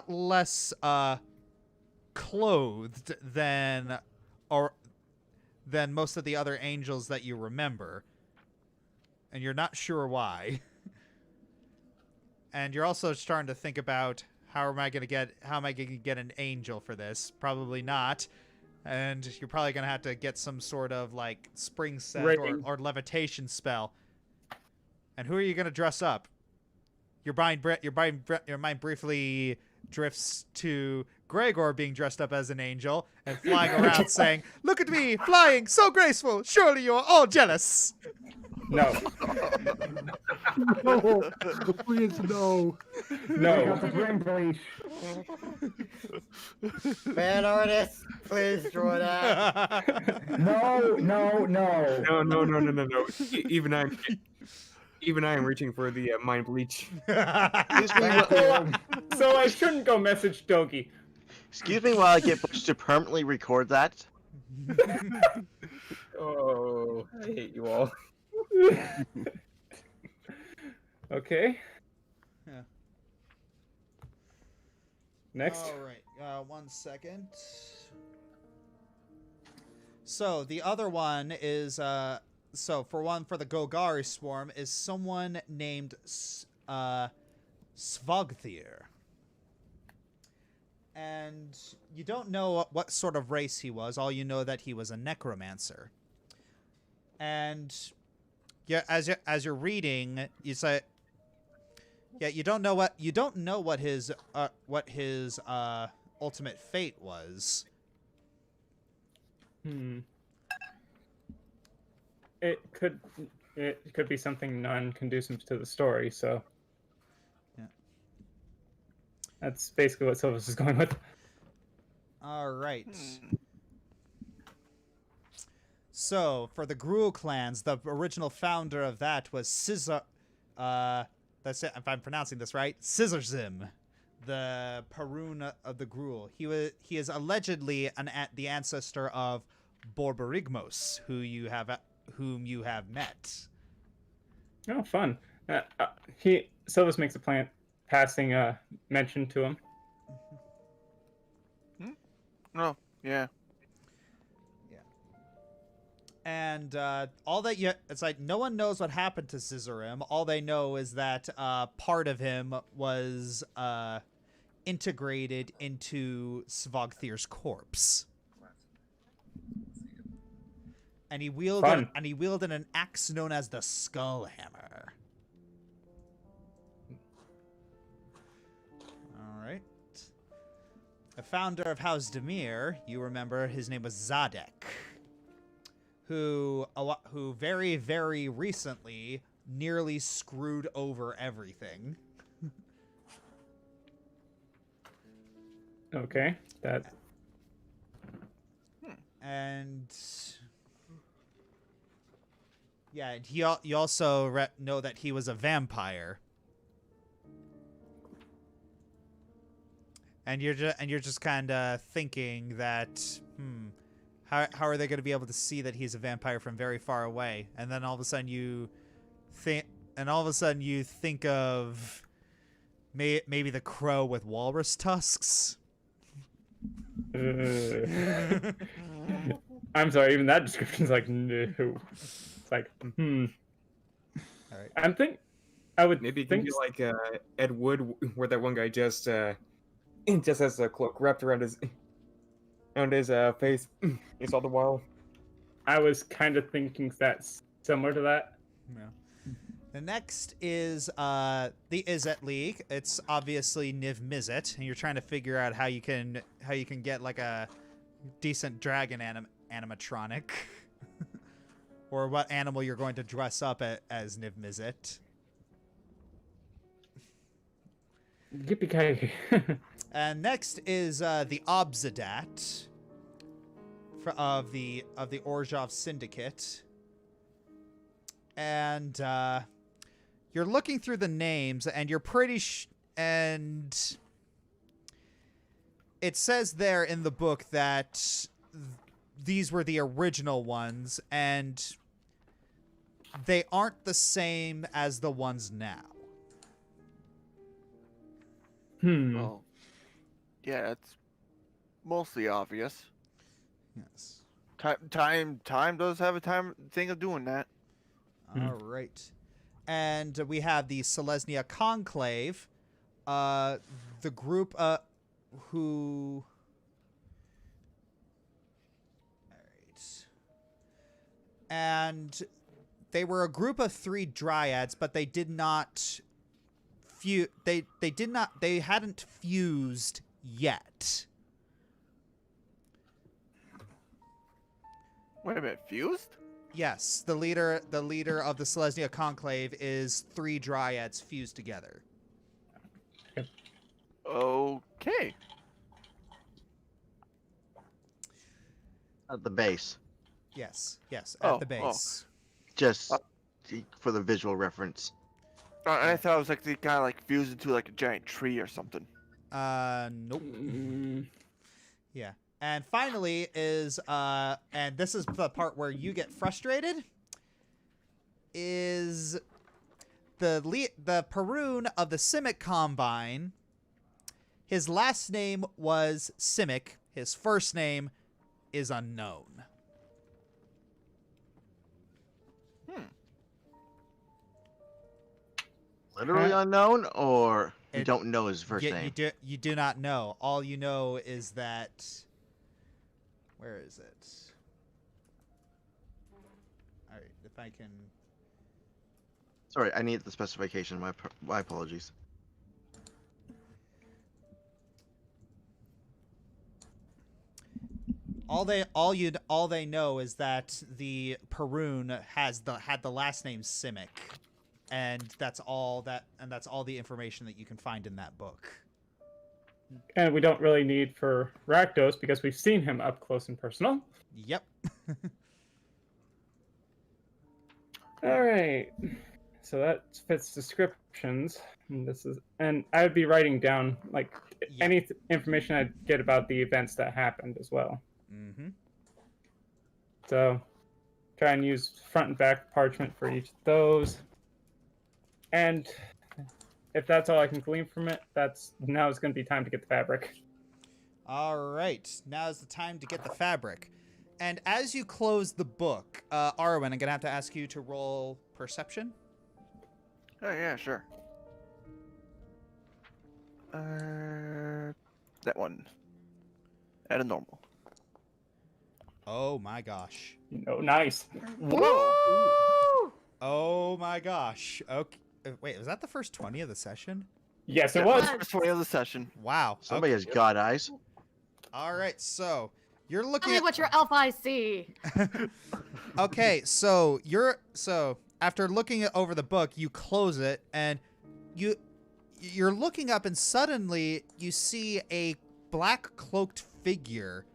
less clothed than most of the other angels that you remember, and you're not sure why. And you're also starting to think about how am I going to get an angel for this? Probably not. And you're probably going to have to get some sort of like spring set or levitation spell. And who are you going to dress up? Your mind briefly drifts to Gregor being dressed up as an angel and flying around saying, "Look at me, flying, so graceful. Surely you are all jealous." No. No, please, no. No. Fan artist, please draw that. No. No. Even I am reaching for the mind bleach. So I shouldn't go message Dogi. Excuse me while I get Butch to permanently record that. Oh, I hate you all. Okay. Yeah. Next. All right. 1 second. So the other one is for the Golari swarm is someone named Svogthir. And you don't know what sort of race he was. All you know that he was a necromancer. And yeah, as you're reading, you say, yeah, you don't know what his ultimate fate was. It could be something non-conducive to the story, so yeah, that's basically what Sylvas is going with. All right. So for the Gruel Clans, the original founder of that was that's it, if I'm pronouncing this right, Scissorzim, the Perun of the Gruul. He is allegedly the ancestor of Borborigmos, whom you have met. Oh, fun. Sylvas makes a plan passing mention to him. Oh, yeah. And it's like no one knows what happened to Scissorim. All they know is that part of him was integrated into Svogthir's corpse. And he wielded an axe known as the Skull Hammer. All right. The founder of House Demir, you remember his name was Zadek, who very, very recently nearly screwed over everything. Okay, that. And yeah, you also know that he was a vampire. And you're just kind of thinking that, how are they going to be able to see that he's a vampire from very far away? And then all of a sudden you think of maybe the crow with walrus tusks. I'm sorry, even that description's like, no. It's like, All right. I would Maybe it think can be like Ed Wood, where that one guy just has a cloak wrapped around his face. It's all the while. I was kind of thinking that's similar to that. Yeah. The next is the Izzet League. It's obviously Niv Mizzet, and you're trying to figure out how you can get like a decent dragon animatronic, or what animal you're going to dress up as Niv Mizzet. Yippee-ki-yay. And next is the Obzedat of the Orzhov Syndicate, and you're looking through the names, and you're pretty and it says there in the book that these were the original ones, and they aren't the same as the ones now. Well, yeah, it's mostly obvious. Yes. Time does have a thing of doing that. All right. And we have the Selesnya Conclave, the group who... All right. And they were a group of 3 dryads, but they did not... They hadn't fused yet. Wait a minute, fused? Yes, the leader of the Selesnya Conclave is 3 dryads fused together. Okay. At the base. Yes, at the base. Just for the visual reference. And I thought it was like they kind of like fused into like a giant tree or something. Nope. Yeah. And finally is, and this is the part where you get frustrated, is the Perun of the Simic Combine. His last name was Simic. His first name is unknown. Literally unknown, or you don't know his first name? You do not know. All you know is that... Where is it? All right, if I can... Sorry, I need the specification. My apologies. All they know is that the Perun had the last name Simic, and that's all the information that you can find in that book. And we don't really need for Rakdos because we've seen him up close and personal. Yep. All right. So that fits descriptions. And I would be writing down like any information I'd get about the events that happened as well. Mm-hmm. So try and use front and back parchment for each of those. And if that's all I can glean from it, now it's going to be time to get the fabric. All right, now is the time to get the fabric. And as you close the book, Arwen, I'm going to have to ask you to roll perception. Oh, yeah, sure. That one. At a normal. Oh my gosh. Nice. Whoa! Oh my gosh. Okay. Wait, was that the first 20 of the session? Yes, it was. First 20 of the session. Wow. Somebody has god eyes. All right, so you're Tell looking me at what your elf eyes see. Okay, so after looking over the book, you close it and you're looking up and suddenly you see a black cloaked figure,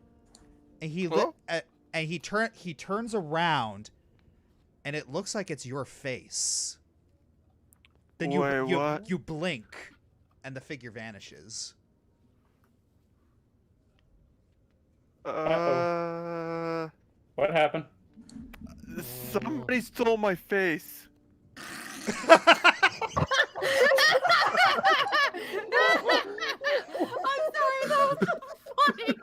and he turns around, and it looks like it's your face. Then you blink, and the figure vanishes. Uh-oh. What happened? Somebody stole my face. I'm sorry, that was so funny.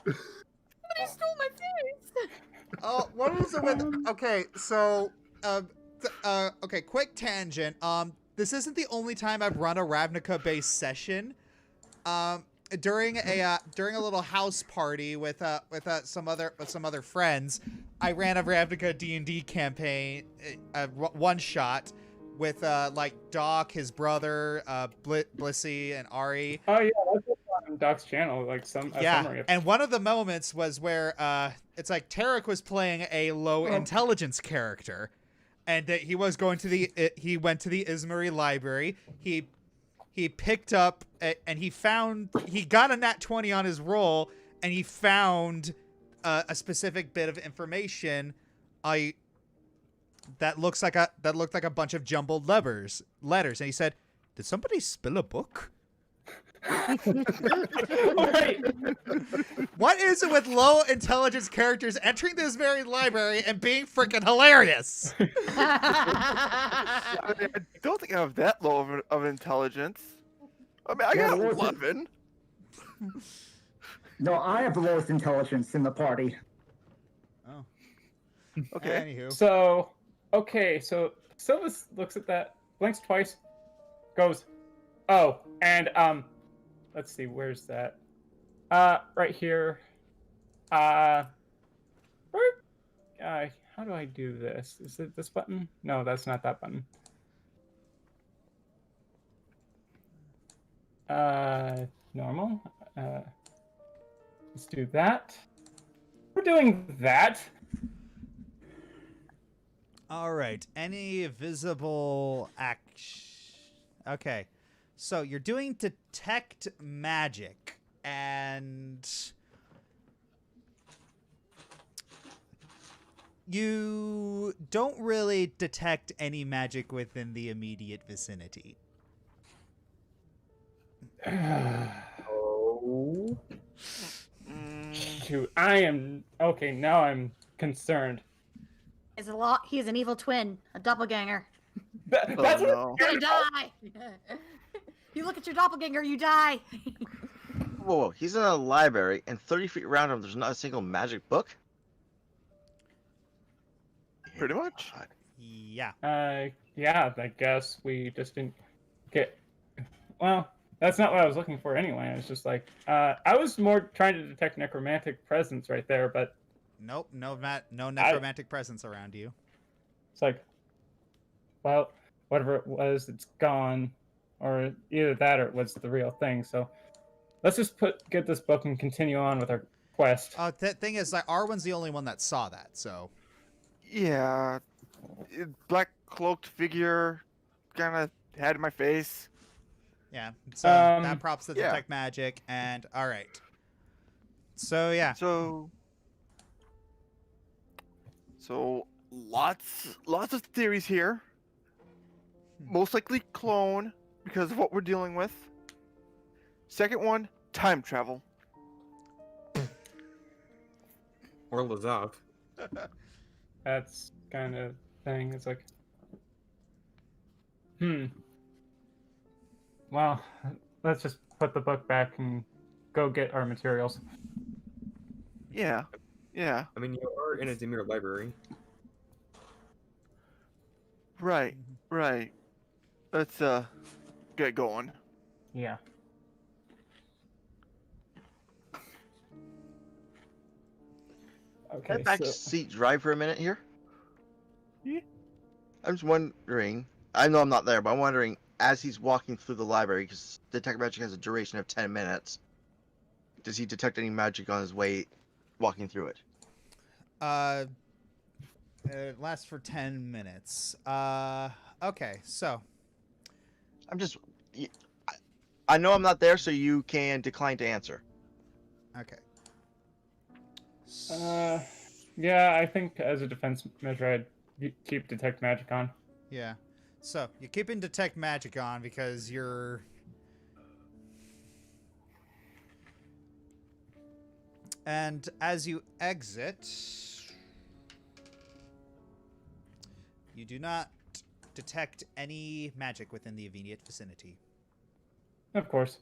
Somebody stole my face. Oh, what is it with? Okay, so, okay, quick tangent. This isn't the only time I've run a Ravnica-based session. During a little house party with some other friends, I ran a Ravnica D&D campaign, one shot with like Doc, his brother, Blissey, and Ari. Oh yeah, that's on Doc's channel. Like a summary of. And one of the moments was where it's like Tarek was playing a low intelligence character, and he was going to he went to the Izmari library. He picked up and he got a nat 20 on his roll, and he found a specific bit of information that looked like a bunch of jumbled letters, and he said, "Did somebody spill a book?" Right. What is it with low intelligence characters entering this very library and being freaking hilarious? I don't think I have that low of intelligence. I mean, I got 11. No, I have the lowest intelligence in the party. Oh. Okay. Anywho. So Sylvas looks at that, blinks twice, goes, "Oh," and let's see, where's that? Right here. How do I do this? Is it this button? No, that's not that button. Normal. Let's do that. We're doing that. All right. Any visible action? Okay. So you're doing detect magic, and you don't really detect any magic within the immediate vicinity. Oh. Shoot, I am okay. Now I'm concerned. He's an evil twin, a doppelganger. That's no. You die. You look at your doppelganger, you die. Whoa, he's in a library, and 30 feet around him, there's not a single magic book? Pretty much. God. Yeah. Yeah, I guess we just didn't get. Well, that's not what I was looking for anyway. I was just like, I was more trying to detect necromantic presence right there, but Nope. No necromantic presence around you. it's like, well, whatever it was, it's gone, or either that or it was the real thing. So let's just get this book and continue on with our quest. The thing is, like, Arwen's the only one that saw that, so. Yeah. Black cloaked figure kind of had my face. Yeah. So that props to yeah. detect magic, and all right. So yeah. So lots of theories here. Most likely clone because of what we're dealing with. Second one, time travel. Or Lazav. That's kind of thing. It's like, well, let's just put the book back and go get our materials. Yeah. Yeah. I mean, you are in a Demir library. Right. Right. Let's get going. Yeah. Can Okay. I back So, seat drive for a minute here? Yeah. I'm just wondering. I know I'm not there, but I'm wondering, as he's walking through the library, because detect magic has a duration of 10 minutes, does he detect any magic on his way walking through it? It lasts for 10 minutes. Okay, so. I know I'm not there, so you can decline to answer. Okay. yeah, I think as a defense measure, I'd keep detect magic on. Yeah. So, you're keeping detect magic on because you're... And as you exit, you do not detect any magic within the immediate vicinity. Of course.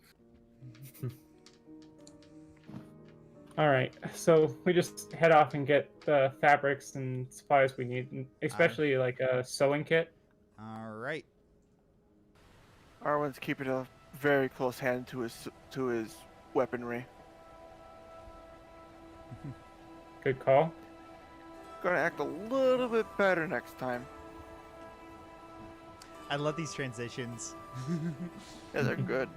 All right, so we just head off and get the fabrics and supplies we need, and especially like a sewing kit. All right. Arwen's keeping a very close hand to his weaponry. Good call. Gonna act a little bit better next time. I love these transitions. Yeah, they're good.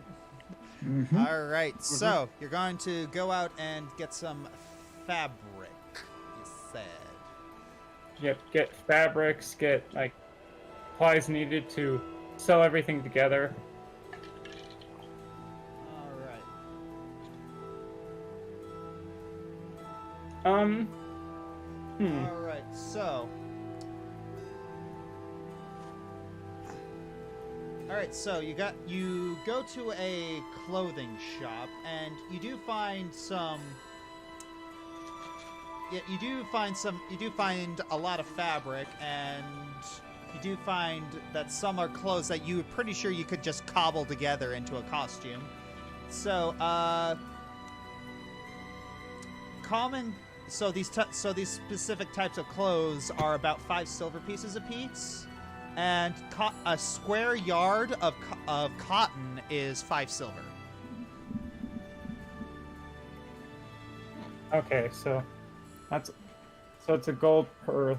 All right, so you're going to go out and get some fabric, you said. Yep, get fabrics, get like supplies needed to sew everything together. All right. Hmm. All right, so. All right, so you go to a clothing shop and you do find some. Yeah, you do find a lot of fabric, and you do find that some are clothes that you were pretty sure you could just cobble together into a costume. So, So these specific types of clothes are about 5 silver pieces apiece, and a square yard of cotton is 5 silver. Okay, so it's a gold per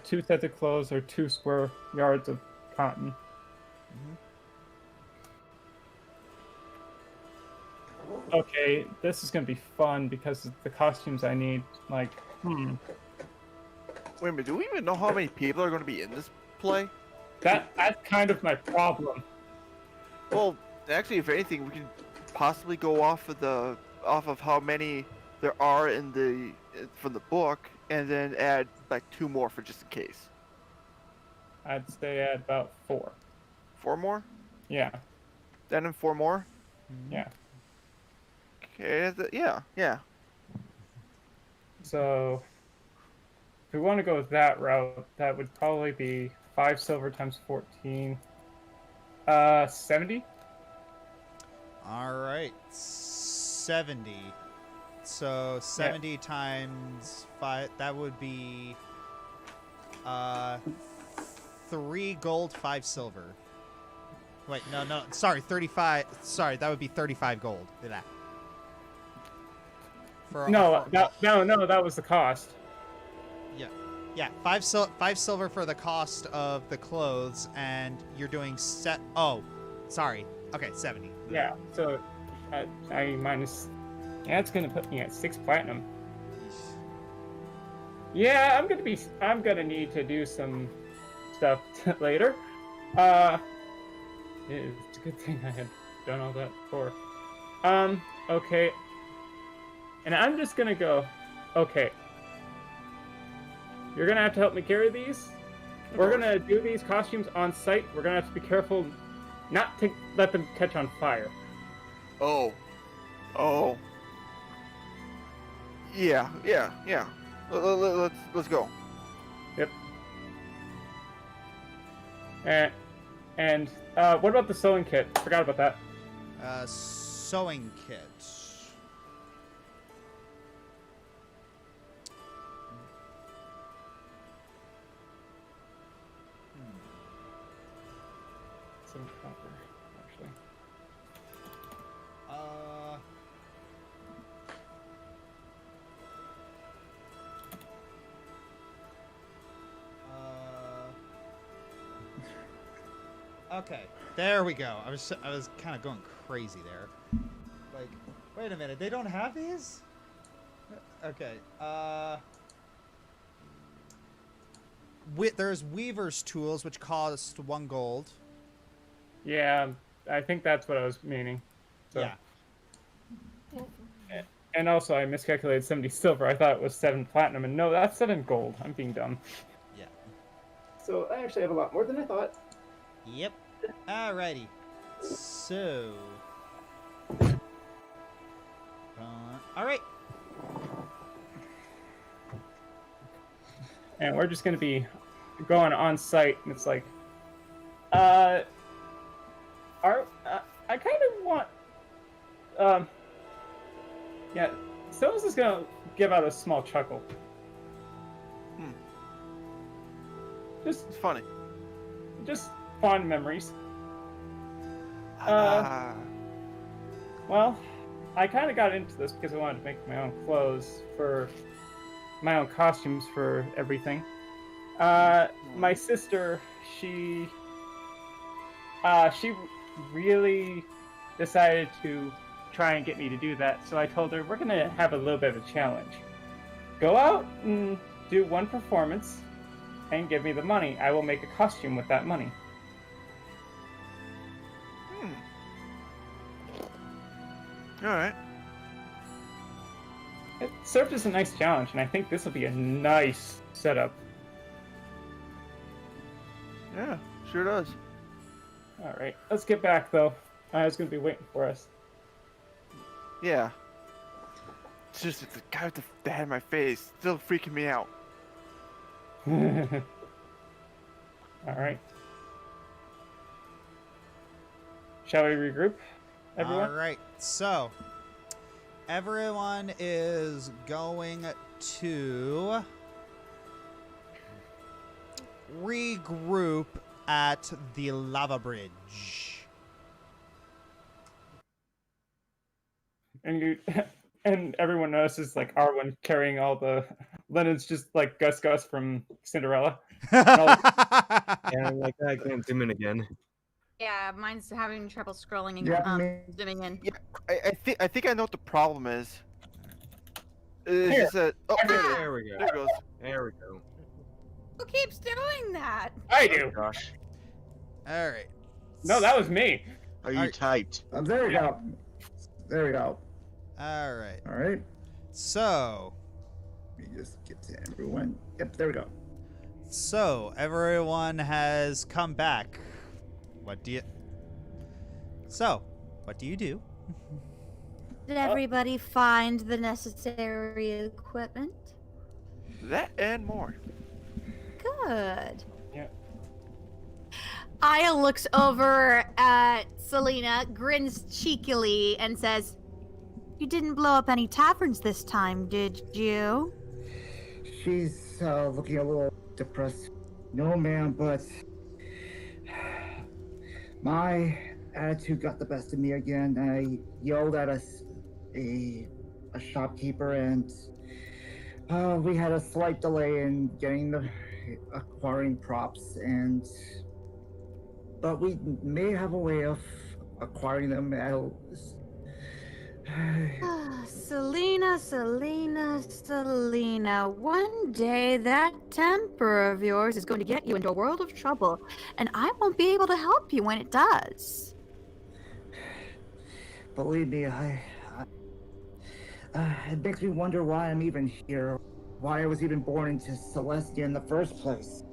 2 sets of clothes or 2 square yards of cotton. Okay, this is gonna be fun because it's the costumes I need. Like, Wait a minute, do we even know how many people are going to be in this play? that's kind of my problem. Well, actually, if anything, we can possibly go off of how many there are from the book, and then add like 2 more for just in case. I'd say at about 4. 4 more? Yeah, Then and 4 more? yeah. Okay, yeah. So if we want to go with that route, that would probably be 5 silver times 14. 70? All right, 70. So 70 times 5, that would be 3 gold, 5 silver. Wait, no, sorry, 35. Sorry, that would be 35 gold. Look at that. No, that was the cost. Yeah, 5 silver for the cost of the clothes, and you're doing set. Oh, sorry. Okay, 70. Yeah, so I minus. Yeah, it's gonna put me at 6 platinum. Yeah, I'm gonna need to do some stuff later. It's a good thing I had done all that before. Okay. And I'm just gonna go, okay. You're gonna have to help me carry these. We're gonna do these costumes on site. We're gonna have to be careful not to let them catch on fire. Oh. Yeah. Let's go. Yep. And what about the sewing kit? Forgot about that. Sewing kit. Some copper, actually. Okay, there we go. I was kind of going crazy there. Like, wait a minute, they don't have these? Okay. There's weaver's tools, which cost 1 gold. Yeah, I think that's what I was meaning. So. Yeah. And also, I miscalculated 70 silver. I thought it was 7 platinum, and no, that's 7 gold. I'm being dumb. Yeah. So I actually have a lot more than I thought. Yep. Alrighty. So. Alright. and we're just gonna be going on site, and it's like, I kind of want, yeah, Sylvas is gonna give out a small chuckle. Just It's funny. Just fond memories. Ah. Well, I kind of got into this because I wanted to make my own clothes for my own costumes for everything. My sister, she really decided to try and get me to do that. So I told her, we're gonna have a little bit of a challenge. Go out and do one performance and give me the money. I will make a costume with that money. Alright. It served as a nice challenge, and I think this will be a nice setup. Yeah, sure does. Alright, let's get back though. I was gonna be waiting for us. Yeah. It's just the guy with the head in my face still freaking me out. Alright. Shall we regroup, everyone? All right. So, everyone is going to regroup at the lava bridge. And you, and everyone notices like Arwen carrying all the linens, just like Gus from Cinderella. Yeah, like I can't zoom in again. Yeah, mine's having trouble scrolling and Yeah, zooming in. Yeah, I think I know what the problem is. It's just that, oh, There we go. there it goes. There we go. Who keeps doing that? I do. Gosh. All right. No, that was me. Are you Alright. typed? There we go. There we go. All right. All right. So, Let me just get to everyone. Yep, there we go. everyone has come back. What do you do? Did everybody find the necessary equipment? That and more. Good. Yeah. Aya looks over at Selena, grins cheekily, and says, "You didn't blow up any taverns this time, did you?" She's looking a little depressed. No, ma'am, but my attitude got the best of me again. I yelled at a shopkeeper, and we had a slight delay in getting the acquiring props, but we may have a way of acquiring them. Selena. One day that temper of yours is going to get you into a world of trouble, and I won't be able to help you when it does. Believe me, it makes me wonder why I'm even here, why I was even born into Selesnya in the first place.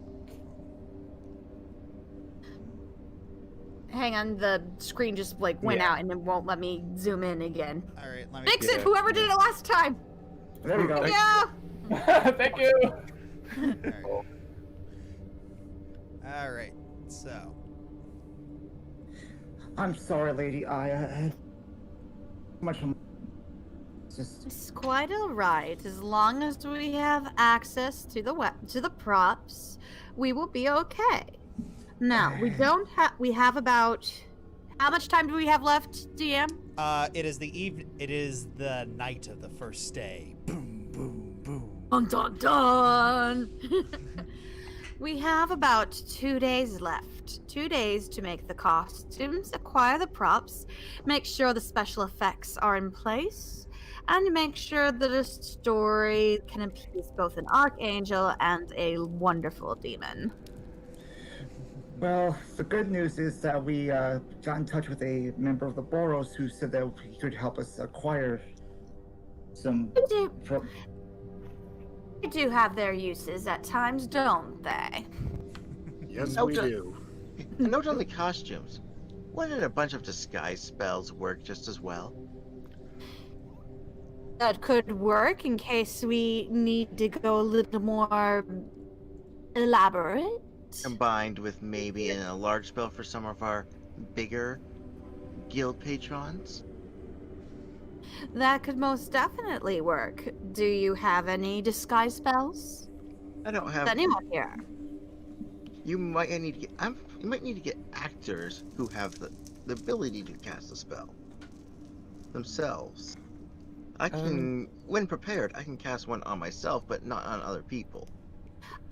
Hang on, the screen just like went out and it won't let me zoom in again. All right, let me Fix it, whoever did it last time. There we go. Yeah. Thank you. All right. So, I'm sorry, Lady Aya. Much. Just It's quite alright. As long as we have access to the props, we will be okay. Now, we have about, how much time do we have left, DM? it is the night of the first day. Boom, boom, boom. Dun dun dun! We have about 2 days left. 2 days to make the costumes, acquire the props, make sure the special effects are in place, and make sure that a story can appease both an archangel and a wonderful demon. well, the good news is that we got in touch with a member of the Boros who said that he could help us acquire some. They do have their uses at times, don't they? Yes, Oh, we good. do. A note on the costumes. Wouldn't a bunch of disguise spells work just as well? That could work in case we need to go a little more Elaborate? Combined with maybe a large spell for some of our bigger guild patrons. That could most definitely work. Do you have any disguise spells? I don't Is have. anyone here? You might need to get. You might need to get actors who have the ability to cast a spell themselves. I can, when prepared, I can cast one on myself, but not on other people.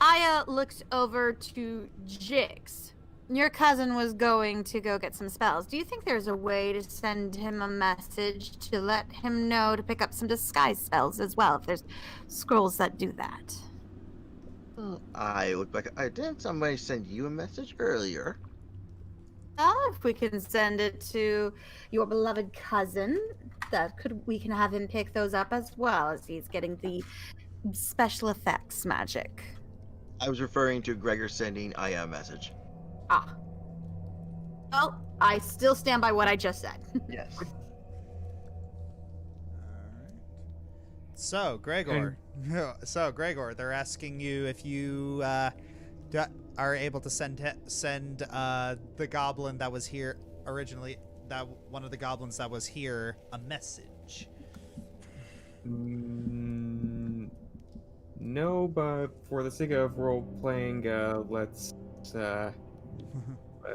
Aya looked over to Jix. Your cousin was going to go get some spells. Do you think there's a way to send him a message to let him know to pick up some disguise spells as well, if there's scrolls that do that? I look like didn't somebody send you a message earlier? If we can send it to your beloved cousin, we can have him pick those up as well, as he's getting the special effects magic. I was referring to Gregor sending Aya a message. Ah. Well, I still stand by what I just said. Yes. So, Gregor. They're asking you if you are able to send the goblin that was here originally, that one of the goblins that was here, a message. No, but for the sake of role playing, let's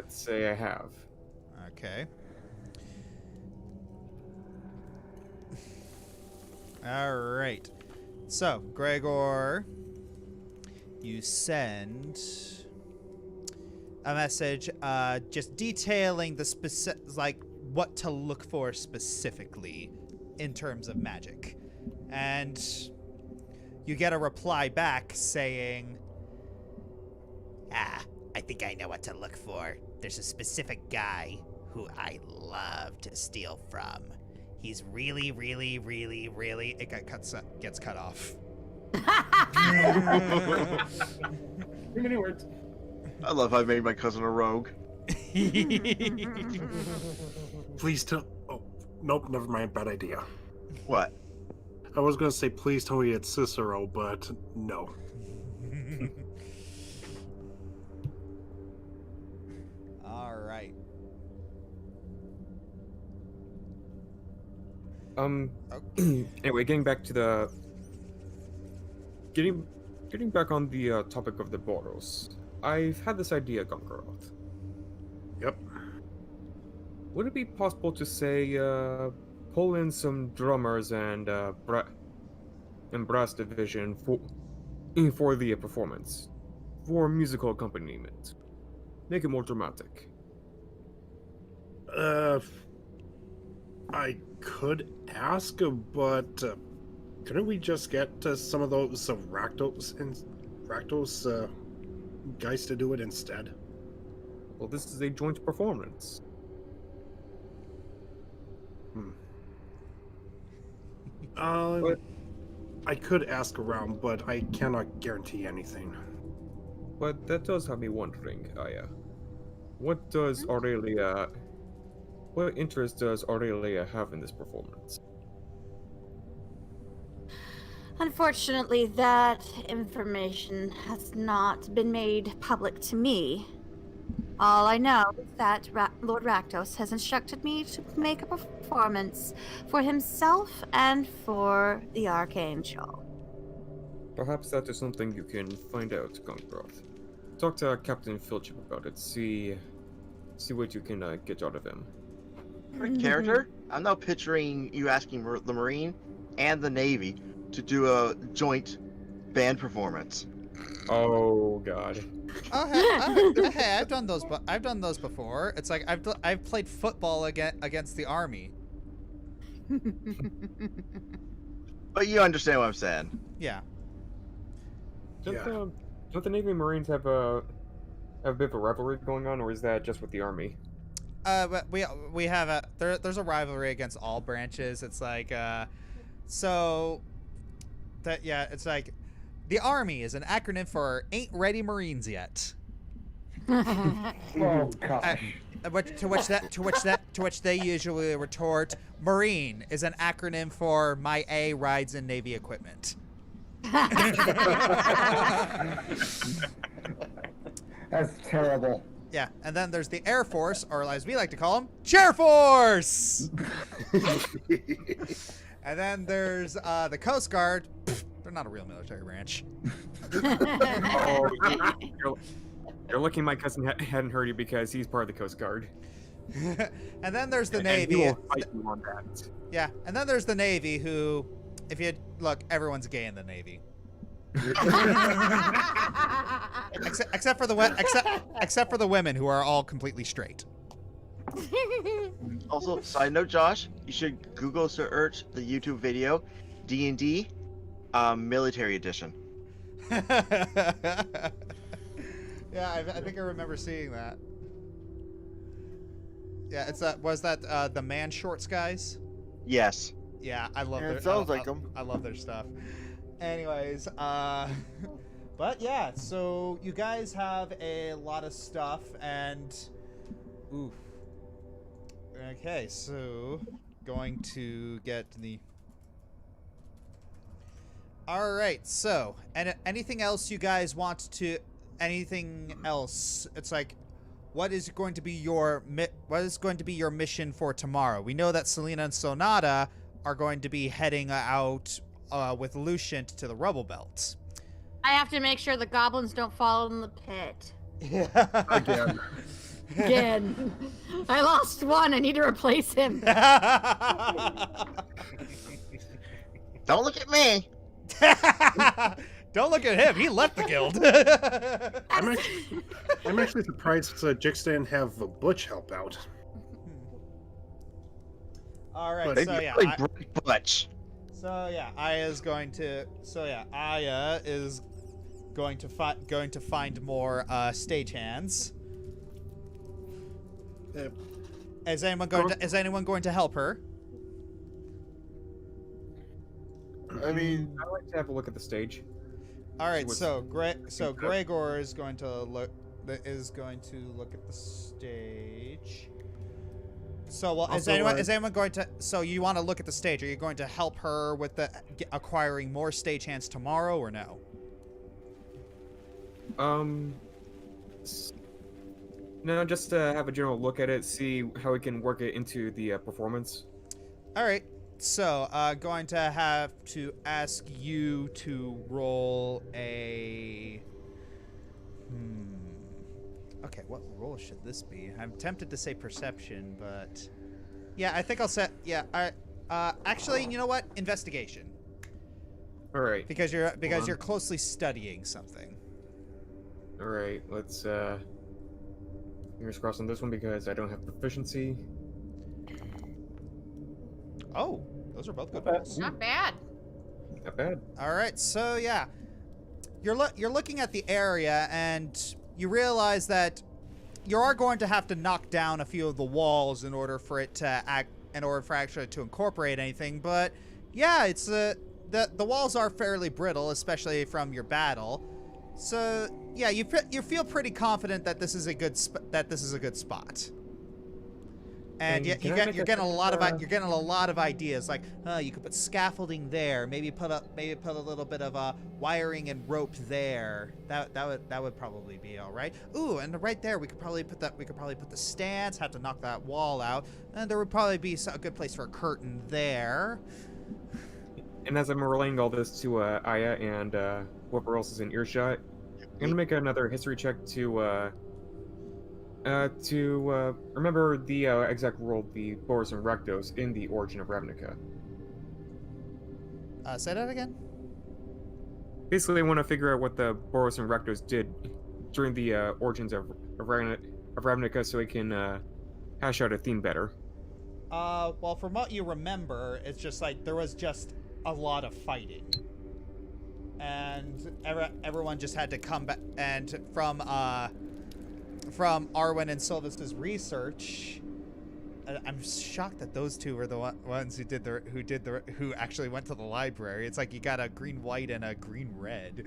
say I have. Okay. All right. So, Gregor, you send a message just detailing the specific, like, what to look for specifically in terms of magic. And you get a reply back saying, I think I know what to look for. There's a specific guy who I love to steal from. He's really, really, really, really... It gets cut off. Too many words. I love how I made my cousin a rogue. Please tell. Oh, nope, never mind. Bad idea. What? I was gonna say please tell me it's Cicero, but no. All right. Anyway, getting back to the getting back on the topic of the Boros. I've had this idea, Gongoroth. Yep. Would it be possible to say pull in some drummers and brass division for the performance, for musical accompaniment, make it more dramatic? I could ask, but couldn't we just get some of those Rakdos guys to do it instead? Well, this is a joint performance. I could ask around, but I cannot guarantee anything. But that does have me wondering, Aya. What interest does Aurelia have in this performance? Unfortunately, that information has not been made public to me. All I know is that Lord Rakdos has instructed me to make a performance for himself and for the Archangel. Perhaps that is something you can find out, Gongoroth. Talk to Captain Filchip about it. See what you can get out of him. For character, I'm now picturing you asking the Marine and the Navy to do a joint band performance. Oh God. Oh hey, I've done those. I've done those before. It's like I've played football against the army. But you understand what I'm saying. Yeah. Don't the Navy and Marines have a bit of a rivalry going on, or is that just with the army? But we have there's a rivalry against all branches. It's like it's like the army is an acronym for ain't ready Marines yet. Oh gosh. To which they usually retort, Marine is an acronym for my A rides in Navy equipment. That's terrible. Yeah, and then there's the Air Force, or as we like to call them, Chair Force! And then there's the Coast Guard. Pfft, they're not a real military branch. Oh, you're lucky my cousin hadn't heard you because he's part of the Coast Guard. And then there's the And Navy. he will fight you on that. Yeah, and then there's the Navy, who, if you look, everyone's gay in the Navy. except for the women, who are all completely straight. Also, side note, Josh, you should Google search the YouTube video D&D Military Edition. Yeah, I think I remember seeing that. Yeah, it's was that the Man Shorts guys? Yes. Yeah, I love Yeah, their. it sounds like them. I love their stuff. Anyways, but yeah, so you guys have a lot of stuff, and oof. Okay, so going to get the. All right, so and anything else you guys want to? Anything else? It's like, what is going to be your mission for tomorrow? We know that Selena and Sonata are going to be heading out with Lucian to the Rubble Belt. I have to make sure the goblins don't fall in the pit. Again. Again. I lost one. I need to replace him. Don't look at me. Don't look at him. He left the guild. I'm actually surprised Jix didn't have Butch help out. All right, But so yeah, Butch. Aya is going to. Aya is going to find more stagehands. Is anyone going to help her? I mean, I'd like to have a look at the stage. All right, what's- so Gregor is going to look at the stage. So, well, is anyone going to? So, you want to look at the stage? Are you going to help her with acquiring more stagehands tomorrow, or no? No, just to have a general look at it, see how we can work it into the performance. All right. So, going to have to ask you to roll a. Okay, what roll should this be? I'm tempted to say perception, but yeah, I think I'll set. Yeah, actually, you know what? Investigation. All right. Because you're closely studying something. All right. Let's fingers crossed on this one because I don't have proficiency. Oh, those are both good Not rolls. Not bad. Not bad. All right, so yeah, you're looking at the area and you realize that you are going to have to knock down a few of the walls in order for it to actually to incorporate anything. But yeah, it's the walls are fairly brittle, especially from your battle. So yeah, you feel pretty confident that this is a good spot. And And you're can I getting make a lot of ideas, like, you could put scaffolding there, maybe put a little bit of wiring and rope there. That would probably be all right. Ooh, and right there we could probably put the stands. Have to knock that wall out, and there would probably be a good place for a curtain there. And as I'm relaying all this to Aya and whoever else is in earshot, I'm gonna make another history check to remember the exact role the Boros and Rakdos in the origin of Ravnica. Say that again. Basically, I want to figure out what the Boros and Rakdos did during the origins of Ravnica, so I can hash out a theme better. Well, from what you remember, it's just like there was just a lot of fighting, and everyone just had to come back. And from Arwen and Sylvas' research, I'm shocked that those two were the ones who actually went to the library. It's like you got a green white and a green red.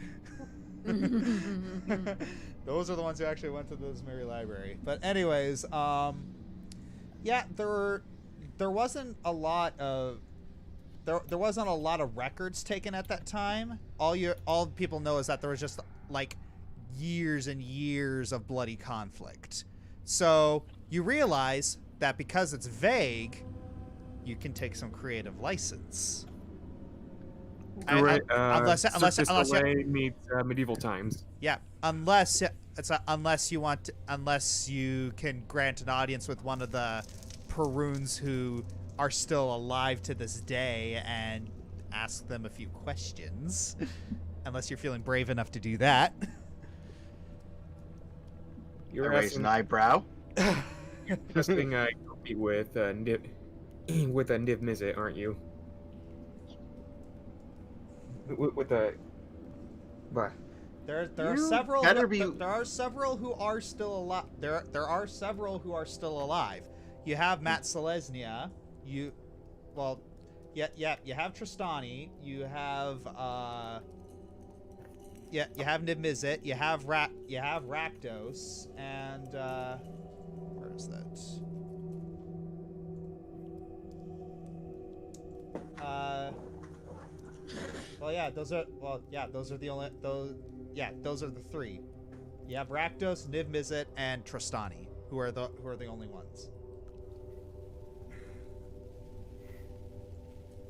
Those are the ones who actually went to the Rosemary Library. But anyways, yeah, there wasn't a lot of records taken at that time. All people know is that there was just like years and years of bloody conflict. So you realize that because it's vague, you can take some creative license. Unless Delay meets medieval times. Yeah, unless you can grant an audience with one of the Peruns who are still alive to this day and ask them a few questions. Unless you're feeling brave enough to do that. I raise an eyebrow. Asking compete with Niv Mizzet, aren't you? With the There are several. There are several who are still alive. There are several who are still alive. You have Matt Selesnya. You have Tristani. You have you have Niv Mizzet. You have Rakdos, and where is that? Those are the three. You have Rakdos, Niv Mizzet, and Tristani, who are the only ones.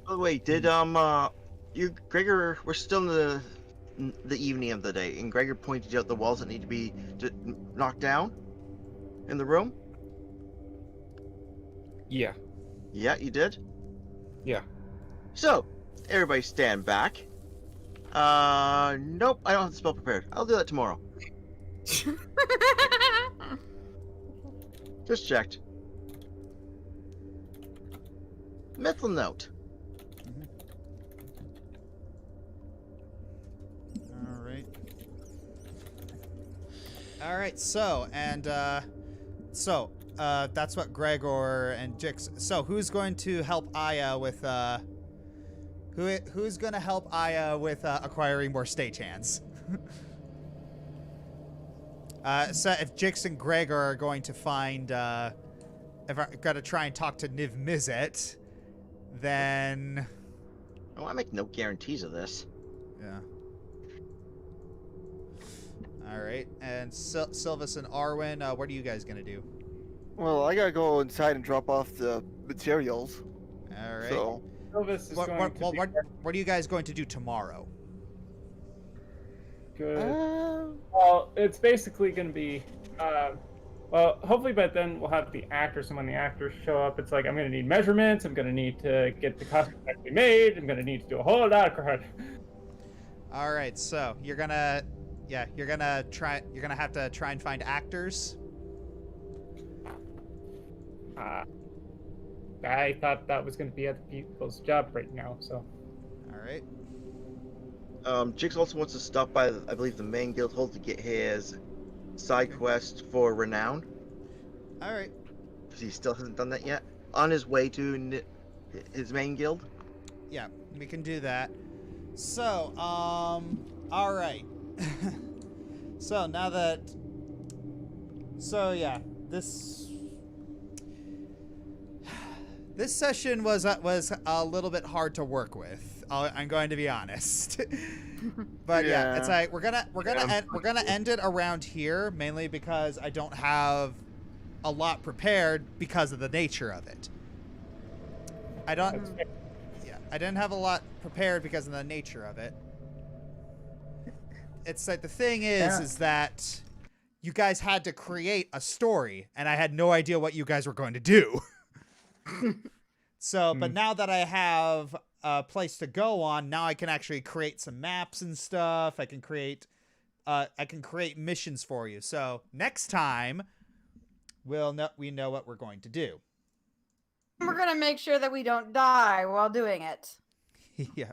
By the way, did you Gregor? We're still in the evening of the day, and Gregor pointed out the walls that need to be knocked down in the room. Yeah. Yeah, you did. Yeah. So everybody stand back. Nope, I don't have the spell prepared. I'll do that tomorrow. Just checked. Mental note. All right. So that's what Gregor and Jix. So who's going to help Aya with who's going to help Aya with acquiring more stagehands? So if Jix and Gregor are going to find if I got to try and talk to Niv Mizzet, then I make no guarantees of this. Yeah. All right, and Sylvas and Arwen, what are you guys gonna do? Well, I gotta go inside and drop off the materials. All right. So, Sylvas is what are you guys going to do tomorrow? Good. Well, it's basically going to be, well, hopefully by then we'll have the actors, and when the actors show up, it's like I'm going to need measurements, I'm going to need to get the costume actually made, I'm going to need to do a whole lot of crap. All right, so you're gonna have to try and find actors. I thought that was going to be other people's job right now, so. All right. Jix also wants to stop by, I believe, the main guild hall to get his side quest for renown. All right. Because he still hasn't done that yet. On his way to his main guild. Yeah, we can do that. So, all right. So now that, this session was a little bit hard to work with. I'm going to be honest. But yeah, it's like we're gonna end it around here, mainly because I don't have a lot prepared because of the nature of it. I didn't have a lot prepared because of the nature of it. It's like the thing is that you guys had to create a story, and I had no idea what you guys were going to do. So, but now that I have a place to go on, now I can actually create some maps and stuff. I can create missions for you. So next time, we know what we're going to do. We're gonna make sure that we don't die while doing it. Yeah.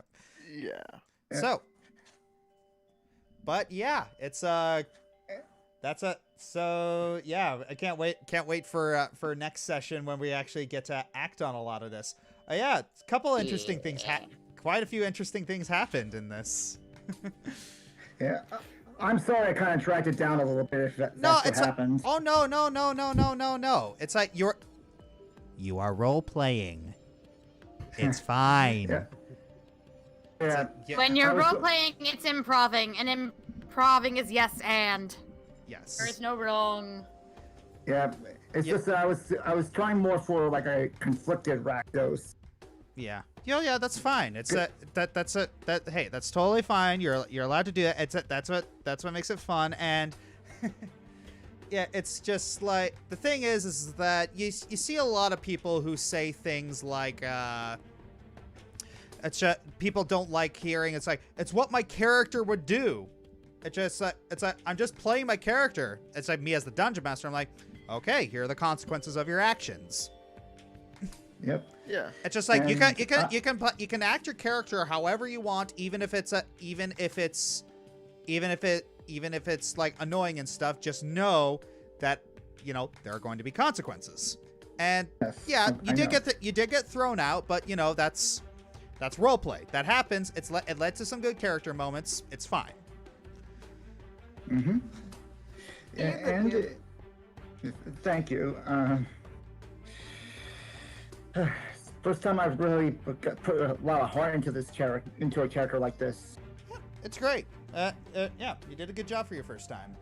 Yeah. So, but yeah, it's so yeah, I can't wait for next session when we actually get to act on a lot of this. Yeah, a couple interesting things quite a few interesting things happened in this. Yeah. I'm sorry I kind of tracked it down a little bit if that's what happens. Oh no. It's like you are role playing. It's fine. Yeah. When you're role playing, it's improving, and improving is yes and. Yes. There is no wrong. Yeah, it's just that I was trying more for like a conflicted Rakdos. Yeah. Yeah, that's fine. It's hey, that's totally fine. You're allowed to do that. That's what makes it fun. And yeah, it's just like the thing is that you see a lot of people who say things like it's just, people don't like hearing it's like it's what my character would do. It's like I'm just playing my character. It's like me as the dungeon master. I'm like, okay, here are the consequences of your actions. Yep. Yeah. It's just like you can act your character however you want, even if it's like annoying and stuff. Just know that there are going to be consequences. And yes, you did get thrown out, but that's roleplay. That happens. It led to some good character moments. It's fine. Mm-hmm. Yeah, and thank you. First time I've really put a lot of heart into a character like this. Yeah, it's great. Yeah, you did a good job for your first time.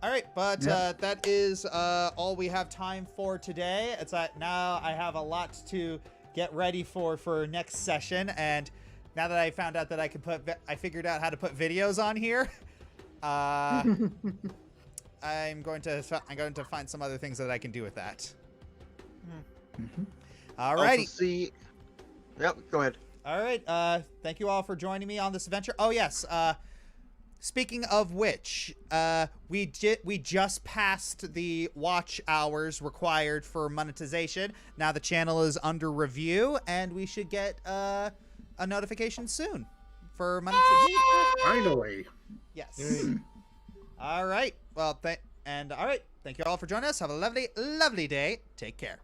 All right, but that is all we have time for today. It's now I have a lot to get ready for next session, and now that I found out that I figured out how to put videos on here. I'm going to find some other things that I can do with that. Mm-hmm. Alrighty. Yep, go ahead. All right. Thank you all for joining me on this adventure. Oh yes. Speaking of which, we just passed the watch hours required for monetization. Now the channel is under review, and we should get a notification soon for monetization. Finally. Yes. All right. Well, all right. Thank you all for joining us. Have a lovely, lovely day. Take care.